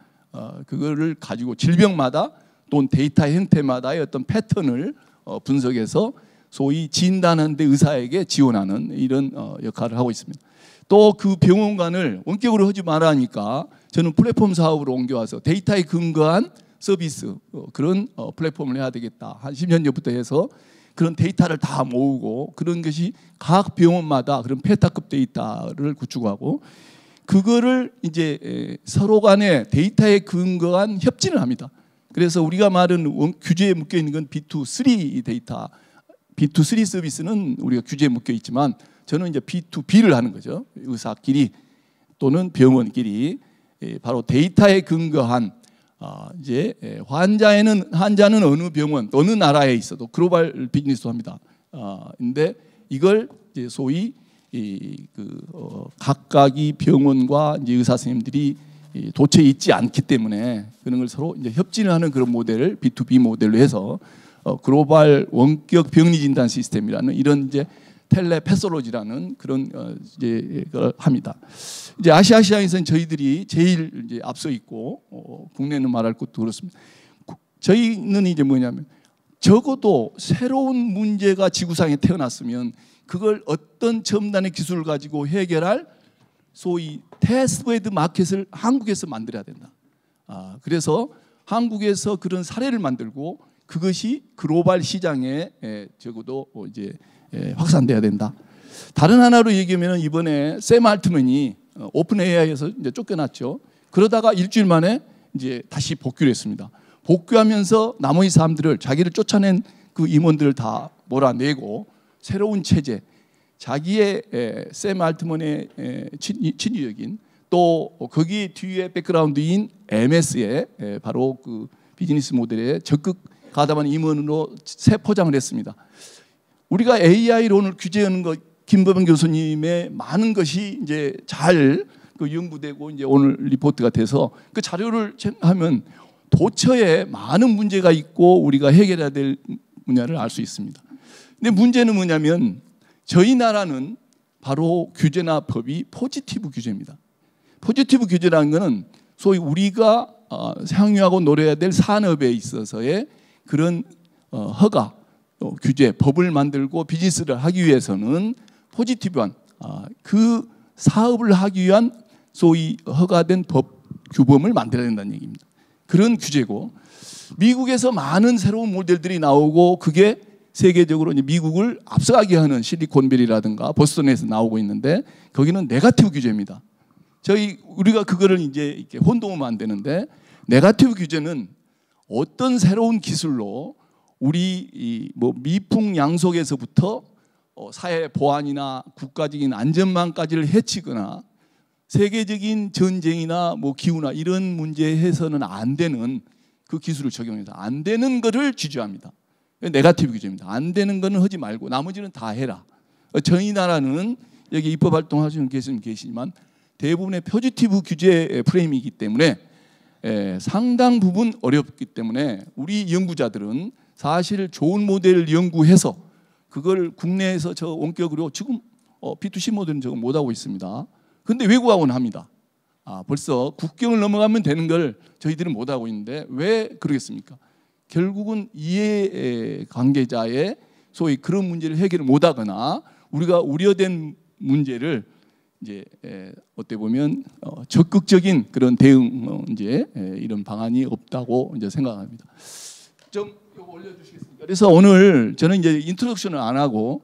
그거를 가지고 질병마다 또는 데이터 형태마다의 어떤 패턴을 분석해서 소위 진단하는데 의사에게 지원하는 이런 역할을 하고 있습니다. 또 그 병원관을 원격으로 하지 말라니까 저는 플랫폼 사업으로 옮겨와서 데이터에 근거한 서비스 그런 플랫폼을 해야 되겠다. 한 10년 전부터 해서 그런 데이터를 다 모으고 그런 것이 각 병원마다 그런 페타급 데이터를 구축하고 그거를 이제 서로 간에 데이터에 근거한 협진을 합니다. 그래서 우리가 말하는 규제에 묶여 있는 건 B2C 데이터, B2C 서비스는 우리가 규제에 묶여 있지만 저는 이제 B2B를 하는 거죠. 의사끼리 또는 병원끼리 바로 데이터에 근거한 이제 환자는 어느 병원, 어느 나라에 있어도 글로벌 비즈니스도 합니다. 근데 이걸 이제 소위 각각이 병원과 이제 의사 선생님들이 도처에 있지 않기 때문에 그런 걸 서로 이제 협진을 하는 그런 모델을 B2B 모델로 해서 글로벌 원격 병리 진단 시스템이라는 이런 이제 텔레패솔로지라는 그런 이제 걸 합니다. 이제 아시아 시장에서는 저희들이 제일 이제 앞서 있고 국내는 말할 것도 그렇습니다. 저희는 이제 뭐냐면 적어도 새로운 문제가 지구상에 태어났으면 그걸 어떤 첨단의 기술을 가지고 해결할 소위 테스트베드 마켓을 한국에서 만들어야 된다. 그래서 한국에서 그런 사례를 만들고 그것이 글로벌 시장에 적어도 이제 확산돼야 된다. 다른 하나로 얘기하면 이번에 샘 알트만이 오픈 AI에서 이제 쫓겨났죠. 그러다가 일주일 만에 이제 다시 복귀를 했습니다. 복귀하면서 나머지 사람들을 자기를 쫓아낸 그 임원들을 다 몰아내고 새로운 체제, 자기의 샘 알트만의 친위적인 또 거기 뒤에 백그라운드인 MS의 바로 그 비즈니스 모델에 적극 가담한 임원으로 새 포장을 했습니다. 우리가 AI론을 규제하는 것, 김범현 교수님의 많은 것이 이제 잘 그 연구되고 이제 오늘 리포트가 돼서 그 자료를 하면 도처에 많은 문제가 있고 우리가 해결해야 될 분야를 알 수 있습니다. 근데 문제는 뭐냐면 저희 나라는 바로 규제나 법이 포지티브 규제입니다. 포지티브 규제라는 것은 소위 우리가 향유하고 노려야 될 산업에 있어서의 그런 허가, 규제, 법을 만들고 비즈니스를 하기 위해서는 포지티브한 그 사업을 하기 위한 소위 허가된 법, 규범을 만들어야 된다는 얘기입니다. 그런 규제고 미국에서 많은 새로운 모델들이 나오고 그게 세계적으로 이제 미국을 앞서가게 하는 실리콘밸리라든가 보스턴에서 나오고 있는데 거기는 네거티브 규제입니다. 우리가 그거를 이제 이렇게 혼동하면 안 되는데 네거티브 규제는 어떤 새로운 기술로 우리 뭐 미풍양속에서부터 사회 보안이나 국가적인 안전망까지를 해치거나 세계적인 전쟁이나 뭐 기후나 이런 문제에 해서는 안 되는 그 기술을 적용해서 안 되는 거를 규제합니다. 네거티브 규제입니다. 안 되는 거는 하지 말고 나머지는 다 해라. 저희 나라는 여기 입법 활동하시는 분이 계시지만 대부분의 포지티브 규제 프레임이기 때문에 상당 부분 어렵기 때문에 우리 연구자들은 사실 좋은 모델을 연구해서 그걸 국내에서 원격으로 지금 B2C 모델은 저거 못하고 있습니다. 그런데 외국하고는 합니다. 벌써 국경을 넘어가면 되는 걸 저희들은 못 하고 있는데 왜 그러겠습니까? 결국은 이해 관계자의 소위 그런 문제를 해결을 못 하거나 우리가 우려된 문제를 이제 어떻게 보면 적극적인 그런 대응 이제 이런 방안이 없다고 이제 생각합니다. 좀 이거 올려주시겠습니까? 그래서 오늘 저는 이제 인트로덕션을 안 하고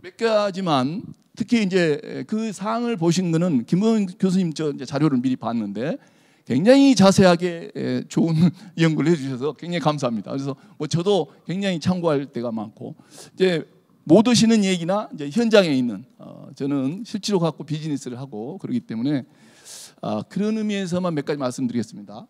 몇 가지만 특히 이제 그 사항을 보신 거는 김범 교수님 저 이제 자료를 미리 봤는데 굉장히 자세하게 좋은 연구를 해주셔서 굉장히 감사합니다. 그래서 뭐 저도 굉장히 참고할 때가 많고 이제 못 오시는 얘기나 이제 현장에 있는 저는 실제로 갖고 비즈니스를 하고 그러기 때문에 그런 의미에서만 몇 가지 말씀드리겠습니다.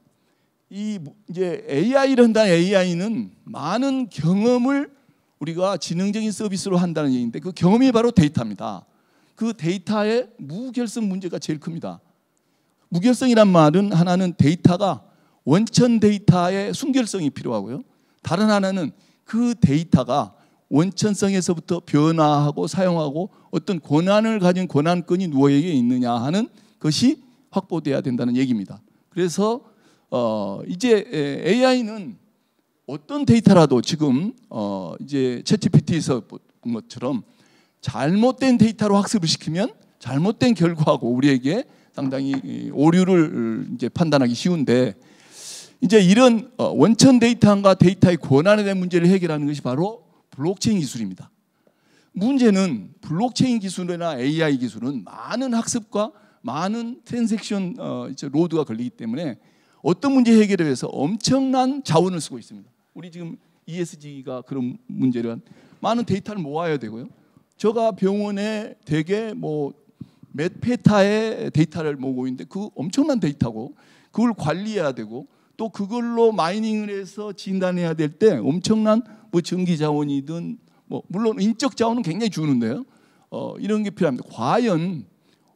이 이제 AI를 한다는 AI는 많은 경험을 우리가 지능적인 서비스로 한다는 얘기인데 그 경험이 바로 데이터입니다. 그 데이터의 무결성 문제가 제일 큽니다. 무결성이란 말은 하나는 데이터가 원천 데이터의 순결성이 필요하고요. 다른 하나는 그 데이터가 원천성에서부터 변화하고 사용하고 어떤 권한을 가진 권한권이 누구에게 있느냐 하는 것이 확보돼야 된다는 얘기입니다. 그래서 이제 AI는 어떤 데이터라도 지금 이제 챗GPT에서 본 것처럼 잘못된 데이터로 학습을 시키면 잘못된 결과하고 우리에게 상당히 오류를 이제 판단하기 쉬운데 이제 이런 원천 데이터와 데이터의 권한에 대한 문제를 해결하는 것이 바로 블록체인 기술입니다. 문제는 블록체인 기술이나 AI 기술은 많은 학습과 많은 트랜잭션 로드가 걸리기 때문에 어떤 문제 해결을 위해서 엄청난 자원을 쓰고 있습니다. 우리 지금 ESG가 그런 문제를 많은 데이터를 모아야 되고요. 제가 병원에 대개 뭐 몇 페타의 데이터를 모으고 있는데 그 엄청난 데이터고 그걸 관리해야 되고 또 그걸로 마이닝을 해서 진단해야 될 때 엄청난 뭐 전기 자원이든 뭐 물론 인적 자원은 굉장히 주는데요. 이런 게 필요합니다. 과연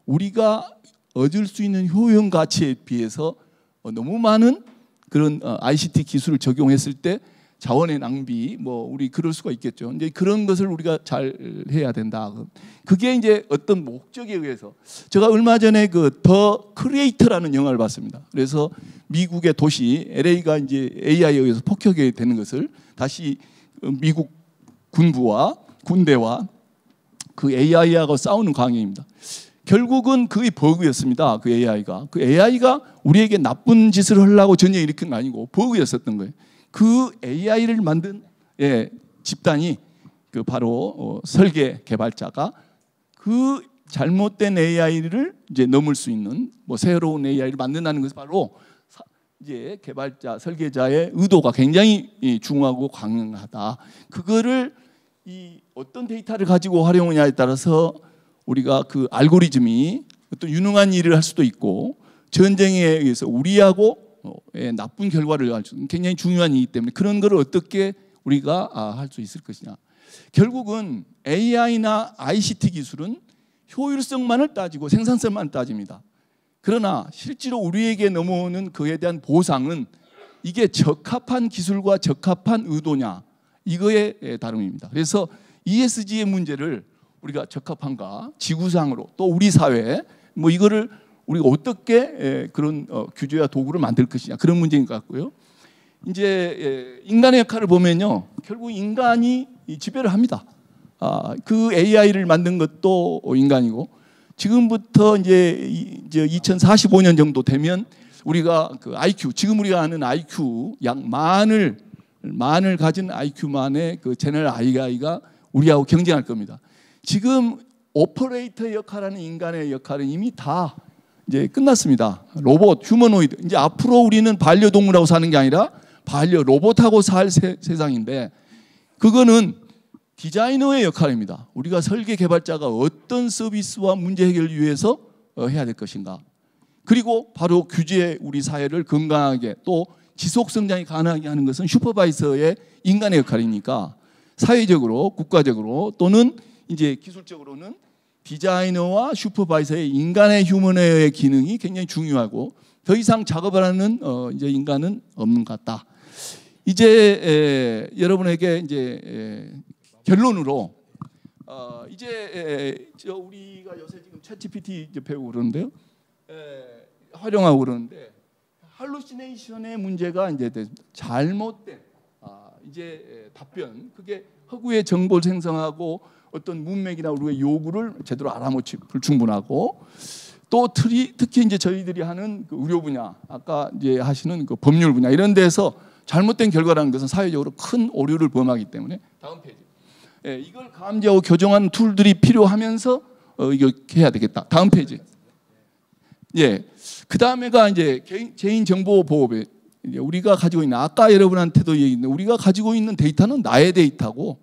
우리가 얻을 수 있는 효용 가치에 비해서 너무 많은 그런 ICT 기술을 적용했을 때 자원의 낭비 뭐 우리 그럴 수가 있겠죠. 이제 그런 것을 우리가 잘 해야 된다. 그게 이제 어떤 목적에 의해서 제가 얼마 전에 그 더 크리에이터라는 영화를 봤습니다. 그래서 미국의 도시 LA가 이제 AI에 의해서 폭격이 되는 것을 다시 미국 군부와 군대와 그 AI하고 싸우는 광경입니다. 결국은 그게 버그였습니다. 그 AI가 우리에게 나쁜 짓을 하려고 전쟁 일으킨 거 아니고 버그였었던 거예요. 그 AI를 만든 집단이 그 바로 설계 개발자가 그 잘못된 AI를 이제 넘을 수 있는 뭐 새로운 AI를 만든다는 것이 바로 이제 개발자 설계자의 의도가 굉장히 중요하고 강력하다. 그거를 이 어떤 데이터를 가지고 활용하냐에 따라서 우리가 그 알고리즘이 어떤 유능한 일을 할 수도 있고 전쟁에 의해서 우리하고 나쁜 결과를 할 수 있는 굉장히 중요한 일이기 때문에 그런 걸 어떻게 우리가 할 수 있을 것이냐. 결국은 AI나 ICT 기술은 효율성만을 따지고 생산성만 따집니다. 그러나 실제로 우리에게 넘어오는 그에 대한 보상은 이게 적합한 기술과 적합한 의도냐 이거의 다름입니다. 그래서 ESG의 문제를 우리가 적합한가 지구상으로 또 우리 사회 뭐 이거를 우리가 어떻게 그런 규제와 도구를 만들 것이냐 그런 문제인 것 같고요. 이제 인간의 역할을 보면요, 결국 인간이 지배를 합니다. 그 AI를 만든 것도 인간이고 지금부터 이제 2045년 정도 되면 우리가 그 IQ 지금 우리가 아는 IQ 약 만을 가진 IQ만의 그 제너럴 AI가 우리하고 경쟁할 겁니다. 지금 오퍼레이터 역할하는 인간의 역할은 이미 다 이제 끝났습니다. 로봇, 휴머노이드. 이제 앞으로 우리는 반려동물하고 사는 게 아니라 반려 로봇하고 살 세상인데 그거는 디자이너의 역할입니다. 우리가 설계 개발자가 어떤 서비스와 문제 해결을 위해서 해야 될 것인가. 그리고 바로 규제 우리 사회를 건강하게 또 지속 성장이 가능하게 하는 것은 슈퍼바이저의 인간의 역할이니까 사회적으로 국가적으로 또는 이제 기술적으로는 디자이너와 슈퍼바이저의 인간의 휴머너의 기능이 굉장히 중요하고 더 이상 작업을 하는 이제 인간은 없는 것 같다. 이제 여러분에게 이제 결론으로 이제 우리가 요새 지금 챗GPT 이제 배우고 그러는데요. 활용하고 그러는데 할루시네이션의 문제가 이제 잘못된 이제 답변, 그게 허구의 정보를 생성하고 어떤 문맥이나 우리의 요구를 제대로 알아먹지 불충분하고, 또 특히 이제 저희들이 하는 그 의료 분야, 아까 이제 하시는 그 법률 분야 이런 데서 잘못된 결과라는 것은 사회적으로 큰 오류를 범하기 때문에, 다음 페이지. 예, 이걸 감지하고 교정하는 툴들이 필요하면서 이거 해야 되겠다. 다음 페이지. 예, 그 다음에가 이제 개인 정보 보호에 우리가 가지고 있는, 아까 여러분한테도 얘기했는데 우리가 가지고 있는 데이터는 나의 데이터고,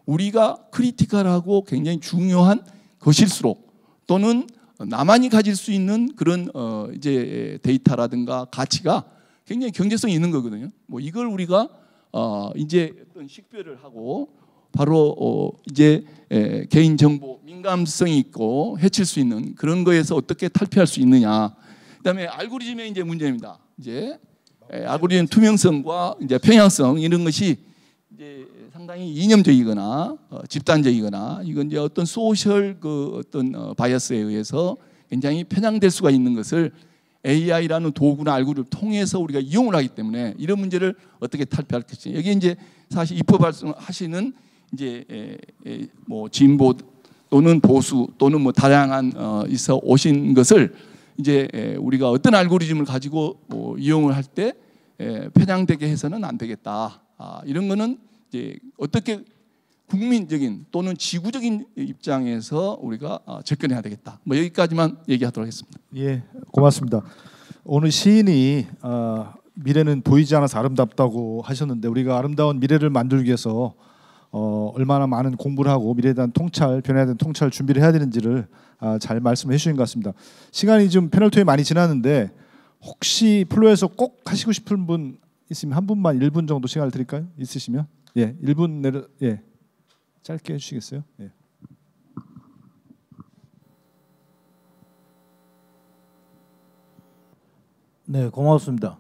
우리가 크리티컬하고 굉장히 중요한 것일수록, 또는 나만이 가질 수 있는 그런 이제 데이터라든가 가치가 굉장히 경제성이 있는 거거든요. 뭐 이걸 우리가 이제 어떤 식별을 하고 바로 이제 개인 정보 민감성이 있고 해칠 수 있는 그런 거에서 어떻게 탈피할 수 있느냐. 그다음에 알고리즘의 이제 문제입니다. 이제 알고리즘 투명성과 이제 평양성 이런 것이 이제 상당히 이념적이거나 집단적이거나, 이건 이제 어떤 소셜 그 어떤 바이어스에 의해서 굉장히 편향될 수가 있는 것을 AI라는 도구나 알고리즘을 통해서 우리가 이용을 하기 때문에, 이런 문제를 어떻게 탈피할 것인지, 여기 이제 사실 입법 발생하시는 이제 뭐 진보 또는 보수 또는 뭐 다양한 있어 오신 것을 이제 우리가 어떤 알고리즘을 가지고 이용을 할 때 편향되게 해서는 안 되겠다. 이런 거는 이제 어떻게 국민적인 또는 지구적인 입장에서 우리가 접근해야 되겠다. 뭐 여기까지만 얘기하도록 하겠습니다. 예, 고맙습니다. 오늘 시인이 미래는 보이지 않아서 아름답다고 하셨는데, 우리가 아름다운 미래를 만들기 위해서 얼마나 많은 공부를 하고 미래에 대한 통찰, 변화에 대한 통찰 준비를 해야 되는지를 잘 말씀해 주신 것 같습니다. 시간이 좀 패널 토에 많이 지났는데, 혹시 플로에서 꼭 하시고 싶은 분 있으면 한 분만 1분 정도 시간을 드릴까요? 있으시면? 예, 1분 내로, 예, 짧게 해주시겠어요? 예. 네, 고맙습니다.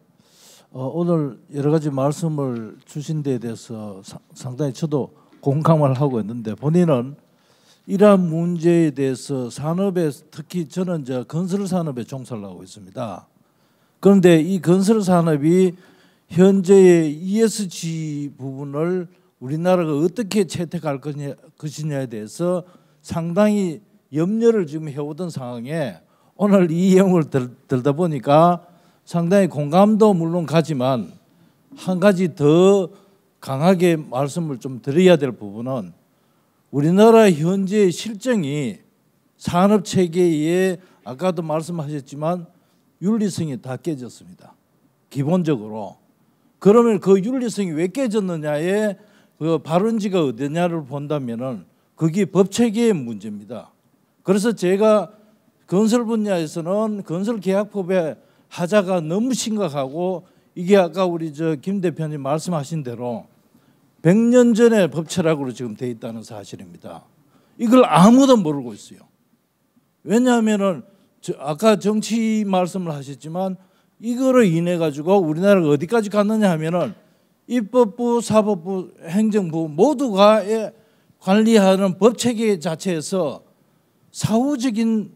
오늘 여러 가지 말씀을 주신 데에 대해서 상당히 저도 공감을 하고 있는데, 본인은 이러한 문제에 대해서 산업에, 특히 저는 이제 건설 산업에 종사를 하고 있습니다. 그런데 이 건설 산업이 현재의 ESG 부분을 우리나라가 어떻게 채택할 것이냐에 대해서 상당히 염려를 지금 해오던 상황에 오늘 이 내용을 들다 보니까 상당히 공감도 물론 가지만, 한 가지 더 강하게 말씀을 좀 드려야 될 부분은, 우리나라 현재의 실정이 산업 체계에 아까도 말씀하셨지만 윤리성이 다 깨졌습니다. 기본적으로. 그러면 그 윤리성이 왜 깨졌느냐에 그 발원지가 어디냐를 본다면은 그게 법 체계의 문제입니다. 그래서 제가 건설 분야에서는 건설계약법의 하자가 너무 심각하고, 이게 아까 우리 김 대표님 말씀하신 대로 100년 전에 법 철학으로 지금 돼 있다는 사실입니다. 이걸 아무도 모르고 있어요. 왜냐하면은 아까 정치 말씀을 하셨지만, 이거로 인해 가지고 우리나라가 어디까지 갔느냐 하면은 입법부, 사법부, 행정부 모두가 관리하는 법 체계 자체에서 사후적인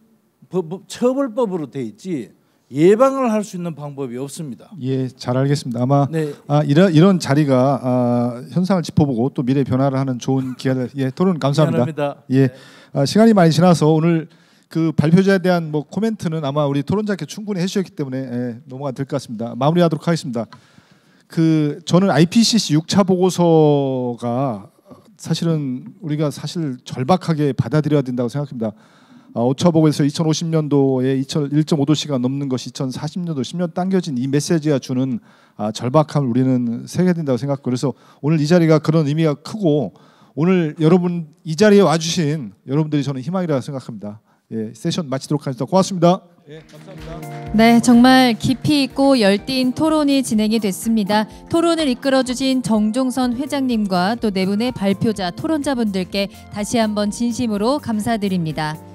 처벌법으로 돼 있지 예방을 할 수 있는 방법이 없습니다. 예, 잘 알겠습니다. 아마 네. 이런 자리가 현상을 짚어보고 또 미래 변화를 하는 좋은 기회를, 예, 토론 감사합니다. 미안합니다. 예, 네. 시간이 많이 지나서 오늘 그 발표자에 대한 뭐 코멘트는 아마 우리 토론자께 충분히 해주셨기 때문에 넘어가 될 것 같습니다. 마무리하도록 하겠습니다. 저는 IPCC 6차 보고서가 사실은 우리가 사실 절박하게 받아들여야 된다고 생각합니다. 5차 보고에서 2050년도에 1.5도씨가 넘는 것이 2040년도 10년 당겨진 이 메시지가 주는 절박함을 우리는 새겨야 된다고 생각하고, 그래서 오늘 이 자리가 그런 의미가 크고, 오늘 여러분 이 자리에 와주신 여러분들이 저는 희망이라고 생각합니다. 예, 세션 마치도록 하겠습니다. 고맙습니다. 예, 감사합니다. 네, 정말 깊이 있고 열띤 토론이 진행이 됐습니다. 토론을 이끌어주신 정종선 회장님과 또 네 분의 발표자 토론자분들께 다시 한번 진심으로 감사드립니다.